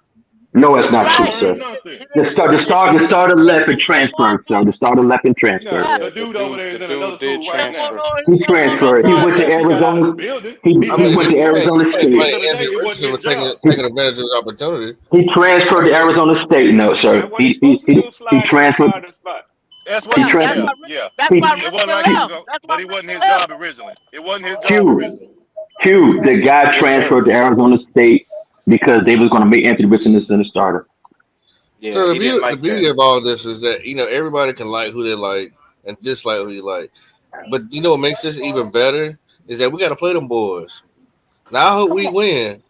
No, it's not true,
right.
He
sir.
learned nothing.
The starter left and transferred, sir. The starter left and transferred.
Nah,
Yeah.
the dude over there is in another
did
school right
He don't
now.
want
He
no. He don't want no
transferred. He
part
went
of
to
it.
He got out of the
Arizona.
building.
He
He
went
left.
to Arizona
At the
State.
end
Like
of the day,
Anthony
it wasn't
Richardson
his
was taking
job.
advantage of his opportunity.
He transferred to Arizona State. No,
And
sir.
what he's supposed to do is
He
slide in the
transferred.
starting spot.
That's what
He
Yeah,
he,
that's
transferred.
yeah,
why.
yeah.
That's
He,
why
It wasn't
Richardson
like he was
left.
going,
That's
but
why
it wasn't his
Richardson left.
job originally. It wasn't his job
Q,
originally.
the guy
Yes,
transferred
sir.
to Arizona State because they was going to make Anthony Richardson the starter.
Yeah,
So
he didn't
the
like
beauty
that.
of all this is that everybody can like who they like and dislike who you like. But what makes this even better is that we got to play them boys. Now I hope we win,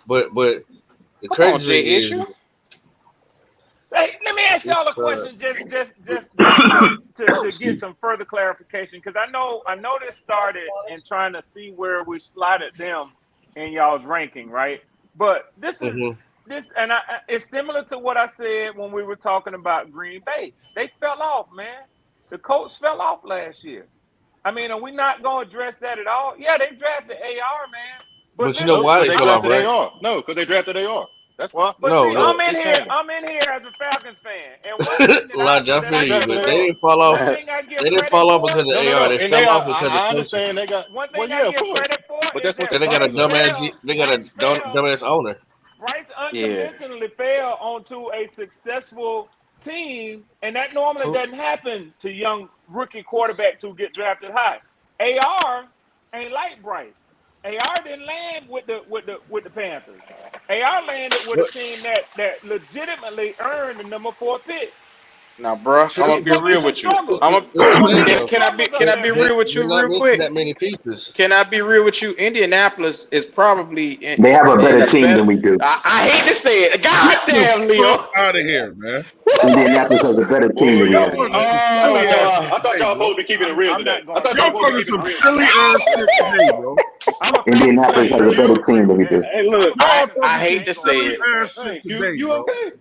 but the
Come on,
crazy
Jay
thing is
Issue.
Hey, let me ask y'all a question, just to get some further clarification, because I know this started in trying to see where we slotted them in y'all's ranking, right? But this is and it's similar to what I said when we were talking about Green Bay. They fell off, man. The Colts fell off last year. I mean, are we not going to address that at all? Yeah, they drafted AR, man.
But
listen,
you know why
Because
they
they
fell off,
drafted
right?
AR. No, because they drafted AR. That's why.
But
No,
see,
no.
I'm in
It's
here.
changing.
I'm in here as a Falcons fan, and one thing
Elijah, I
that
feel
They
you,
drafted
but they
AR.
didn't fall off.
one thing I give
They didn't
credit
fall off
for.
because of
No.
AR. They
And
fell off because of
I
coaching.
understand they got,
One
well,
thing
yeah,
I
of
give
course.
credit for
But
is
that's what
that
They got a
Bryce
dumbass owner.
Yeah.
unconventionally fell onto a successful team, and that normally
Who?
doesn't happen to young rookie quarterbacks who get drafted high. AR ain't like Bryce. AR didn't land with the Panthers. AR landed with a
What?
team that legitimately earned the number 4 pick.
Now, bro, I'm
True.
gonna
It's
be
gonna be
real
some
with you.
struggles.
That's
It's
the
gonna
thing,
be
though.
some struggles
Can
up
I
there,
be
man.
real with
You're
you
not
real
missing
quick?
that many pieces.
Can I be real with you? Indianapolis is probably
They have a
in
better
a
team
better.
than we do.
I hate to say it. God
Get
damn,
the fuck
Leo.
out of here, man.
Indianapolis has a better team
Oh,
than we
Y'all
have.
talking some
I
silly ass
thought
shit
y'all
today, bro.
supposed to be keeping it real
I'm
today.
not
I
going.
thought
Y'all
y'all supposed to be
talking
keeping
some
it real
silly
today.
ass shit today, bro.
I'm a
Indianapolis has a
Thank
better
you.
team than we do.
Hey, look.
Y'all
I'm
talking
I
some
hate to say
silly
it.
ass shit
Thank you.
today,
You
bro.
okay?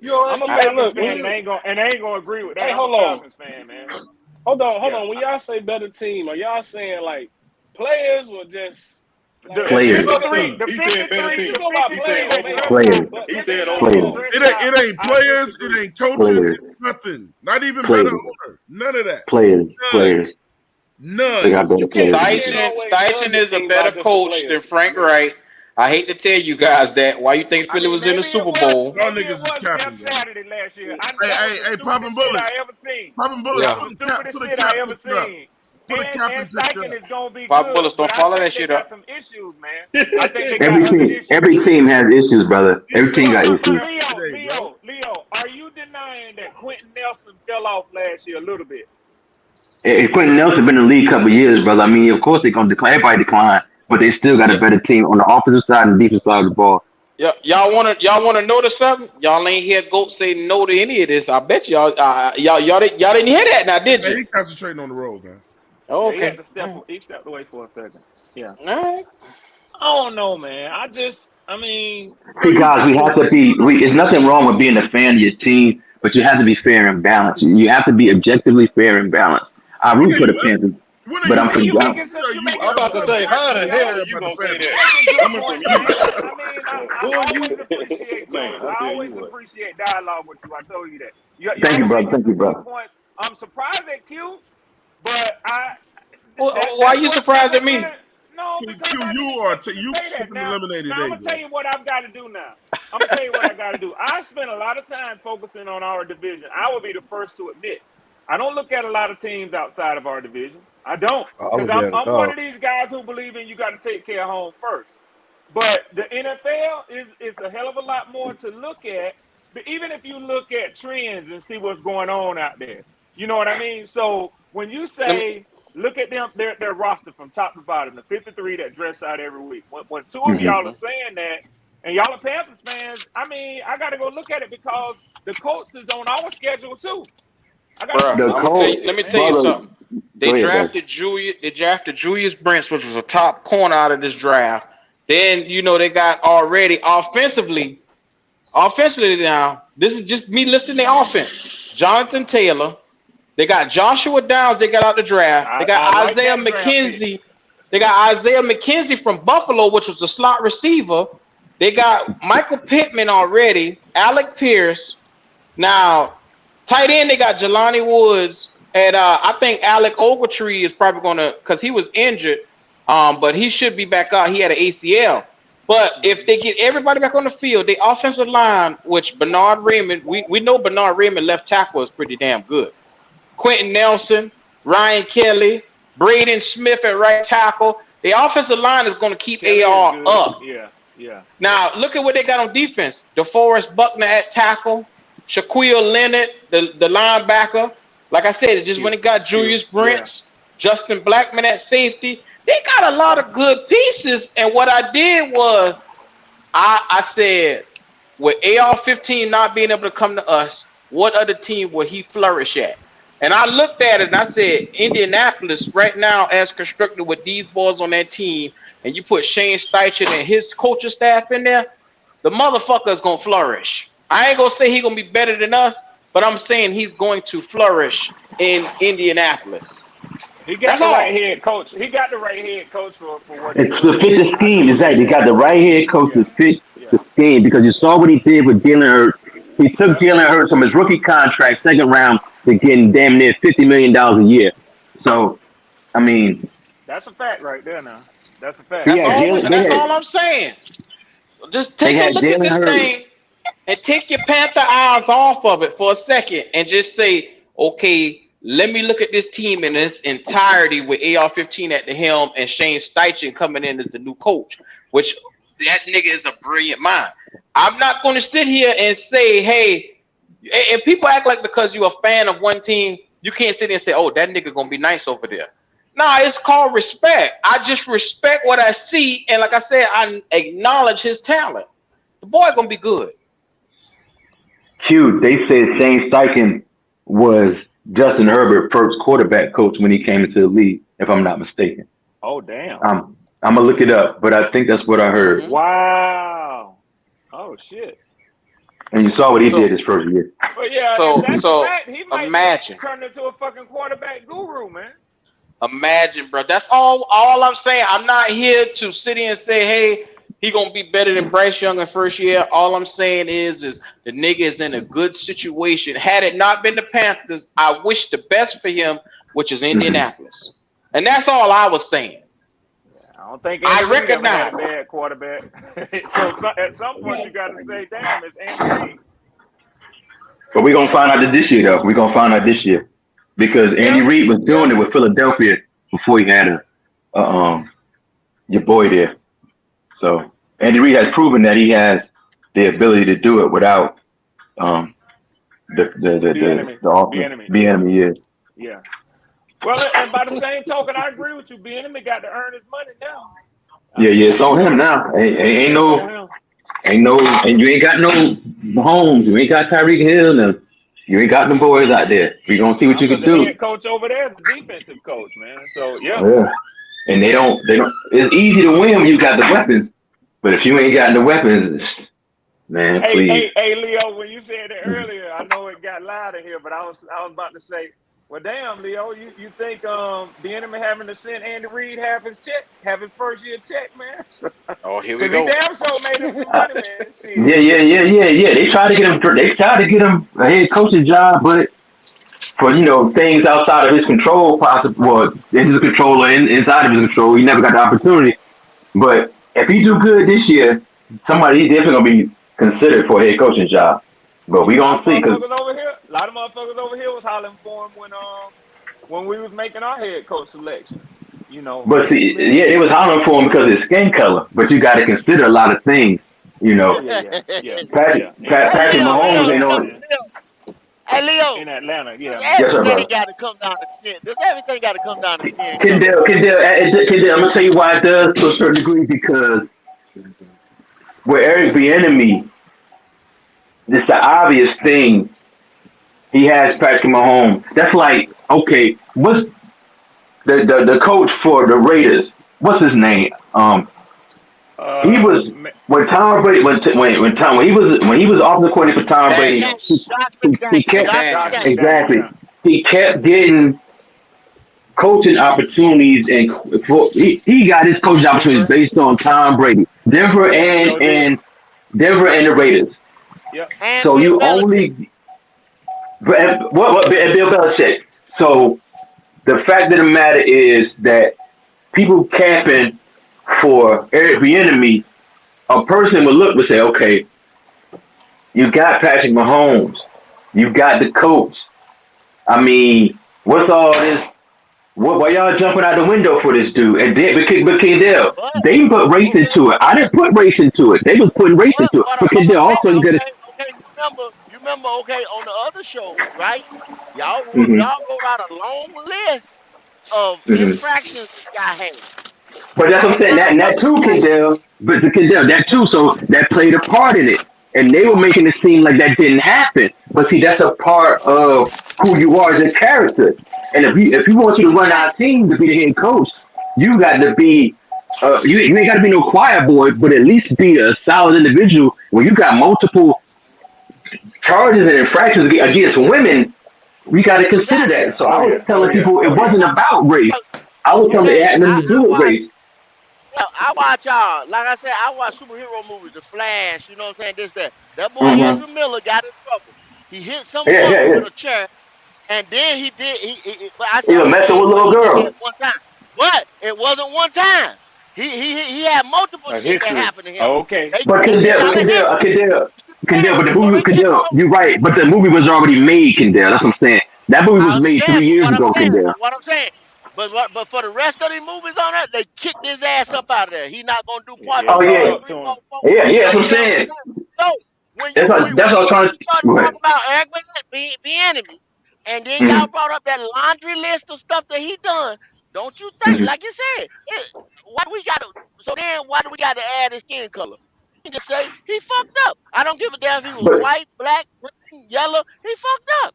You all right?
a
I,
Falcons
look,
fan,
when
and they ain't gonna agree with that.
hey,
I'm a
hold on,
Falcons fan, man.
hold
Yeah.
on. When y'all say better team, are y'all saying like players or just like
The
Players.
Better
53,
team. He said better
we
team.
can go by
He said
players,
that
man?
overall.
dressed out.
Players.
But
He
The
said
53
Players.
that
overall.
dressed out.
It ain't
I
players, it
disagree.
ain't coaching,
Players.
it's nothing. Not even better
Players.
owner. None of that.
Players.
None.
Players. They
None.
got better
you can't
players than we do.
always judge
Steichen
a
is a
team by
better
just the
coach than
players.
Frank Wright. I hate to tell you guys that. Why you think
I
Philly
mean,
was in the
maybe it
Super
was
Bowl?
Y'all
maybe it
niggas is
was Jeff
capping, man.
Saturday last year.
Hey,
That was
hey,
the
hey, popping
stupidest shit
bullets.
I ever seen.
Popping bullets.
That
Yeah.
was the
Put
stupidest
a
shit
cap
I ever
picture up.
seen.
Put a cap
And
and picture
Steichen
up.
is gonna be
Bob
good,
Bullets,
but
don't
I
follow
think
that
they
shit
got
up.
some issues, man. I think they got other issues.
Every team has issues, brother.
These
Every team
niggas
got
is
issues.
capping today, bro.
Leo, are you denying that Quentin Nelson fell off last year a little bit?
Quentin Nelson been in the league a couple of years, brother. I mean, of course they're gonna decline. Everybody decline, but they still got a
Yeah.
better team on the offensive side and defensive side of the ball.
Y'all wanna notice something? Y'all ain't hear Goat say no to any of this. I bet y'all didn't hear that now, did
Man,
you?
he concentrating on the road, man.
Oh,
Yeah, he had
okay.
to step. He stepped away for a second. Yeah,
All right.
I don't know, man. I mean,
Bro,
See,
you
guys, we
know,
have to be. There's nothing wrong with being a fan of your team, but you have to be fair and balanced. You have to be objectively fair and balanced. I
when
root
are
for
you
the Panthers,
when are
but
you
I'm
and
for.
you
ever
making
when
some
are
you
you
making
I'm
some
about
ever
to
good
say,
points,
how the
Leo.
hell
care
are you
about the
gonna say
Panthers?
You
that?
making good
Coming from
points,
you,
man. I
boy,
always
you
appreciate
man. I
I
tell you
always
what.
appreciate dialogue with you. I told you that.
Thank
Y'all
you,
are
brother.
making
Thank you,
some good
brother.
points. I'm surprised at Q, but
Why
that's
you
what
surprising
really
me?
no, because
Q,
I didn't expect you to
you
say that.
sipping the lemonade
Now I'm
today,
gonna tell
bro.
you what I've got to do now. I'm gonna tell you what I got to do. I spend a lot of time focusing on our division. I will be the first to admit I don't look at a lot of teams outside of our division. I don't,
I
because
would be at the
I'm one
top.
of these guys who believe in you got to take care of home first. But the NFL is a hell of a lot more to look at. But even if you look at trends and see what's going on out there, you know what I mean. So when you
Let me
say look at them, their roster from top to bottom, the 53 that dress out every week. When two of y'all are saying that, and y'all are Panthers fans, I mean, I got to go look at it because the Colts is on our schedule too.
Let me tell you something. They drafted Julius Brents, which was a top corner out of this draft. Then they got already offensively now. This is just me listing the offense. Jonathan Taylor. They got Joshua Downs. They got out the draft. They got Isaiah McKenzie. They got Isaiah McKenzie from Buffalo, which was a slot receiver. They got Michael Pittman already. Alec Pierce. Now, tight end, they got Jelani Woods. And I think Alec Ogletree is probably going to, because he was injured, but he should be back out. He had an ACL. But if they get everybody back on the field, the offensive line, which Bernard Raymond, we know Bernard Raymond left tackle is pretty damn good. Quentin Nelson, Ryan Kelly, Braden Smith at right tackle. The offensive line is going to keep AR up.
Yeah.
Now, look at what they got on defense. DeForest Buckner at tackle. Shaquille Leonard, the linebacker. Like I said, just when it got Julius Brents, Justin Blackman at safety. They got a lot of good pieces. And what I did was I said, with AR-15 not being able to come to us, what other team will he flourish at? And I looked at it and I said, Indianapolis right now, as constructed with these boys on that team, and you put Shane Steichen and his coaching staff in there, the motherfucker is going to flourish. I ain't going to say he's going to be better than us, but I'm saying he's going to flourish in Indianapolis.
He got the right head coach. He got the right head coach for what
it's to fit the scheme. Exactly. He got the right head coach to fit the scheme, because you saw what he did with Jalen Hurts. He took Jalen Hurts from his rookie contract, second round, to getting damn near $50 million a year. So, I mean,
that's a fact right there now. That's a fact.
That's all I'm saying. Just take a look at this thing and take your Panther eyes off of it for a second and just say, okay, let me look at this team in its entirety with AR-15 at the helm and Shane Steichen coming in as the new coach, which that nigga is a brilliant mind. I'm not going to sit here and say, hey, and people act like because you're a fan of one team, you can't sit there and say, oh, that nigga going to be nice over there. Nah, it's called respect. I just respect what I see. And like I said, I acknowledge his talent. The boy going to be good.
Q, they said Shane Steichen was Justin Herbert's first quarterback coach when he came into the league, if I'm not mistaken.
Oh, damn.
I'm going to look it up, but I think that's what I heard.
Wow. Oh, shit.
And you saw what he did his first year.
But yeah,
so
he might
imagine
turn into a fucking quarterback guru, man.
Imagine, bro. That's all I'm saying. I'm not here to sit here and say, hey, he gonna be better than Bryce Young in first year. All I'm saying is the nigga is in a good situation. Had it not been the Panthers, I wish the best for him, which is Indianapolis. And that's all I was saying.
I don't think
I recognize
a bad quarterback. so at some point you got to say, damn, it's Andy Reid.
But we're gonna find out this year, though. We're gonna find out this year because Andy Reid was doing it with Philadelphia before he had your boy there. So Andy Reid has proven that he has the ability to do it without the enemy.
Yeah. Well, and by the same token, I agree with you. Bieniemy got to earn his money now.
Yeah, it's on him now. Ain't no, and you ain't got no Mahomes. You ain't got Tyreek Hill, and you ain't got them boys out there. We gonna see what you can do.
The head coach over there is the defensive coach, man. So
yeah. And they don't. It's easy to win when you got the weapons, but if you ain't got the weapons, man, please.
Hey, Leo, when you said it earlier, I know it got loud in here, but I was about to say. Well, damn, Leo, you think Bieniemy having to send Andy Reid have his first year check, man?
Oh, here we go.
He damn so made him some money, man.
Yeah. They tried to get him a head coaching job, but for things outside of his control, in his control or inside of his control, he never got the opportunity. But if he do good this year, he's definitely gonna be considered for a head coaching job. But we gonna see.
A lot of motherfuckers over here was hollering for him when we was making our head coach selection.
But see, they was hollering for him because of his skin color. But you got to consider a lot of things.
Yeah.
Patrick Mahomes ain't on.
Hey, Leo,
in Atlanta. Yeah,
this
man.
Yes, sir,
everything
brother.
got to come down to skin. This everything got to come down to skin color.
Kendall, I'm gonna tell you why it does to a certain degree because with Eric Bieniemy, it's the obvious thing. He has Patrick Mahomes. That's like, okay, what's the coach for the Raiders? What's his name? He was when Tom Brady when he was offensive coordinator for Tom Brady. He kept
Josh
exactly.
Yeah.
He kept getting coaching opportunities, and he got his coaching opportunities based on Tom Brady, Denver and the Raiders.
Yep.
And
So
Bill
you
Belichick.
only what and Bill Belichick. So the fact of the matter is that people camping for Eric Bieniemy, a person would say, okay, you got Patrick Mahomes, you got the coach. I mean, what's all this? Why y'all jumping out the window for this dude? And then, but Kendall, they put race into it. I didn't put race into it. They was putting race into it. But Kendall also you got
Okay, you remember, okay, on the other show, right? Y'all
Mhm.
go down a long list of
Mhm.
infractions this guy had.
But that's what I'm saying. That too, Kendall. But Kendall, that too. So that played a part in it, and they were making it seem like that didn't happen. But see, that's a part of who you are as a character. And if you want you to run our team to be the head coach, you got to be. You ain't got to be no choir boy, but at least be a solid individual. When you got multiple charges and infractions against women, we got to consider that. So I was telling people it wasn't about race. I was telling them it had nothing to do with race.
I watch like I said, I watch superhero movies, The Flash, you know what I'm saying, this, that. That boy
Mhm.
Ezra Miller got in trouble. He hit some
Yeah,
woman
yeah.
with a chair, and then he but I
He
said,
was messing
okay,
with
well,
little
he just
girls.
hit one time. But it wasn't one time. He had multiple
A
shit that
history.
happened to him.
Okay.
But
They get out of hand.
Kendall, but the
So
movie,
they get
Kendall, you're right. But the movie was already made, Kendall. That's what I'm saying. That movie
I
was made
understand
3 years ago, Kendall.
what I'm saying. But for the rest of the movies on that, they kicked his ass up out of there. He not gonna do part
Yeah,
Oh
two,
fuck
yeah,
part
up
three,
to him.
part four.
yeah,
You
yeah. That's what I'm
understand what I'm
saying.
saying? So when
That's what I was trying
you started
to. Go ahead.
talking about Eric Bieniemy, and then
Mhm.
y'all brought up that laundry list of stuff that he done, don't you think?
Mhm.
Like you said, why we got to? So then why do we got to add his skin color? You can just say he fucked up. I don't give a damn if he was
But
white, black, green, yellow. He fucked up.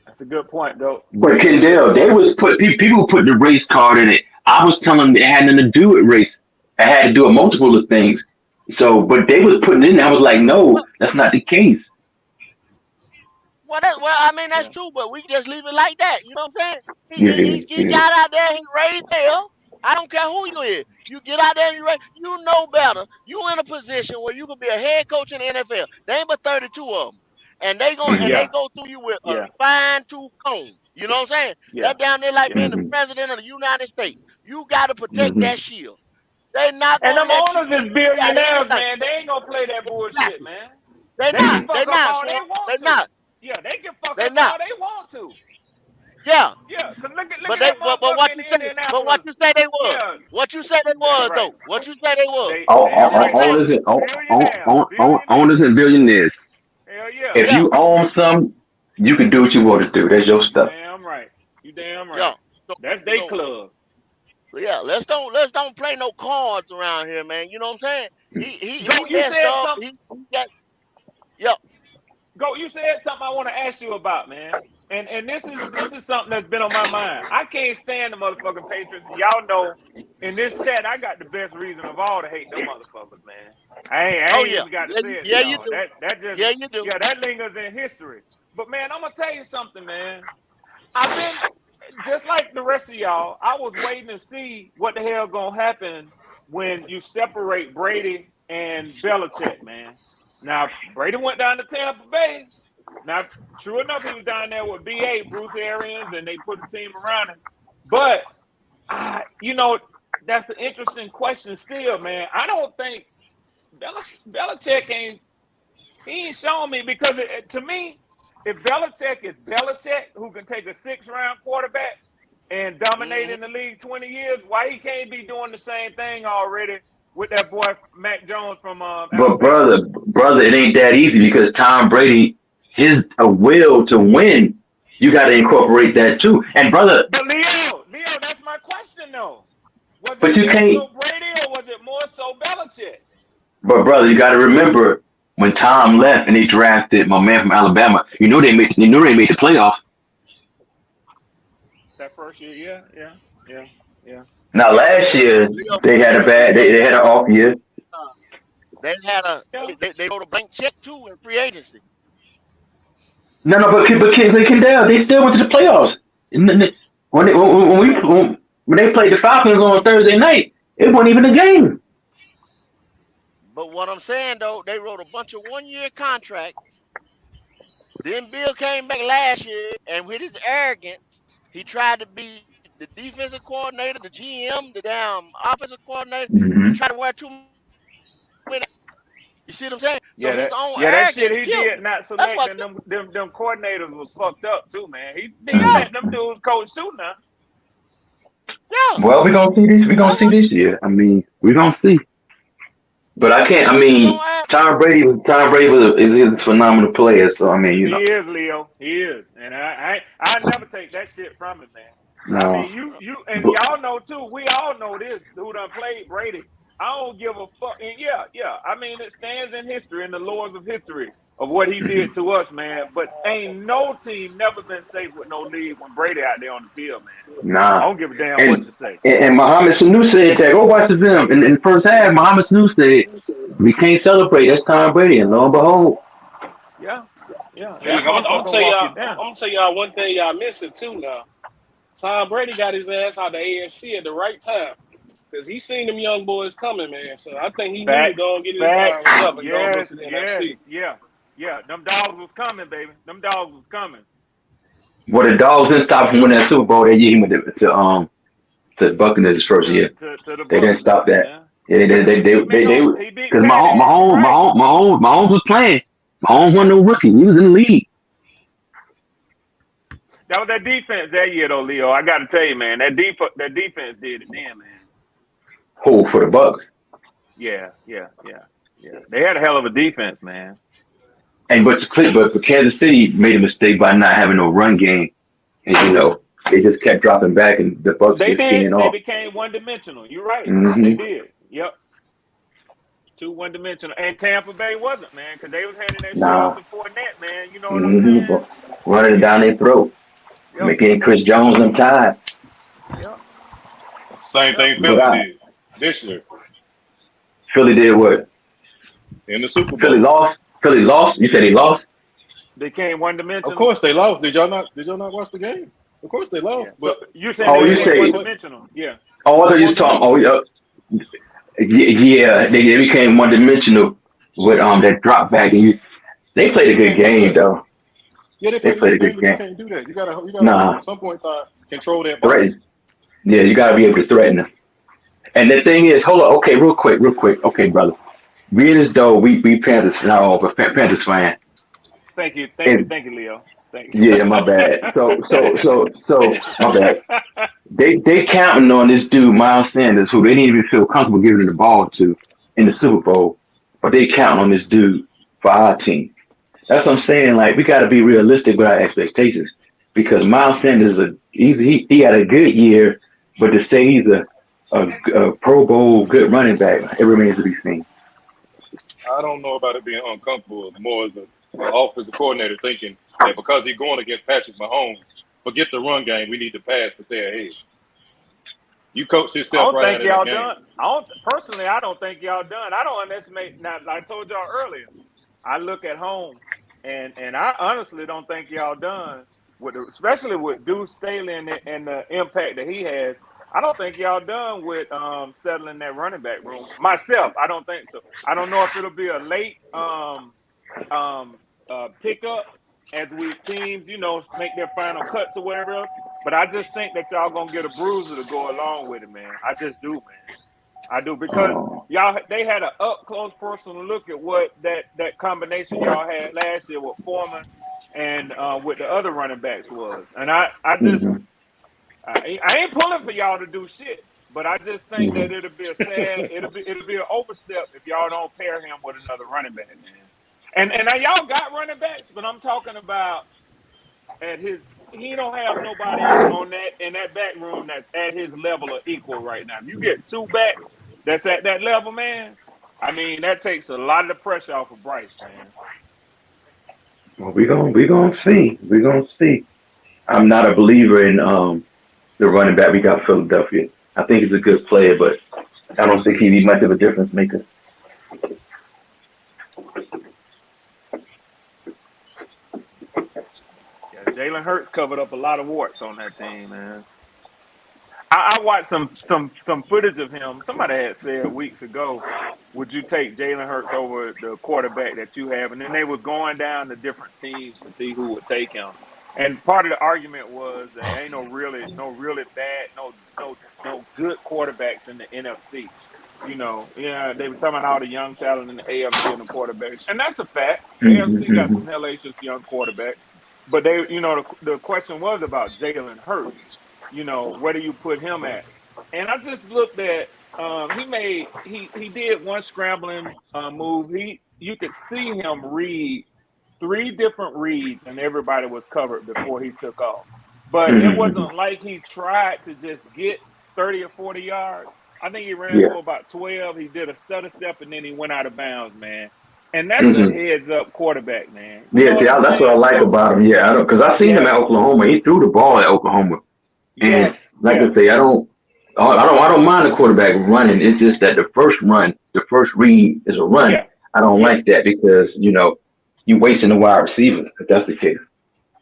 That's a good point, though.
Kendall, they was people put the race card in it. I was telling them it had nothing to do with race. It had to do with multiple of things. So, but they was putting it in. I was like, no, that's not the case.
I mean that's true, but we just leave it like that. You know what I'm saying?
Yeah, yeah,
He
yeah.
got out there, he raised hell. I don't care who you is. You get out there and you know better. You in a position where you could be a head coach in the NFL. They ain't but 32 of them. And they
Mhm.
Yeah.
go through you with a
Yeah.
fine tooth comb. You know what I'm saying?
Yeah.
That down there like
Yeah.
being the
Mhm.
president of the United States. You gotta protect
Mhm.
that shield. They not
And
gonna
them
let you
owners is
do that
billionaires,
anything.
man. They ain't gonna play that bullshit,
Exactly.
man.
They
They can
not. They
fuck up
not,
all
son.
they want
They
to.
not.
Yeah, they can fuck
They
up
not.
all they want to.
Yeah.
Yeah, cause look
But
at
they
that
but what
motherfucker
you
in
say
Indianapolis.
they was.
Yeah,
What you say they
that's
was
right.
though. What you say they was.
They
You see what I'm
damn right.
saying?
Owners and billionaires.
Hell yeah.
If
Yeah.
you own some, you can do what you want to do. That's your
You
stuff.
damn right. You damn
Yeah.
right.
So
That's they club.
yeah, let's don't play no cards around here, man. You know what I'm saying? He
Go, you
messed
said
up.
something.
He got yeah.
Go, you said something I want to ask you about, man. And this is something that's been on my mind. I can't stand the motherfucking Patriots. Y'all know in this chat I got the best reason of all to hate them motherfuckers, man. I
Oh
ain't
yeah.
even got to say it to
Yeah, you
y'all.
do.
That just
Yeah, you do.
that lingers in history. But man, I'm gonna tell you something, man. I've been just like the rest of y'all. I was waiting to see what the hell gonna happen when you separate Brady and Belichick, man. Now Brady went down to Tampa Bay. Now, true enough, he was down there with BA, Bruce Arians, and they put the team around him. But you know, that's an interesting question still, man. I don't think Belichick ain't shown me because to me, if Belichick is Belichick, who can take a 6-round quarterback and dominate
Mm-hmm.
in the league 20 years, why he can't be doing the same thing already with that boy Mac Jones from
But
Alabama?
brother, it ain't that easy because Tom Brady his will to win, you got to incorporate that too. And brother,
But Leo, that's my question though. Was
but
it
you
more
can't.
so Brady or was it more so Belichick?
But brother, you got to remember when Tom left and they drafted my man from Alabama. You know they made the playoffs.
That first year, yeah.
Now last year
Leo,
they had a bad. They had an off year.
uh, they had a
Yeah.
they wrote a blank check too in free agency.
No, but Kendall, they still went to the playoffs. And then when they played the Falcons on Thursday night, it wasn't even a game.
But what I'm saying though, they wrote a bunch of 1-year contracts. Then Bill came back last year, and with his arrogance, he tried to be the defensive coordinator, the GM, the damn offensive coordinator. He tried to wear too many. You see what I'm saying? So
Yeah,
his own
that shit
arrogance
he
killed
did
him.
not
That's what.
selecting them coordinators was fucked up too, man. He
Yeah,
let them dudes coach too now.
yeah.
Well, we're gonna see this. We're gonna see this year. I mean, we're gonna see. But I can't. I
His
mean,
own arrogance.
Tom Brady is a phenomenal player. So I mean, you
He
know,
is, Leo. He is, and I never take that shit from him, man. I
no.
mean, you and
But,
y'all know too. We all know this. Who done played Brady? I don't give a fuck. And yeah. I mean, it stands in history, in the laws of history of what he did to us, man. But ain't no team never been safe with no lead when Brady out there on the field, man. I
nah.
don't give a damn what
And
you say.
and Mohamed Sanu said that. Go watch the film. In the first half, Mohamed Sanu said we can't celebrate. That's Tom Brady, and lo and behold,
Yeah.
Hey, look,
That
I'm gonna
motherfucker
tell
walk
y'all.
you down.
I'm gonna tell y'all one thing y'all missing too now. Tom Brady got his ass out the AFC at the right time because he seen them young boys coming, man. So I think he knew to
Facts.
go and get his diamonds up and go look
Yes.
to the NFC.
Yeah. Them dogs was coming, baby. Them dogs was coming.
well, the Dogs didn't stop him winning that Super Bowl that year. He went to Buccaneers his first year.
To the
They didn't
Bucks.
stop that.
Yeah.
Yeah, they
He beat
because
Patty. You right.
Mahomes was playing. Mahomes wasn't no rookie. He was in the league.
That was that defense that year, though, Leo. I got to tell you, man, that defense did it then, man.
Who for the Bucks?
Yeah. They had a hell of a defense, man.
And but Kansas City made a mistake by not having no run game, and you know they just kept dropping back, and the Bucks
They
just
did.
skinning
They
off.
became one-dimensional. You're right.
Mhm.
They did. Yep. Too one-dimensional. And Tampa Bay wasn't, man, because they was handing that shit off
Nah,
to Fournette, man. You know what I'm saying?
running it down their throat,
Yep.
making Chris Jones them tired.
Yep.
Same thing
But
Philly did this year
Philly did what?
in the Super
Philly
Bowl.
lost. Philly lost. You said he lost.
They came one-dimensional.
Of course they lost. Did y'all not watch the game? Of course they lost.
Yeah.
But
So you're saying
Oh,
they
you
became
say?
one-dimensional. Yeah.
Oh, I thought you was talking. Oh, yeah. They became one dimensional with that drop back, and they played a
you
good
can't do
game
that.
though.
Yeah, they
They
played a
played a
good
good
game, but you
game.
can't do that. You gotta
Nah,
at some point in time control that ball.
threaten. Yeah, you gotta be able to threaten them. And the thing is, hold on. Okay, real quick. Okay, brother. Being as though we Panthers Panthers fan.
Thank you,
And
Leo. Thank you.
yeah, my bad. So my bad. They counting on this dude Miles Sanders, who they didn't even feel comfortable giving the ball to in the Super Bowl, but they counting on this dude for our team. That's what I'm saying. Like we got to be realistic with our expectations because Miles Sanders he had a good year, but to say he's a Pro Bowl good running back, it remains to be seen.
I don't know about it being uncomfortable. More as an offensive coordinator thinking that because he's going against Patrick Mahomes, forget the run game. We need to pass to stay ahead. You coached
I
yourself
don't
right out
think
of
y'all
that game.
done. I don't think y'all done. I don't underestimate. Now, like I told y'all earlier, I look at home, and I honestly don't think y'all done especially with Deuce Staley and the impact that he has. I don't think y'all done with settling that running back room. Myself, I don't think so. I don't know if it'll be a late pickup as teams, make their final cuts or whatever else. But I just think that y'all gonna get a bruiser to go along with it, man. I just do, man. I do because they had an up close personal look at what that combination y'all had last year with Foreman and with the other running backs was, and I just.
Mhm.
I ain't pulling for y'all to do shit, but I just think that it'll be an overstep if y'all don't pair him with another running back, man. And now y'all got running backs, but I'm talking about at his. He don't have nobody on that in that back room that's at his level or equal right now. If you get two back that's at that level, man, I mean that takes a lot of the pressure off of Bryce, man.
Well, we gonna see. We gonna see. I'm not a believer in the running back we got Philadelphia. I think he's a good player, but I don't think he'd be much of a difference maker.
Yeah, Jalen Hurts covered up a lot of warts on that team, man. I watched some footage of him. Somebody had said weeks ago, would you take Jalen Hurts over the quarterback that you have? And then they were going down to different teams to see who would take him. And part of the argument was there ain't no really bad, no good quarterbacks in the NFC. You know, yeah, they were talking about all the young talent in the AFC and the quarterbacks, and that's a fact. The AFC got some hellacious young quarterbacks, but they, you know, the question was about Jalen Hurts. You know, where do you put him at? And I just looked at he did one scrambling move. You could see him read 3 different reads, and everybody was covered before he took off. But it wasn't like he tried to just get 30 or 40 yards. I think he ran for about 12. He did a stutter step, and then he went out of bounds, man. And that's a heads-up quarterback, man.
Yeah, see, that's what I like about him. Yeah, because I seen him at Oklahoma. He threw the ball at Oklahoma, and I say, I don't mind the quarterback running. It's just that the first read is a run. Yeah. I don't like that because you're wasting the wide receivers if that's the case.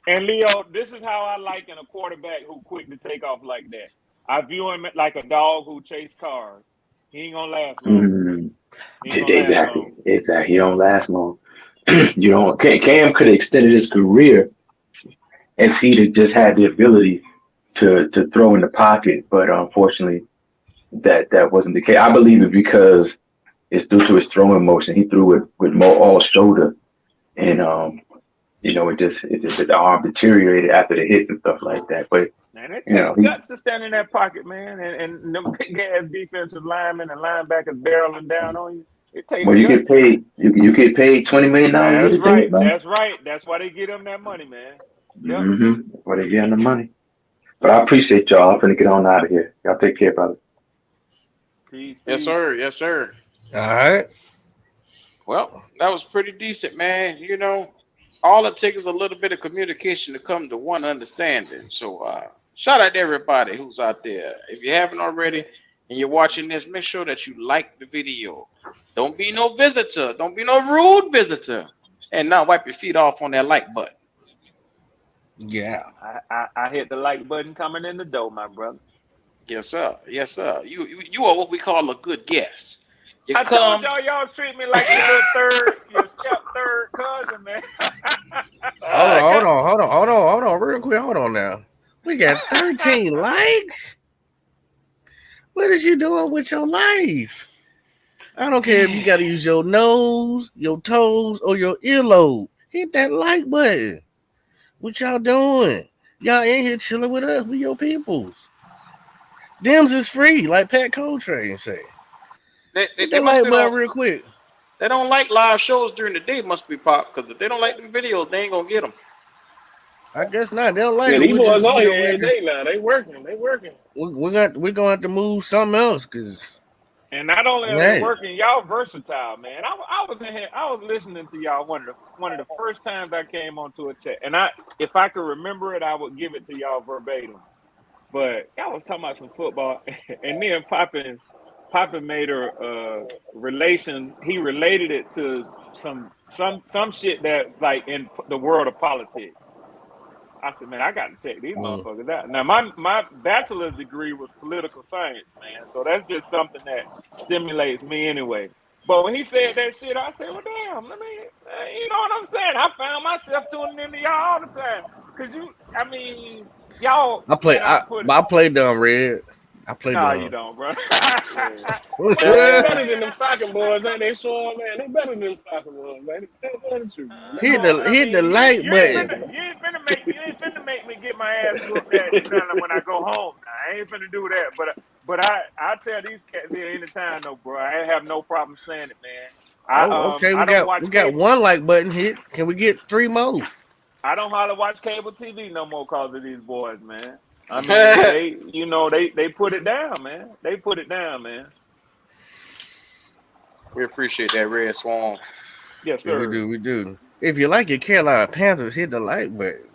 And Leo, this is how I like in a quarterback who quick to take off like that. I view him like a dog who chase cars. He ain't gonna last long.
Exactly. He don't last long. Cam could have extended his career if he'd just had the ability to throw in the pocket, but unfortunately, that wasn't the case. I believe it because it's due to his throwing motion. He threw it with more all shoulder, and the arm deteriorated after the hits and stuff like that. But
man, it takes guts to stand in that pocket, man, and them big ass defensive linemen and linebackers barreling down on you. It takes.
Well, you get paid. You get paid $20 million.
That's right. That's right. That's why they get them that money, man. Yep.
That's why they get them the money. But I appreciate y'all. I'm finna get on out of here. Y'all take care, brother.
Peace.
Yes, sir. Yes, sir.
All right.
Well, that was pretty decent, man. All it takes is a little bit of communication to come to one understanding. So shout out to everybody who's out there. If you haven't already and you're watching this, make sure that you like the video. Don't be no visitor. Don't be no rude visitor. And now wipe your feet off on that like button.
Yeah.
I hit the like button coming in the door, my brother.
Yes, sir. Yes, sir. You are what we call a good guest.
I told y'all treat me like your step third cousin, man.
Hold on, real quick. Hold on now. We got 13 likes. What is you doing with your life? I don't care if you got to use your nose, your toes, or your earlobe. Hit that like button. What y'all doing? Y'all in here chilling with us, with your peoples. Dems is free, like Pat Coltrane say.
They
like button real quick.
They don't like live shows during the day, must be pop, because if they don't like them videos, they ain't gonna get them.
I guess not. They don't like it.
These boys on here every day now. They working.
We're gonna have to move something else, cause.
And not only are they working, y'all versatile, man. I was in here. I was listening to y'all one of the first times I came onto a chat, and if I could remember it, I would give it to y'all verbatim. But y'all was talking about some football, and then Poppin made a relation. He related it to some shit that's like in the world of politics. I said, man, I got to check these motherfuckers out. Now, my bachelor's degree was political science, man. So that's just something that stimulates me anyway. But when he said that shit, I said, well, damn, you know what I'm saying? I found myself tuning into y'all all the time. Because y'all.
I play dumb, Red. I play dumb.
No, you don't, bro.
They're better than them fucking boys, ain't they, Sean, man? They better than them fucking boys, man. That's true.
Hit the like button.
You ain't finna make me get my ass whooped when I go home. I ain't finna do that. But I tell these cats here anytime, though, bro. I have no problem saying it, man.
Okay, we got one like button hit. Can we get 3 more?
I don't hardly watch cable TV no more because of these boys, man. I mean, they put it down, man. They put it down, man.
We appreciate that, Red Swan.
Yes, sir.
Yeah, we do. If you like your Carolina Panthers, hit the like button.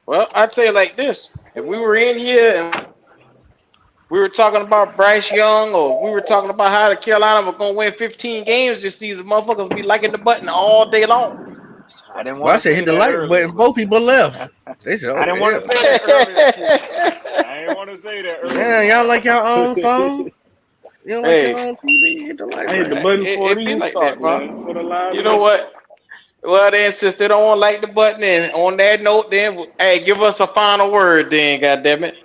Well, I'd say it like this. If we were in here and we were talking about Bryce Young, or we were talking about how the Carolina were going to win 15 games this season, motherfuckers would be liking the button all day long.
I didn't want
Well, I
to
said hit the like button. Both people left. They said,
I didn't want to say that earlier. I didn't want to say that earlier.
Man, y'all like your own phone? You don't like your own TV? Hit the like button.
Hit the button for
It be like
restart,
that, bro.
man. For the live.
You know what? Well, then, since they don't want to like the button, and on that note, then, hey, give us a final word, then, goddammit.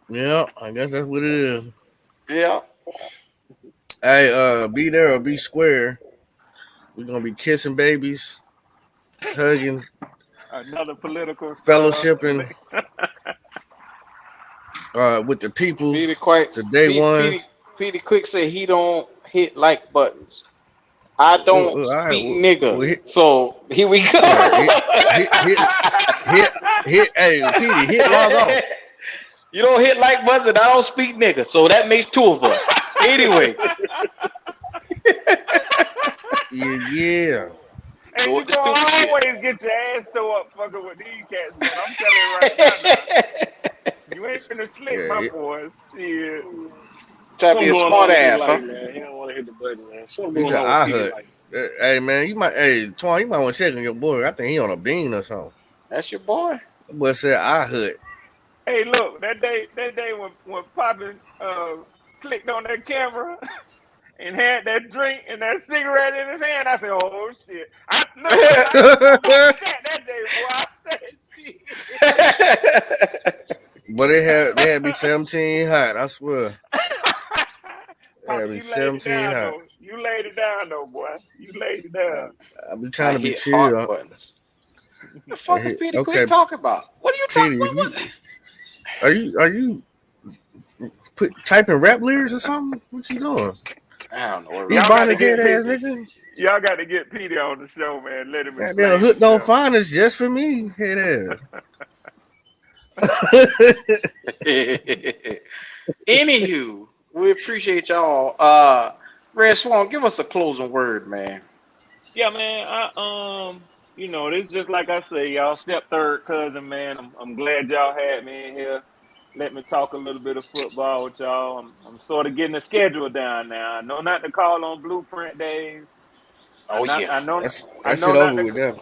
Yeah, I guess that's what it is.
Yeah.
Hey, be there or be square. We're gonna be kissing babies, hugging,
another political
fellowshipping with the people. The day ones.
Petey Quick said he don't hit like buttons. I don't speak nigga. So here we go.
Hit, hey, Petey, hit log off.
You don't hit like buttons, and I don't speak nigga. So that makes 2 of us. Anyway.
Yeah.
And you can always get your ass tore up fucking with these cats, man. I'm telling you right now. You ain't finna slip, my boys. Shit.
Try to be a smart ass, huh?
Man. He don't want to hit the button, man.
He said, I heard. Hey, man, Twan, you might want to check on your boy. I think he on a bean or something.
That's your boy.
The boy said, I heard.
Hey, look, that day when Poppin clicked on that camera and had that drink and that cigarette in his hand, I said, oh, shit. I that day, boy. I said, shit.
But they had to be 17 hot, I swear. They had to be 17 hot.
You laid it down, though, boy. You laid it down.
I be trying to be chill.
What the fuck is Petey Quick talking about? What are you talking about?
Are you typing rap lyrics or something? What you doing?
I don't know.
You buying his head ass nigga?
Y'all got to get Petey on the show, man. Let him explain.
Goddamn, Hook Don't Find Us just for me, head ass.
Anywho, we appreciate y'all. Red Swan, give us a closing word, man.
Yeah, man. You know, this just like I say, y'all step third cousin, man. I'm glad y'all had me in here. Let me talk a little bit of football with y'all. I'm sort of getting the schedule down now. I know not to call on Blueprint days.
Oh, yeah.
I know.
That's it over with them.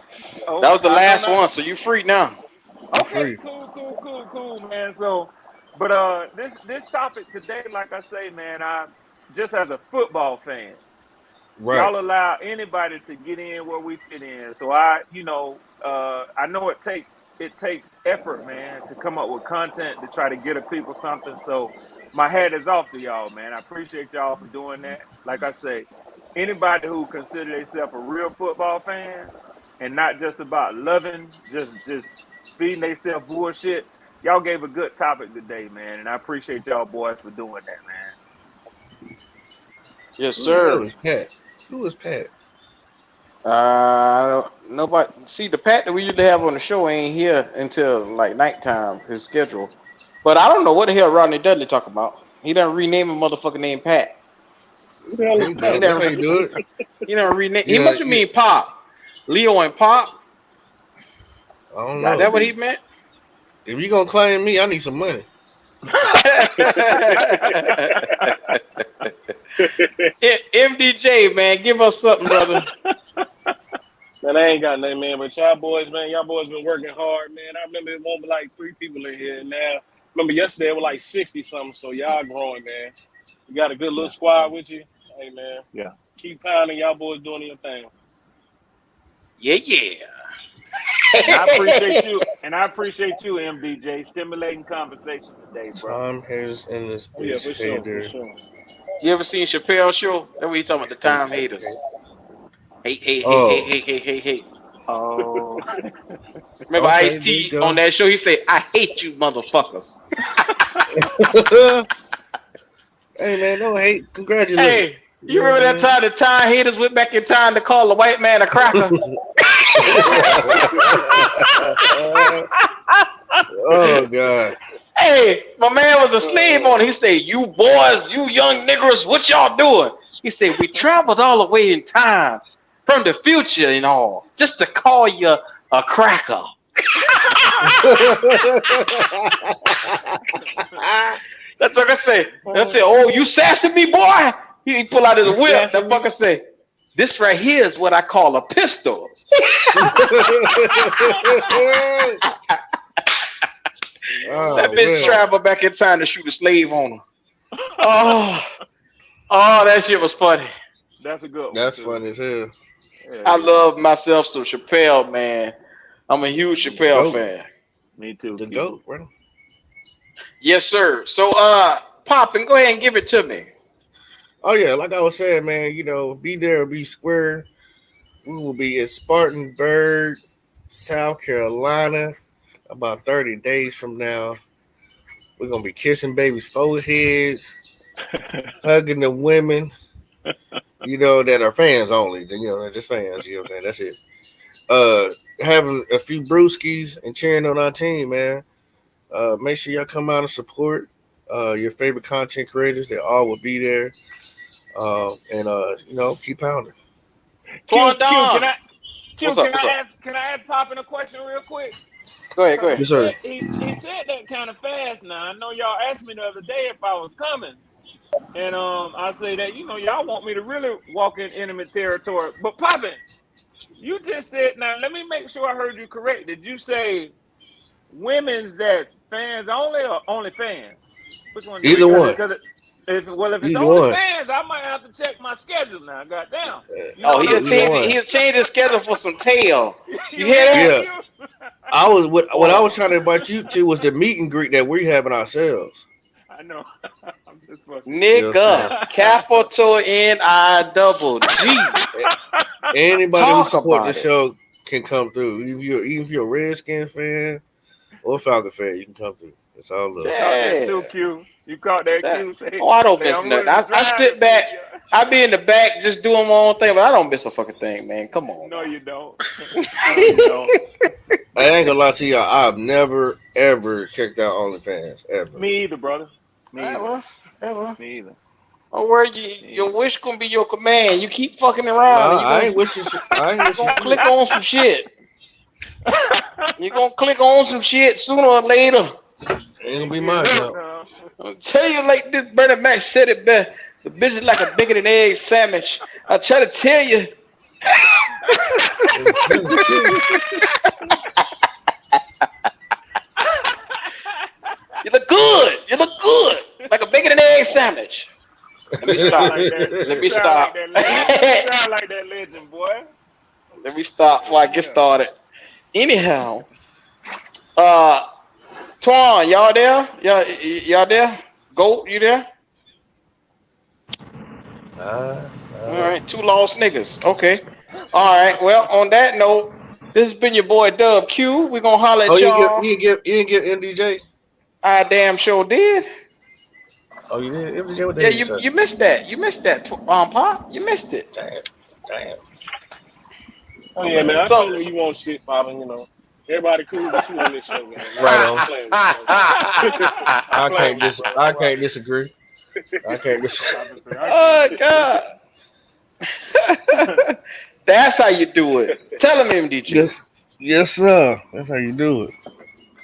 That was the last one, so you free now.
Okay, cool, man. So, but this topic today, like I say, man, I just as a football fan, y'all allow anybody to get in where we fit in. So I know it takes effort, man, to come up with content to try to get a people something. So my hat is off to y'all, man. I appreciate y'all for doing that. Like I say, anybody who consider themselves a real football fan and not just about loving, just feeding themselves bullshit, y'all gave a good topic today, man. And I appreciate y'all boys for doing that, man.
Yes, sir.
Who is Pat?
Nobody. See, the Pat that we usually have on the show ain't here until like nighttime. His schedule, but I don't know what the hell Rodney Dudley talk about. He done rename a motherfucker named Pat. He done rename. He must have mean Pop, Leo and Pop.
I don't know.
Is that what he meant?
If you gonna claim me, I need some money.
MDJ, man, give us something, brother.
Man, I ain't got nothing, man. But y'all boys been working hard, man. I remember it won't be like 3 people in here now. Remember yesterday it was like 60 something. So y'all growing, man. You got a good little squad with you. Hey, man.
Yeah.
Keep pounding. Y'all boys doing your thing.
Yeah.
And I appreciate you, MDJ, stimulating conversation today, bro.
Time haters in this bitch.
Yeah, for sure.
You ever seen Chappelle's show? That's what you talking about, the time haters. Hate.
Oh.
Remember Ice-T on that show? He said, I hate you motherfuckers.
Hey, man, no hate. Congratulations.
You remember that time the time haters went back in time to call the white man a cracker?
Oh God.
Hey, my man was a slave owner. He said, "You boys, you young niggers, what y'all doing?" He said, "We traveled all the way in time from the future and all, just to call you a cracker." That's what I say. I said, "Oh, you sassing me, boy?" He pull out his whip. That fucker say, "This right here is what I call a pistol." That bitch traveled back in time to shoot a slave owner. Oh, that shit was funny.
That's a good one.
That's funny as hell.
Yeah,
I love myself some Chappelle, man. I'm a huge Chappelle fan.
Me too.
The GOAT, bro.
Yes, sir. So, Poppin', go ahead and give it to me.
Oh yeah, like I was saying, man, be there or be square. We will be in Spartanburg, South Carolina, about 30 days from now. We're gonna be kissing babies' foreheads, hugging the women, that are fans only. They're just fans, you know what I'm saying? That's it. Having a few brewskis and cheering on our team, man. Make sure y'all come out and support your favorite content creators. They all will be there. Keep pounding.
Twan Don.
Can I ask Poppin' a question real quick?
Go ahead.
Yes, sir.
He said that kind of fast. Now I know y'all asked me the other day if I was coming, and I say that y'all want me to really walk in enemy territory. But Poppin', you just said, now let me make sure I heard you correct. Did you say women's that's fans only or only fans? Which one?
Either one.
If it's
Either
only
one.
fans, I might have to check my schedule now. Goddamn.
He'll change his schedule for some tail. You hear that?
Yeah. What I was trying to invite you to was the meet and greet that we're having ourselves.
I know. I'm just fucking.
Nigga, capital N-I-double-G.
Anybody who support the
it.
show can come through. Even if you're a Redskin fan or Falcon fan, you can come through. It's all love.
Yeah.
Too cute. You caught that cue.
I don't miss nothing. I sit back. I be in the back just doing my own thing, but I don't miss a fucking thing, man. Come on.
No, you don't. No, you don't.
I ain't gonna lie to y'all. I've never ever checked out OnlyFans ever.
Me either, brother. Me either.
Well.
Me either.
Don't worry, your wish gonna be your command. You keep fucking around.
Nah, I ain't wishing. I ain't wishing.
Click on some shit. You're gonna click on some shit sooner or later.
Ain't gonna be mine.
I'll tell you like this. Bernie Mac said it best. The bitch is like a bacon and egg sandwich. I try to tell you. You look good. You look good. Like a bacon and egg sandwich. Let me stop. Let me stop.
Sound like that legend, boy.
Let me stop before I get started. Anyhow, Twan, y'all there? Y'all there? Go, you there?
All
right, two lost niggas. Okay. All right. Well, on that note, this has been your boy Dub Q. We're gonna holler at y'all.
You didn't get MDJ?
I damn sure did.
Oh, you did? MDJ, what
yeah, you missed that. You missed that, Pop. You missed it.
Damn.
Oh yeah, man. I told you want shit, Poppin'. Everybody cool, but you on this show, man.
Right on. I can't disagree.
Oh God. That's how you do it. Tell him, MDJ.
Yes, sir. That's how you do it.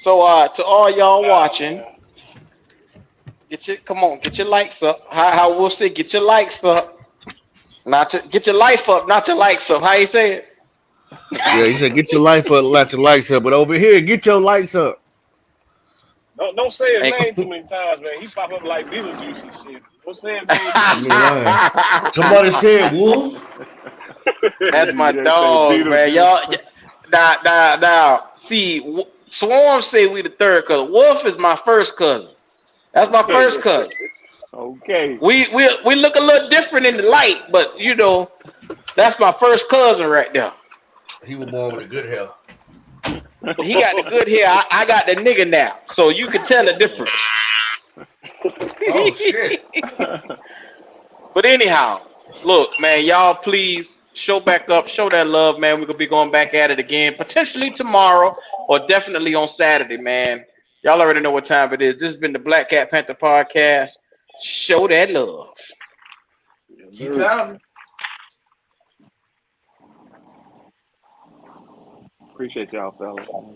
So, to all y'all watching, get your likes up. How we'll say, get your likes up. Get your life up, not your likes up. How you say it?
Yeah, he said, get your life up, not your likes up. But over here, get your likes up.
Don't say his name too many times, man. He pop up like Beetlejuice and shit. Don't say his name.
Somebody said Wolf.
That's my dog, man. Y'all, now, see, Swarm say we the third cousin. Wolf is my first cousin. That's my first cousin.
Okay.
We look a little different in the light, but that's my first cousin right there.
He was born with a good hair.
He got the good hair. I got the nigga now, so you can tell the difference.
Oh shit!
But anyhow, Look, man, y'all please show back up, show that love, man. We're gonna be going back at it again, potentially tomorrow or definitely on Saturday, man. Y'all already know what time it is. This has been the Black Cat Panther podcast. Show that love.
Keep pounding.
Appreciate y'all, fellas.